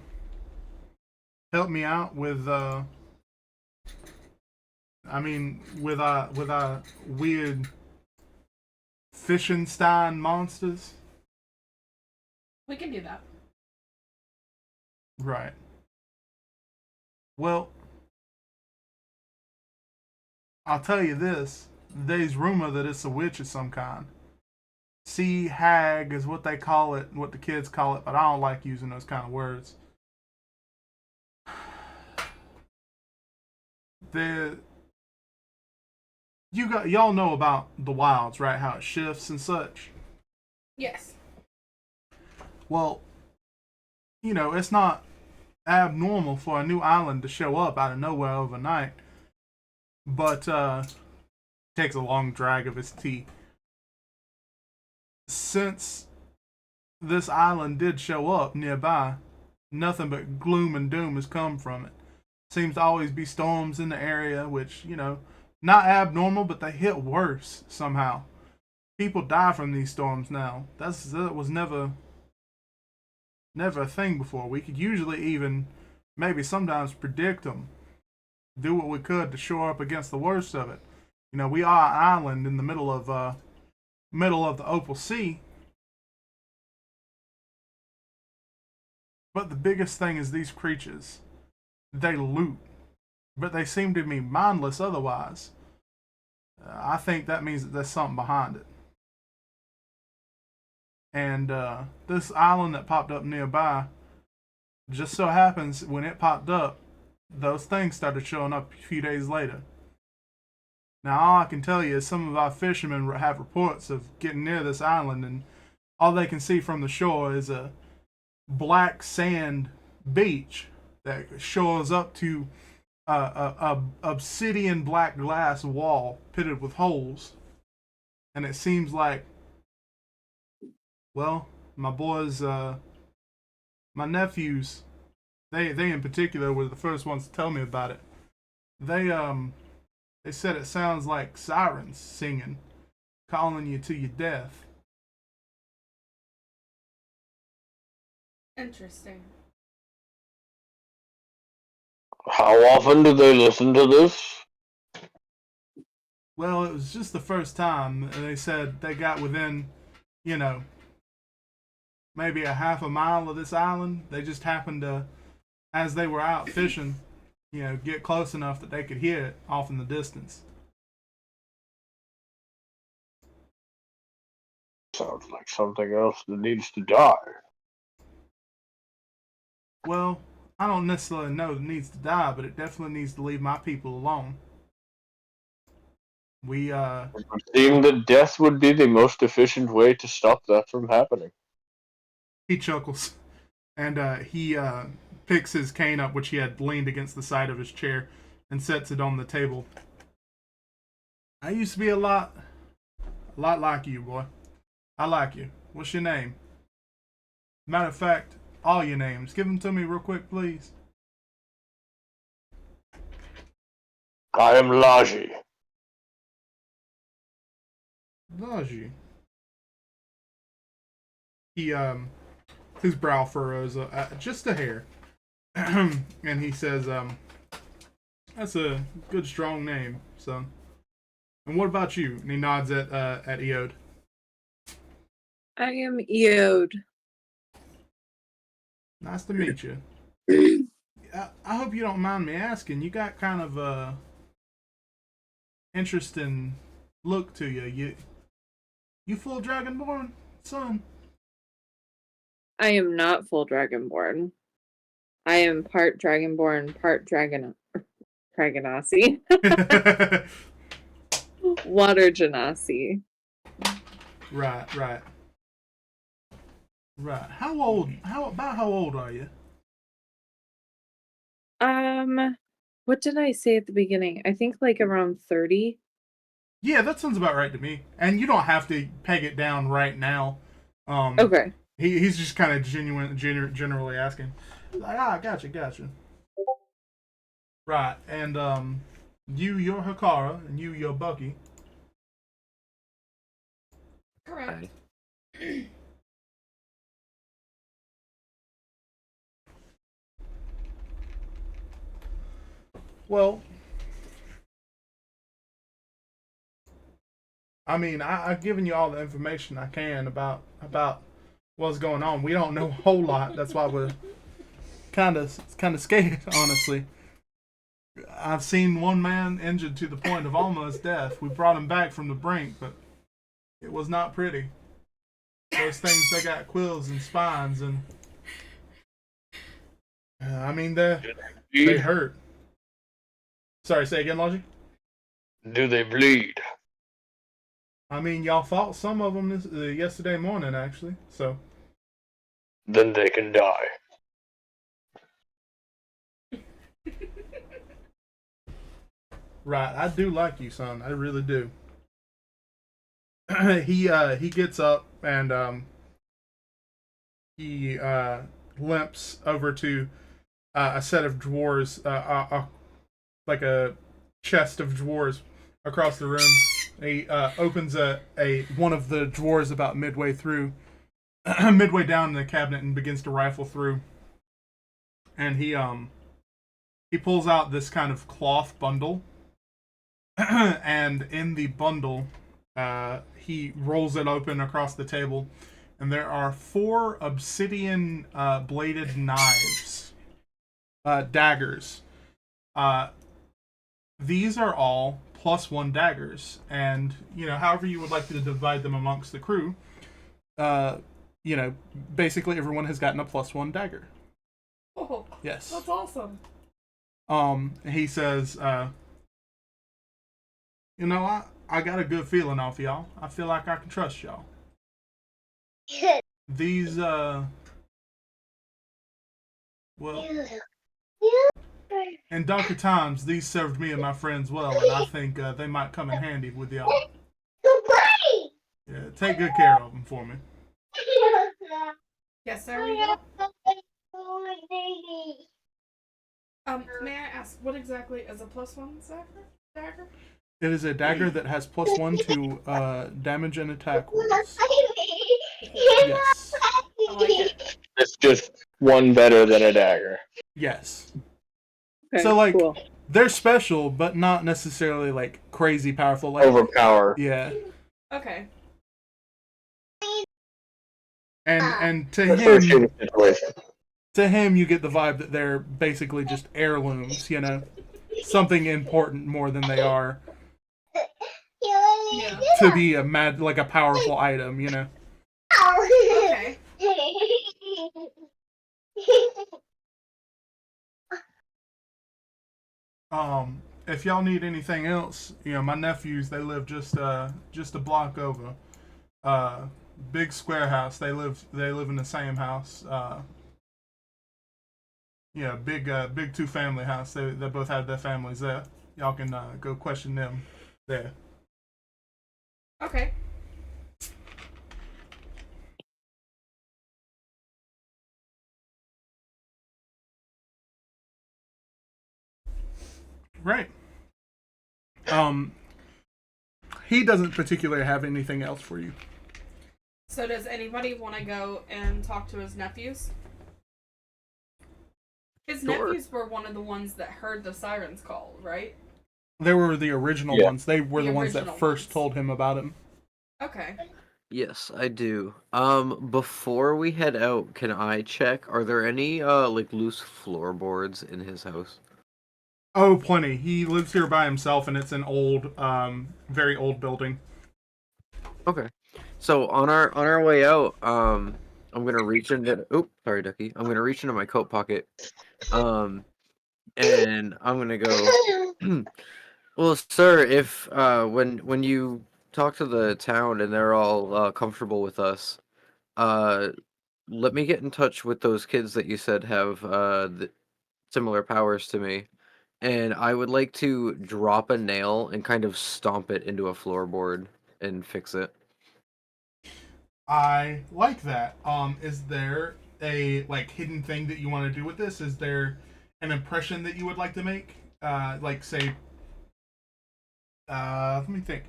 Speaker 2: help me out with, with our weird Fishenstein monsters?
Speaker 4: We can do that.
Speaker 2: Right. Well, I'll tell you this. There's rumor that it's a witch of some kind. Sea hag is what they call it, what the kids call it, but I don't like using those kind of words. y'all know about the wilds, right? How it shifts and such.
Speaker 4: Yes.
Speaker 2: Well, it's not abnormal for a new island to show up out of nowhere overnight, but takes a long drag of his tea. Since this island did show up nearby, nothing but gloom and doom has come from it. Seems to always be storms in the area, which, not abnormal, but they hit worse somehow. People die from these storms now. That was never a thing before. We could usually even, maybe sometimes, predict them. Do what we could to shore up against the worst of it. We are an island in the middle of the Opal Sea. But the biggest thing is these creatures. They loot, but they seem to be mindless otherwise. I think that means that there's something behind it. And this island that popped up nearby, just so happens when it popped up, those things started showing up a few days later. Now, all I can tell you is some of our fishermen have reports of getting near this island, and all they can see from the shore is a black sand beach that shores up to a obsidian black glass wall pitted with holes. And it seems like, well, my boys, my nephews, they in particular were the first ones to tell me about it. They said it sounds like sirens singing, calling you to your death.
Speaker 4: Interesting.
Speaker 1: How often do they listen to this?
Speaker 2: Well, it was just the first time. They said they got within, maybe a half a mile of this island. They just happened to, as they were out fishing, get close enough that they could hear it off in the distance.
Speaker 1: Sounds like something else that needs to die.
Speaker 2: Well, I don't necessarily know it needs to die, but it definitely needs to leave my people alone. It
Speaker 1: would seem that death would be the most efficient way to stop that from happening.
Speaker 2: He chuckles, and he picks his cane up, which he had leaned against the side of his chair, and sets it on the table. I used to be a lot like you, boy. I like you. What's your name? Matter of fact, all your names. Give them to me real quick, please.
Speaker 1: I am Laji.
Speaker 2: Laji. He, his brow furrows just a hair. And he says, that's a good, strong name, son. And what about you? And he nods at Eode.
Speaker 3: I am Eode.
Speaker 2: Nice to meet you. I hope you don't mind me asking. You got kind of a interesting look to you. You full Dragonborn, son?
Speaker 3: I am not full Dragonborn. I am part Dragonborn, part Dragonasi. Water Genasi.
Speaker 2: Right. How old are you?
Speaker 3: What did I say at the beginning? I think like around 30.
Speaker 2: Yeah, that sounds about right to me. And you don't have to peg it down right now.
Speaker 3: Okay.
Speaker 2: He's just kind of generally asking. Like, gotcha. Right, and you're Hakara, and you're Bucky.
Speaker 4: Correct.
Speaker 2: Well, I mean, I've given you all the information I can about what's going on. We don't know a whole lot. That's why we're kind of scared, honestly. I've seen one man injured to the point of almost death. We brought him back from the brink, but it was not pretty. Those things, they got quills and spines, and I mean, they hurt. Sorry, say again, Logic?
Speaker 1: Do they bleed?
Speaker 2: I mean, y'all fought some of them yesterday morning, actually. So.
Speaker 1: Then they can die.
Speaker 2: Right, I do like you, son. I really do. He gets up and he limps over to a set of drawers, like a chest of drawers across the room. He opens a one of the drawers about midway through, midway down in the cabinet, and begins to rifle through. And he pulls out this kind of cloth bundle, and in the bundle, he rolls it open across the table, and there are 4 obsidian bladed knives, daggers. These are all +1 daggers, and however you would like to divide them amongst the crew, basically everyone has gotten a +1 dagger.
Speaker 4: Oh,
Speaker 2: Yes.
Speaker 4: that's awesome.
Speaker 2: He says, I got a good feeling off y'all. I feel like I can trust y'all. These, in darker times, these served me and my friends well, and I think they might come in handy with y'all. Yeah, take good care of them for me.
Speaker 4: Yes, sir, we will. May I ask, what exactly is a +1 dagger?
Speaker 2: It is a dagger that has +1 to damage and attack rolls. Yes.
Speaker 4: I like it.
Speaker 1: It's just one better than a dagger.
Speaker 2: Yes.
Speaker 3: Okay,
Speaker 2: So, like,
Speaker 3: cool.
Speaker 2: they're special, but not necessarily, like, crazy powerful. Like,
Speaker 1: Overpower.
Speaker 2: yeah.
Speaker 4: Okay.
Speaker 2: And to
Speaker 1: For a
Speaker 2: him,
Speaker 1: shooting situation.
Speaker 2: you get the vibe that they're basically just heirlooms, something important more than they are
Speaker 4: Yeah.
Speaker 2: to be a powerful item,
Speaker 4: Okay.
Speaker 2: If y'all need anything else, my nephews, they live just a block over. Big square house. They live in the same house. Big 2-family house. They both have their families there. Y'all can go question them there.
Speaker 4: Okay.
Speaker 2: Right. He doesn't particularly have anything else for you.
Speaker 4: So does anybody want to go and talk to his nephews? His nephews were one of the ones that heard the sirens call, right?
Speaker 2: They were the original ones. They were the ones that
Speaker 4: original
Speaker 2: first
Speaker 4: ones.
Speaker 2: told him about him.
Speaker 4: Okay.
Speaker 6: Yes, I do. Before we head out, can I check? Are there any loose floorboards in his house?
Speaker 2: Oh, plenty. He lives here by himself, and it's an old, very old building.
Speaker 6: Okay. So on our way out, I'm gonna reach into. Oop, sorry, Ducky. I'm gonna reach into my coat pocket, and I'm gonna go. Well, sir, if when you talk to the town and they're all comfortable with us, let me get in touch with those kids that you said have similar powers to me, and I would like to drop a nail and kind of stomp it into a floorboard and fix it.
Speaker 2: I like that. Is there a hidden thing that you want to do with this? Is there an impression that you would like to make? Say, let me think.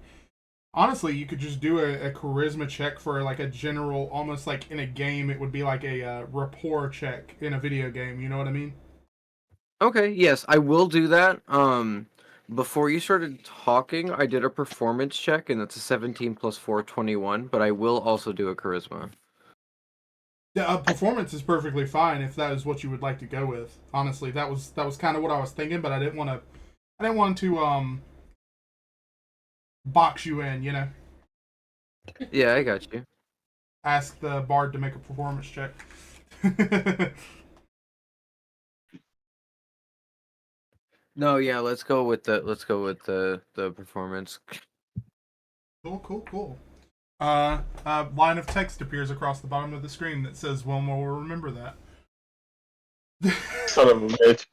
Speaker 2: Honestly, you could just do a charisma check for a general, almost like in a game, it would be like a rapport check in a video game. You know what I mean?
Speaker 6: Okay, yes, I will do that. Before you started talking, I did a performance check, and it's a 17 plus 4, 21, but I will also do a charisma.
Speaker 2: Yeah, performance is perfectly fine if that is what you would like to go with. Honestly, that was kind of what I was thinking, but I didn't want to box you in,
Speaker 6: Yeah, I got you.
Speaker 2: Ask the bard to make a performance check.
Speaker 6: No, yeah, let's go with the performance.
Speaker 2: Cool. Line of text appears across the bottom of the screen that says Wilma will remember that.
Speaker 1: Son of a bitch.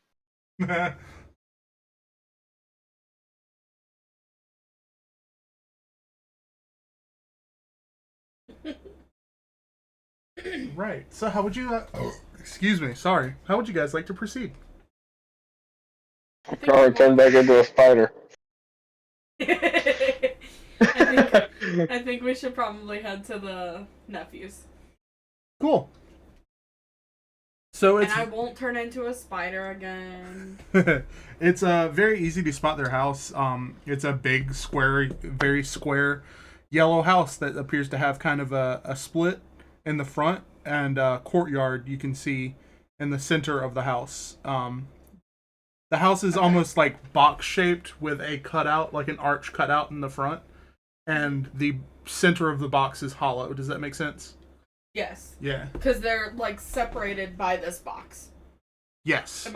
Speaker 2: Right. So how would you excuse me, sorry. How would you guys like to proceed?
Speaker 1: Car turned back into a spider.
Speaker 4: I think we should probably head to the nephews.
Speaker 2: Cool. So
Speaker 4: And
Speaker 2: it's
Speaker 4: I won't turn into a spider again.
Speaker 2: it's very easy to spot their house. It's a big square, very square yellow house that appears to have kind of a split in the front and a courtyard you can see in the center of the house. The house is almost like box shaped with a cutout, like an arch cutout in the front, and the center of the box is hollow. Does that make sense?
Speaker 4: Yes.
Speaker 2: Yeah.
Speaker 4: Because they're like separated by this box.
Speaker 2: Yes.
Speaker 4: That's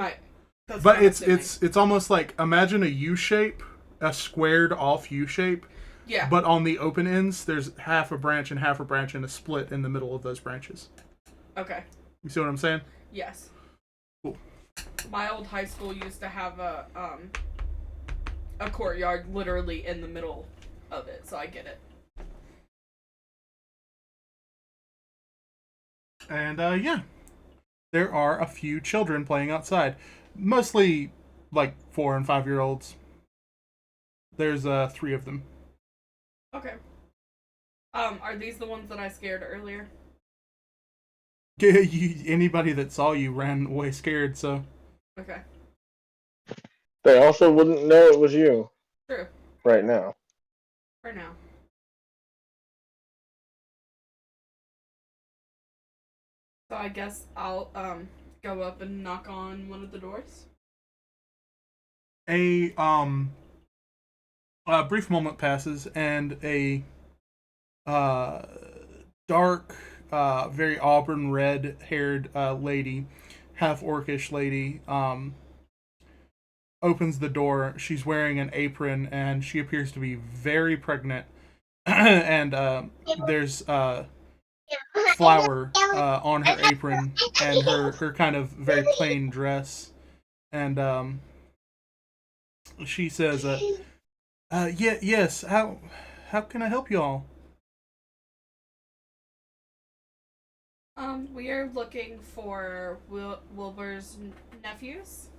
Speaker 2: But
Speaker 4: what I'm
Speaker 2: it's
Speaker 4: assuming.
Speaker 2: it's almost like, imagine a U shape, a squared off U shape.
Speaker 4: Yeah.
Speaker 2: But on the open ends, there's half a branch and half a branch and a split in the middle of those branches.
Speaker 4: Okay.
Speaker 2: You see what I'm saying?
Speaker 4: Yes.
Speaker 2: Cool.
Speaker 4: My old high school used to have a courtyard literally in the middle of it, so I get it.
Speaker 2: And yeah, there are a few children playing outside, mostly like 4 and 5-year-olds. There's 3 of them.
Speaker 4: Okay. Are these the ones that I scared earlier?
Speaker 2: Anybody that saw you ran away scared, so.
Speaker 4: Okay.
Speaker 1: They also wouldn't know it was you.
Speaker 4: True.
Speaker 1: Right now.
Speaker 4: For now. So I guess I'll go up and knock on one of the doors.
Speaker 2: A brief moment passes, and a dark, very auburn red haired lady, half orcish lady, opens the door. She's wearing an apron, and she appears to be very pregnant. And there's flour on her apron and her kind of very plain dress. And she says, yes, how can I help you all?
Speaker 4: We are looking for Wilbur's nephews.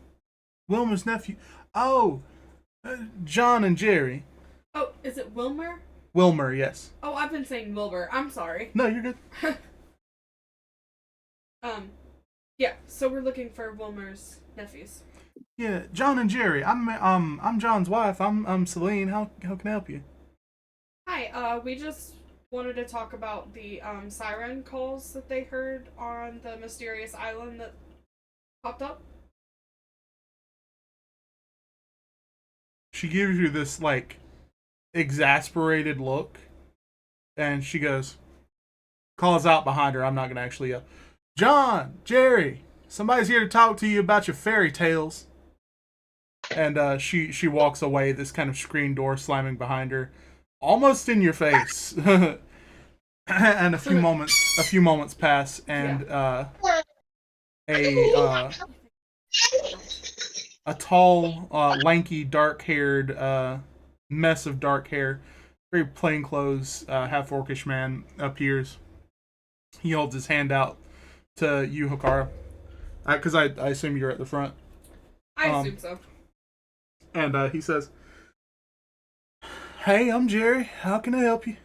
Speaker 2: Wilmer's nephew. Oh, John and Jerry.
Speaker 4: Oh, is it Wilmer?
Speaker 2: Wilmer, yes.
Speaker 4: Oh, I've been saying Wilbur. I'm sorry.
Speaker 2: No, you're good.
Speaker 4: Yeah, so we're looking for Wilmer's nephews.
Speaker 2: Yeah, John and Jerry. I'm John's wife. I'm Celine. How can I help you?
Speaker 4: Hi, we just wanted to talk about the siren calls that they heard on the mysterious island that popped up.
Speaker 2: She gives you this like exasperated look, and she calls out behind her. I'm not gonna actually yell. John, Jerry, somebody's here to talk to you about your fairy tales. And she walks away, this kind of screen door slamming behind her, almost in your face. And a few moments pass, and a tall, lanky, dark-haired mess of dark hair, very plain clothes, half orcish man appears. He holds his hand out to you, Hikara, because I assume you're at the front.
Speaker 4: I assume so.
Speaker 2: And he says, "Hey, I'm Jerry. How can I help you?"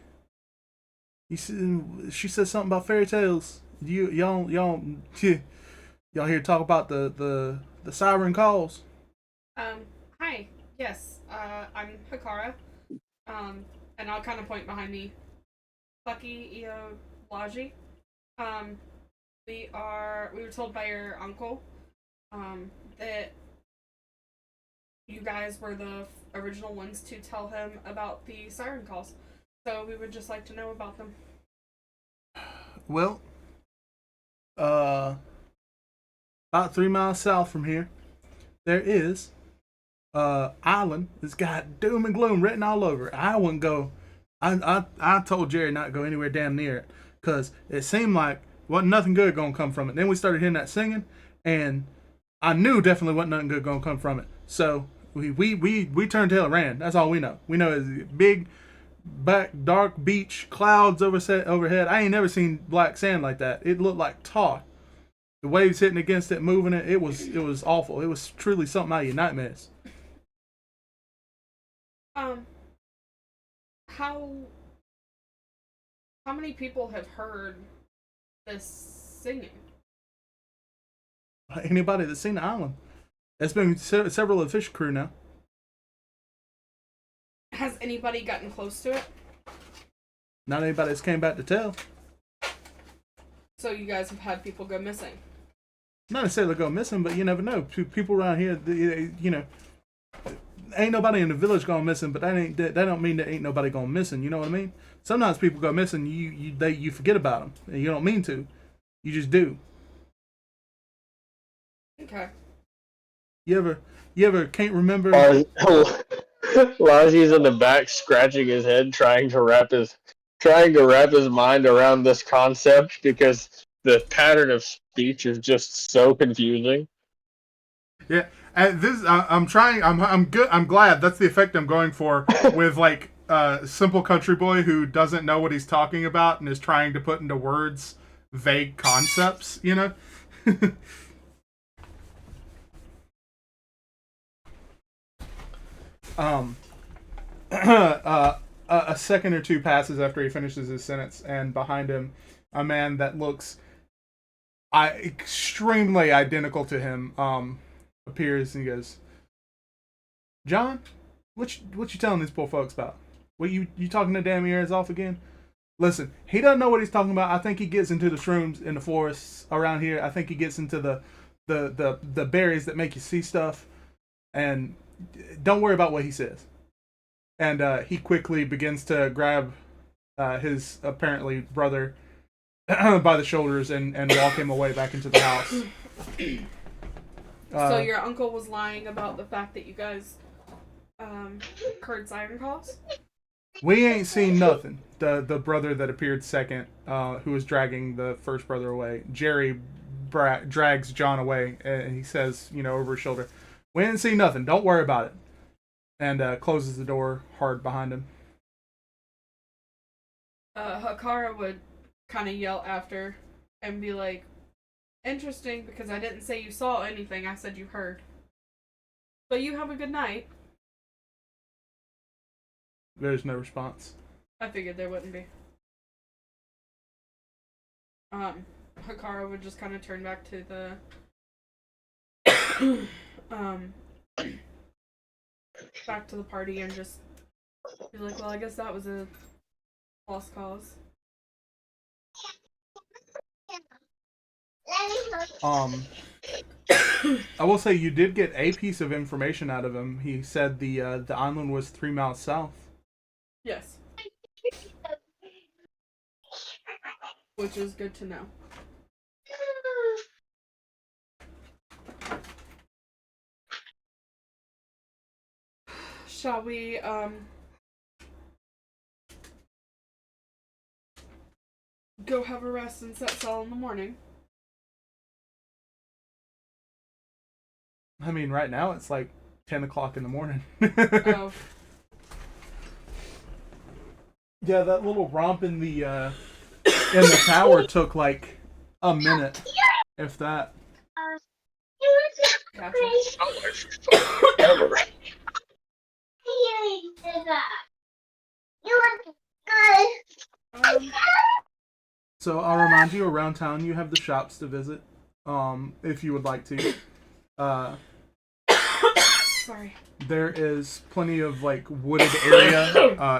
Speaker 2: She says something about fairy tales. Y'all here to talk about the siren calls?
Speaker 4: Hi. Yes. I'm Hikara. And I'll kind of point behind me. Bucky Iolaji. We were told by your uncle, that you guys were the original ones to tell him about the siren calls. So we would just like to know about them.
Speaker 2: Well, about 3 miles south from here, there is island that's got doom and gloom written all over it. I wouldn't go. I told Jerry not to go anywhere damn near it because it seemed like wasn't nothing good gonna come from it. Then we started hearing that singing, and I knew definitely wasn't nothing good gonna come from it. So we turned tail and ran. That's all we know. We know it's big, back dark beach, clouds overhead. I ain't never seen black sand like that. It looked like tar. The waves hitting against it, moving it. It was awful. It was truly something out of your nightmares.
Speaker 4: How many people have heard this singing?
Speaker 2: Anybody that's seen the island. It's been several of the fish crew now.
Speaker 4: Has anybody gotten close to it?
Speaker 2: Not anybody that's came back to tell.
Speaker 4: So you guys have had people go missing?
Speaker 2: Not necessarily go missing, but you never know. People around here, you know, ain't nobody in the village gone missing, but that don't mean that ain't nobody gone missing. You know what I mean? Sometimes people go missing, you forget about them, and you don't mean to. You just do.
Speaker 4: Okay.
Speaker 2: You ever can't remember?
Speaker 1: Laji's in the back scratching his head, trying to wrap his mind around this concept because the pattern of speech is just so confusing.
Speaker 2: Yeah, and this I'm trying. I'm good. I'm glad that's the effect I'm going for with like simple country boy who doesn't know what he's talking about and is trying to put into words vague concepts. You know. A second or two passes after he finishes his sentence, and behind him, a man that looks extremely identical to him appears, and he goes, "John, what you telling these poor folks about? What you talking to damn ears off again? Listen, he doesn't know what he's talking about. I think he gets into the shrooms in the forests around here. I think he gets into the berries that make you see stuff, and don't worry about what he says." And he quickly begins to grab his apparently brother by the shoulders and walk him away back into the house.
Speaker 4: So your uncle was lying about the fact that you guys heard siren calls?
Speaker 2: We ain't seen nothing. The brother that appeared second, who was dragging the first brother away, Jerry drags John away, and he says, over his shoulder, "We ain't seen nothing. Don't worry about it." And closes the door hard behind him.
Speaker 4: Hakara would kind of yell after and be like, "Interesting, because I didn't say you saw anything. I said you heard. But you have a good night."
Speaker 2: There's no response.
Speaker 4: I figured there wouldn't be. Hakara would just kind of turn back to the back to the party and just be like, "Well, I guess that was a lost cause."
Speaker 2: I will say you did get a piece of information out of him. He said the island was 3 miles south.
Speaker 4: Yes. Which is good to know. Shall we, go have a rest and set sail in the morning?
Speaker 2: I mean, right now it's like 10 o'clock in the morning.
Speaker 4: Oh.
Speaker 2: Yeah, that little romp in the tower took like a minute, if that.
Speaker 4: Gotcha.
Speaker 2: So I'll remind you, around town you have the shops to visit, if you would like to.
Speaker 4: Sorry.
Speaker 2: There is plenty of like wooded area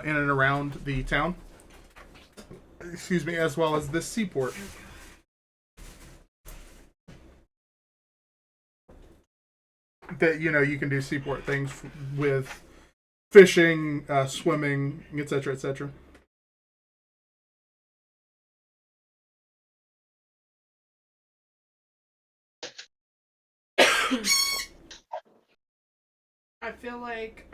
Speaker 2: in and around the town. Excuse me, as well as this seaport. That you can do seaport things with fishing, swimming, etc., etc.
Speaker 4: I feel like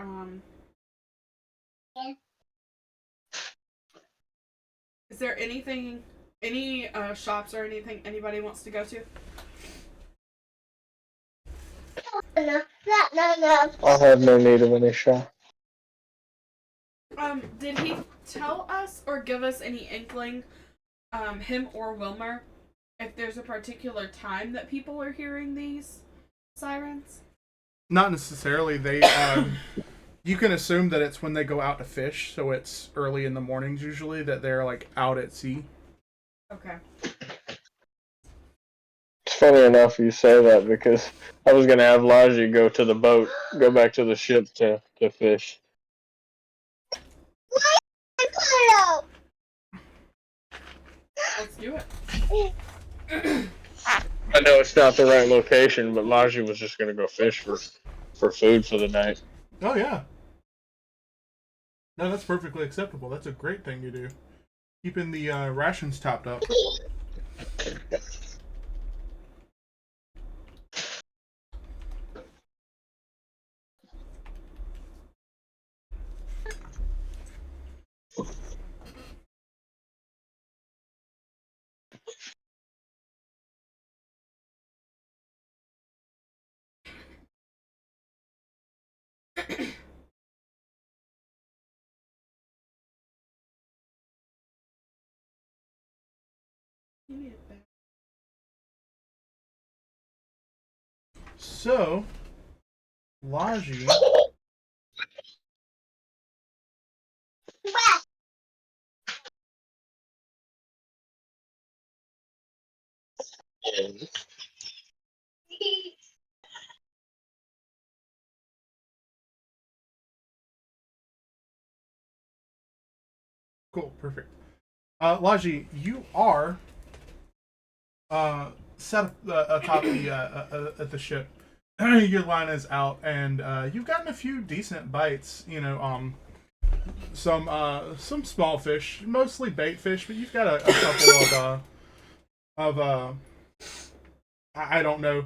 Speaker 4: is there anything, any shops or anything anybody wants to go to?
Speaker 1: I'll have no need of any shop.
Speaker 4: Did he tell us or give us any inkling, him or Wilmer, if there's a particular time that people are hearing these sirens?
Speaker 2: Not necessarily. They you can assume that it's when they go out to fish, so it's early in the mornings usually that they're like out at sea.
Speaker 4: Okay.
Speaker 1: It's funny enough you say that because I was gonna have Laji go to the boat, go back to the ship to fish.
Speaker 4: Let's do it.
Speaker 1: I know it's not the right location, but Laji was just gonna go fish for food for the night.
Speaker 2: Oh yeah. No, that's perfectly acceptable. That's a great thing to do. Keeping the rations topped up. So, Laji. Cool, perfect. Laji, you are set up atop the at the ship. Your line is out, and you've gotten a few decent bites. You know, some small fish, mostly bait fish, but you've got a couple of I don't know,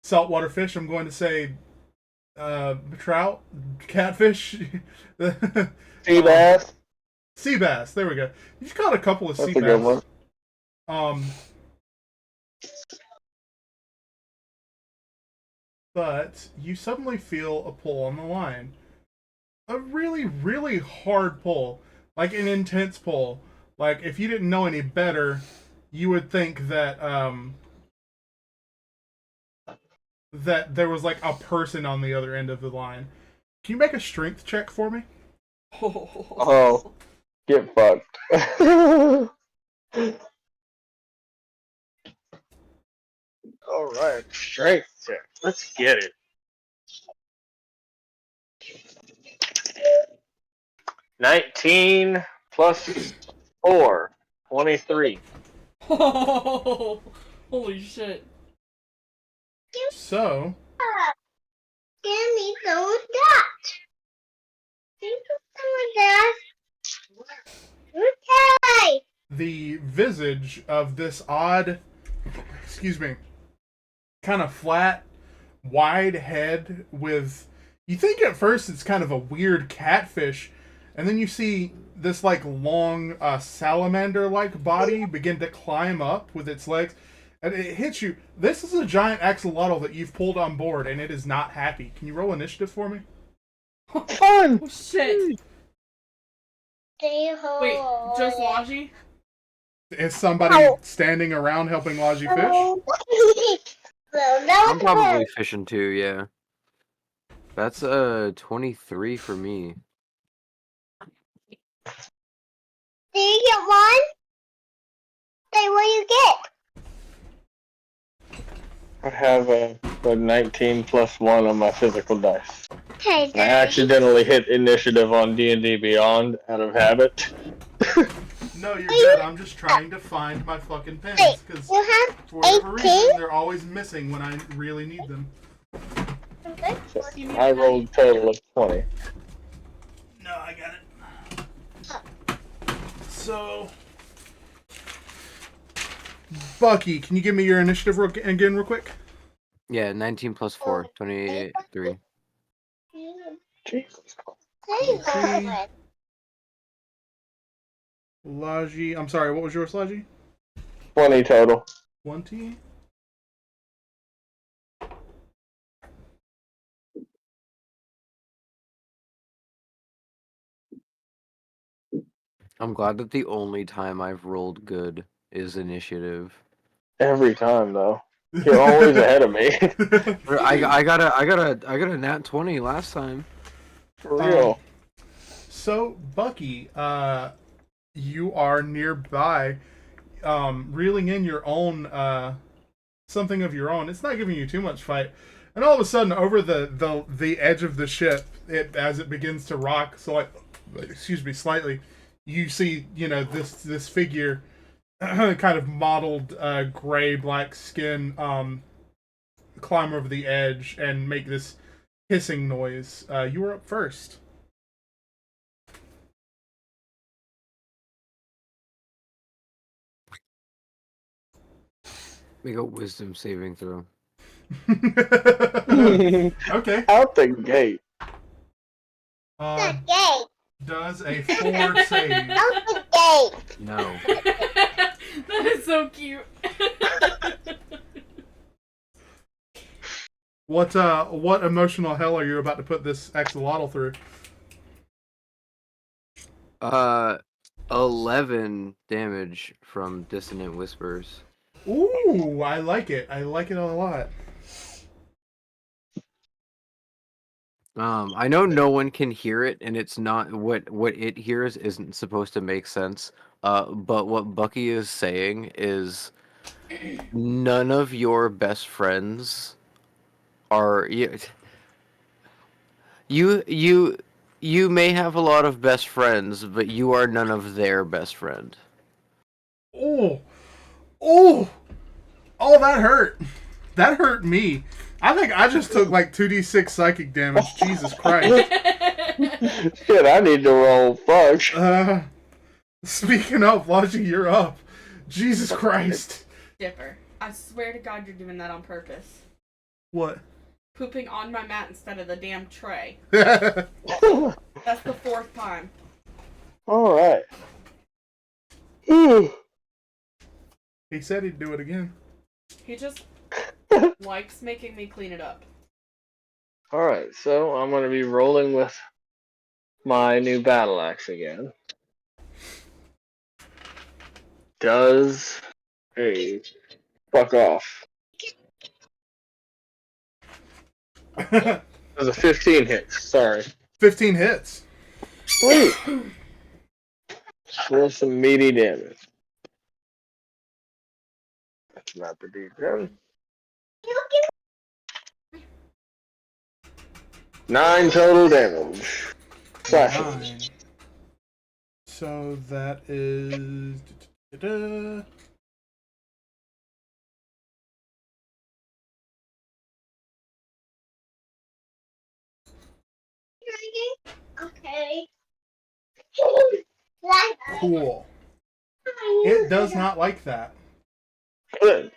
Speaker 2: saltwater fish. I'm going to say trout, catfish,
Speaker 1: Sea bass.
Speaker 2: sea bass. There we go. You've caught a couple of
Speaker 1: That's
Speaker 2: sea
Speaker 1: a good
Speaker 2: bass.
Speaker 1: one.
Speaker 2: But you suddenly feel a pull on the line. A really, really hard pull. Like an intense pull. Like if you didn't know any better, you would think that that there was like a person on the other end of the line. Can you make a strength check for me?
Speaker 1: Oh, get fucked. All right, strength check. Let's get it. 19 plus 4, 23.
Speaker 4: Holy shit.
Speaker 2: So,
Speaker 7: Give me some of that. Give me some of that. Okay.
Speaker 2: the visage of this odd, kind of flat, wide head with, you think at first it's kind of a weird catfish, and then you see this like long salamander-like body begin to climb up with its legs, and it hits you. This is a giant axolotl that you've pulled on board, and it is not happy. Can you roll initiative for me?
Speaker 1: Fun.
Speaker 4: Oh shit.
Speaker 7: Stay
Speaker 4: Wait,
Speaker 7: home.
Speaker 4: just Laji?
Speaker 2: Is somebody standing around helping Laji fish?
Speaker 6: I'm probably fishing too, yeah. That's 23 for me.
Speaker 7: Do you get one? Say what you get.
Speaker 1: I have a 19 plus 1 on my physical dice.
Speaker 7: Okay,
Speaker 1: I accidentally hit initiative on D&D Beyond out of habit.
Speaker 2: No, you're good. I'm just trying to find my fucking pens, because
Speaker 7: you have
Speaker 2: for whatever
Speaker 7: 18?
Speaker 2: reason, they're always missing when I really need them.
Speaker 7: Okay.
Speaker 1: So I rolled a total of 20.
Speaker 2: No, I got it. So, Bucky, can you give me your initiative again real quick?
Speaker 6: Yeah, 19 plus 4, 23.
Speaker 1: Jesus.
Speaker 2: Laji, I'm sorry, what was yours, Laji?
Speaker 1: 20 total.
Speaker 2: 20?
Speaker 6: I'm glad that the only time I've rolled good is initiative.
Speaker 1: Every time, though. You're always ahead of me.
Speaker 6: I got a nat 20 last time.
Speaker 1: For real.
Speaker 2: So, Bucky, you are nearby, reeling in your own, something of your own. It's not giving you too much fight. And all of a sudden, over the edge of the ship, as it begins to rock, slightly, you see, this figure, kind of mottled, gray-black skin, climb over the edge and make this hissing noise. You are up first.
Speaker 6: Make a wisdom saving throw.
Speaker 2: Okay.
Speaker 1: Out the gate.
Speaker 7: The gate.
Speaker 2: Does a 4 save?
Speaker 7: Out the gate.
Speaker 6: No.
Speaker 4: That is so cute.
Speaker 2: What emotional hell are you about to put this axolotl through?
Speaker 6: 11 damage from Dissonant Whispers.
Speaker 2: Ooh, I like it. I like it a lot.
Speaker 6: I know no one can hear it, and it's not what it hears isn't supposed to make sense. But what Bucky is saying is, none of your best friends are you may have a lot of best friends, but you are none of their best friend.
Speaker 2: Oh, that hurt. That hurt me. I think I just took like 2d6 psychic damage. Jesus Christ.
Speaker 1: Shit, I need to roll. Fuck.
Speaker 2: Speaking of, Logi, you're up. Jesus Christ.
Speaker 4: Dipper, I swear to God you're doing that on purpose.
Speaker 2: What?
Speaker 4: Pooping on my mat instead of the damn tray.
Speaker 2: He
Speaker 4: That's the 4th time.
Speaker 1: Alright.
Speaker 2: said he'd do it again.
Speaker 4: He just likes making me clean it up.
Speaker 1: Alright, so I'm gonna be rolling with my new battle axe again. Does a fuck off. Does a 15 hits, sorry.
Speaker 2: 15 hits.
Speaker 1: Sweet. Roll some meaty damage. That's not the D10. 9 total damage. Slashing.
Speaker 2: 9. So that is...
Speaker 7: Okay.
Speaker 2: Cool. It does not like that.
Speaker 1: Good.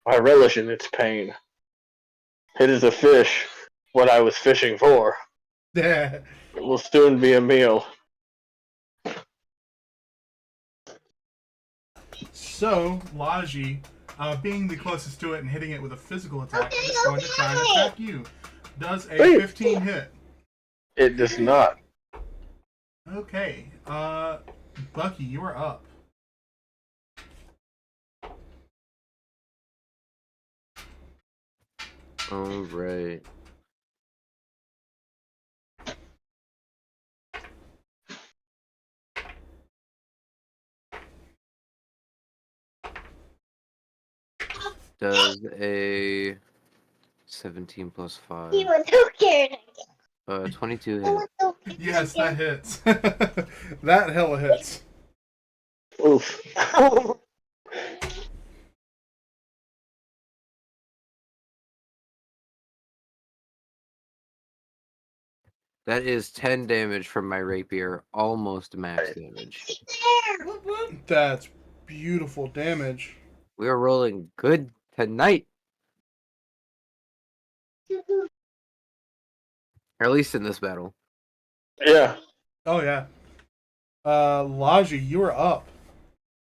Speaker 1: I relish in its pain. It is a fish, what I was fishing for. It will soon be a meal.
Speaker 2: So, Laji, being the closest to it and hitting it with a physical attack, is going to try and attack you. Does a 15 hit?
Speaker 1: It does not.
Speaker 2: Okay. Bucky, you are up.
Speaker 6: All right. Does a 17 plus 5.
Speaker 7: He was so scared.
Speaker 6: 22
Speaker 7: He
Speaker 6: hit.
Speaker 7: was so scared.
Speaker 2: Yes, that hits. That hella hits.
Speaker 1: Oof.
Speaker 6: That is 10 damage from my rapier, almost max damage.
Speaker 7: There.
Speaker 4: Whoop whoop.
Speaker 2: That's beautiful damage.
Speaker 6: We are rolling good tonight. Or at least in this battle.
Speaker 1: Yeah.
Speaker 2: Oh yeah. Laji, you are up.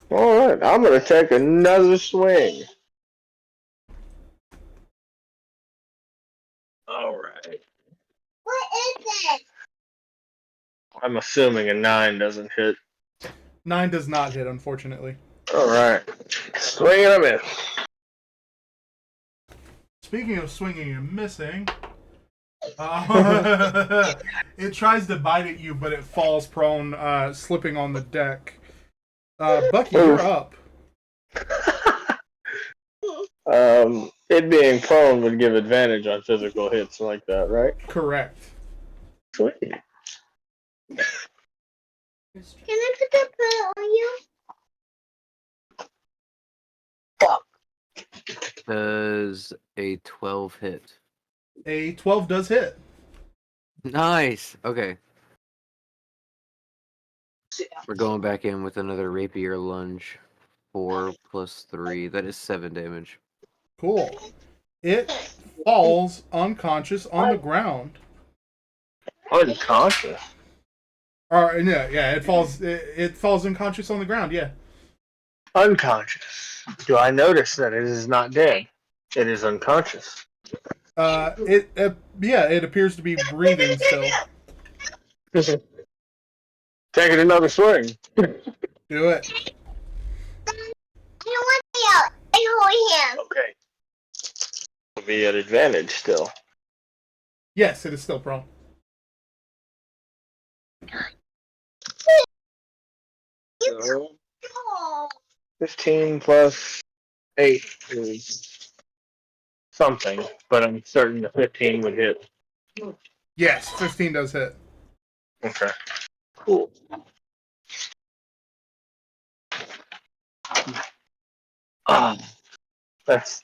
Speaker 1: All right, I'm gonna take another swing. All right.
Speaker 7: What is it?
Speaker 1: I'm assuming a 9 doesn't hit.
Speaker 2: 9 does not hit, unfortunately.
Speaker 1: All right. Swing and a miss.
Speaker 2: Speaking of swinging and missing, it tries to bite at you, but it falls prone, slipping on the deck. Bucky, you're up.
Speaker 1: It being prone would give advantage on physical hits like that, right?
Speaker 2: Correct.
Speaker 1: Sweet.
Speaker 7: Can I put the pillow on you?
Speaker 6: Does a 12 hit?
Speaker 2: A 12 does hit.
Speaker 6: Nice. Okay. We're going back in with another rapier lunge. 4 plus 3. That is 7 damage.
Speaker 2: Cool. It falls unconscious on the ground.
Speaker 1: Unconscious.
Speaker 2: Or yeah, it falls. It falls unconscious on the ground. Yeah.
Speaker 1: Unconscious. Do I notice that it is not dead? It is unconscious.
Speaker 2: It appears to be breathing still.
Speaker 1: Taking another swing.
Speaker 2: Do it.
Speaker 7: I don't want to out. I hold him.
Speaker 1: Okay. Will be at advantage still.
Speaker 2: Yes, it is still prone.
Speaker 1: So,
Speaker 7: Oh.
Speaker 1: 15 plus 8 is something, but I'm certain the 15 would hit.
Speaker 2: Yes, 15 does hit.
Speaker 1: Okay. Cool. That's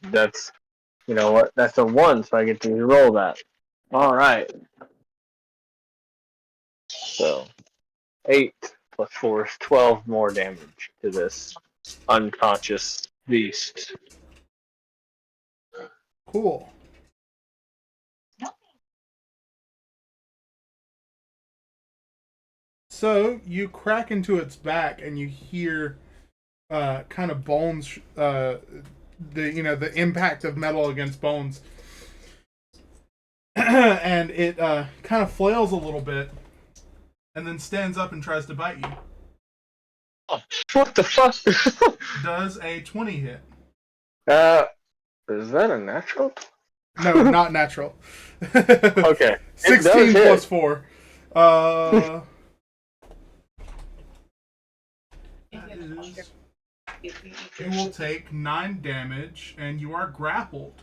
Speaker 1: you know what? That's a 1, so I get to roll that. All right. So 8 plus 4 is 12 more damage to this unconscious beast.
Speaker 2: Cool. So you crack into its back and you hear kind of bones, the impact of metal against bones. And it kind of flails a little bit and then stands up and tries to bite you.
Speaker 1: Oh, what the fuck?
Speaker 2: Does a 20 hit?
Speaker 1: Is that a natural?
Speaker 2: No, not natural.
Speaker 1: Okay.
Speaker 2: 16 plus 4. You will take 9 damage, and you are grappled.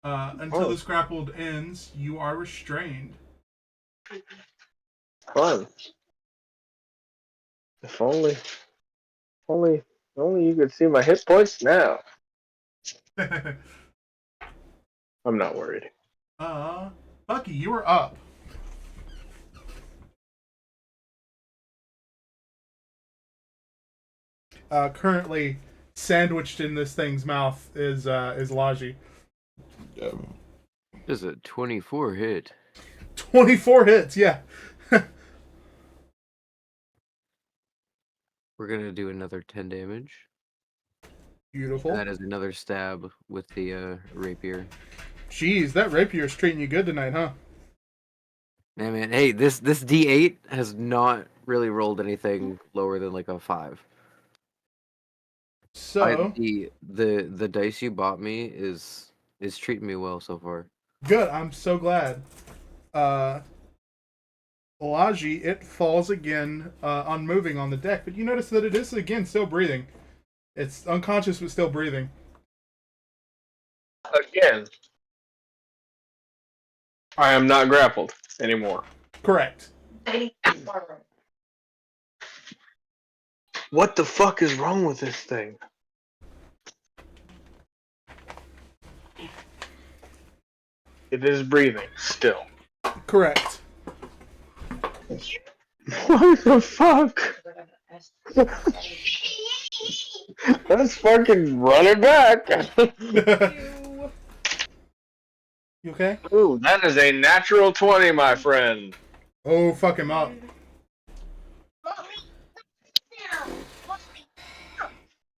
Speaker 2: Until this grappled ends, you are restrained.
Speaker 1: Fun. If only you could see my hit points now. I'm not worried.
Speaker 2: Bucky, you are up. Currently sandwiched in this thing's mouth is Laji.
Speaker 6: Does a 24 hit?
Speaker 2: 24 hits, yeah.
Speaker 6: We're gonna do another 10 damage.
Speaker 2: Beautiful.
Speaker 6: And that is another stab with the rapier.
Speaker 2: Jeez, that rapier's treating you good tonight, huh?
Speaker 6: Yeah, man. Hey, this D8 has not really rolled anything lower than like a 5.
Speaker 2: So
Speaker 6: the dice you bought me is treating me well so far.
Speaker 2: good. I'm so glad. Laji, it falls again, unmoving on the deck, but you notice that it is again still breathing. It's unconscious but still breathing.
Speaker 1: Again, I am not grappled anymore.
Speaker 2: Correct.
Speaker 1: What the fuck is wrong with this thing? It is breathing still.
Speaker 2: Correct.
Speaker 1: What the fuck? Let's fucking run it back.
Speaker 4: Ew.
Speaker 2: You okay?
Speaker 1: Ooh, that is a natural 20, my friend.
Speaker 2: Oh, fuck him up.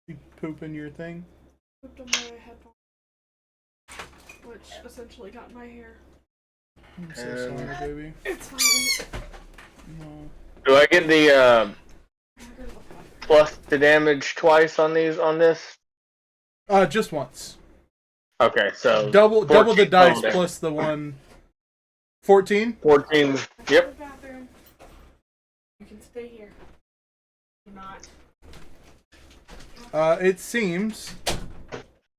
Speaker 2: You pooping your thing?
Speaker 4: Pooped on my headphone, which essentially got in my hair.
Speaker 2: I'm so sorry, baby.
Speaker 4: It's fine.
Speaker 2: No.
Speaker 1: Do I get the
Speaker 4: I'm gonna look up.
Speaker 1: plus the damage twice on this?
Speaker 2: Just once.
Speaker 1: Okay, so
Speaker 2: Double the
Speaker 1: 14
Speaker 2: dice
Speaker 1: total.
Speaker 2: plus the one. 14?
Speaker 1: 14.
Speaker 4: Go to
Speaker 1: Yep.
Speaker 4: the bathroom. You can stay here. Do not.
Speaker 2: It seems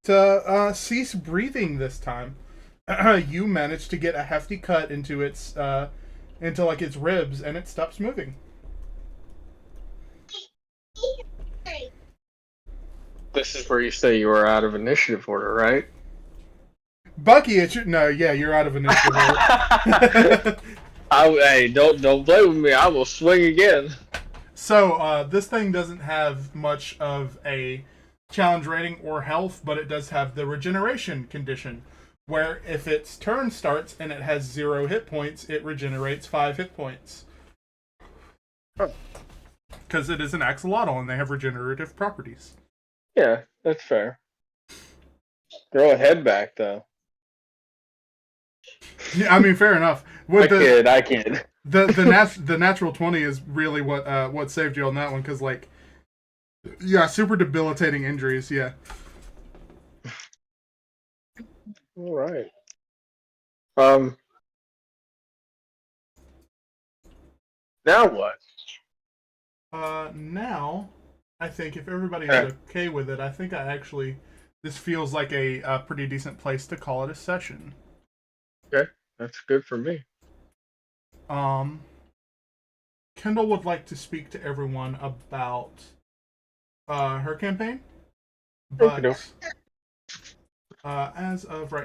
Speaker 2: to cease breathing this time. You managed to get a hefty cut into its its ribs, and it stops moving.
Speaker 1: This is where you say you were out of initiative order, right?
Speaker 2: Bucky, you're out of initiative.
Speaker 1: Hey, don't play with me. I will swing again.
Speaker 2: So, this thing doesn't have much of a challenge rating or health, but it does have the regeneration condition, where if its turn starts and it has 0 hit points, it regenerates 5 hit points. Because it is an axolotl and they have regenerative properties.
Speaker 1: Yeah, that's fair. Throw a head back, though.
Speaker 2: Yeah, I mean, fair enough.
Speaker 1: I kid.
Speaker 2: The natural 20 is really what saved you on that one, because super debilitating injuries. Yeah.
Speaker 1: All right. Now what?
Speaker 2: Now, I think if everybody is okay with it, I think this feels like a pretty decent place to call it a session.
Speaker 1: Okay, that's good for me.
Speaker 2: Kendall would like to speak to everyone about her campaign, but as of right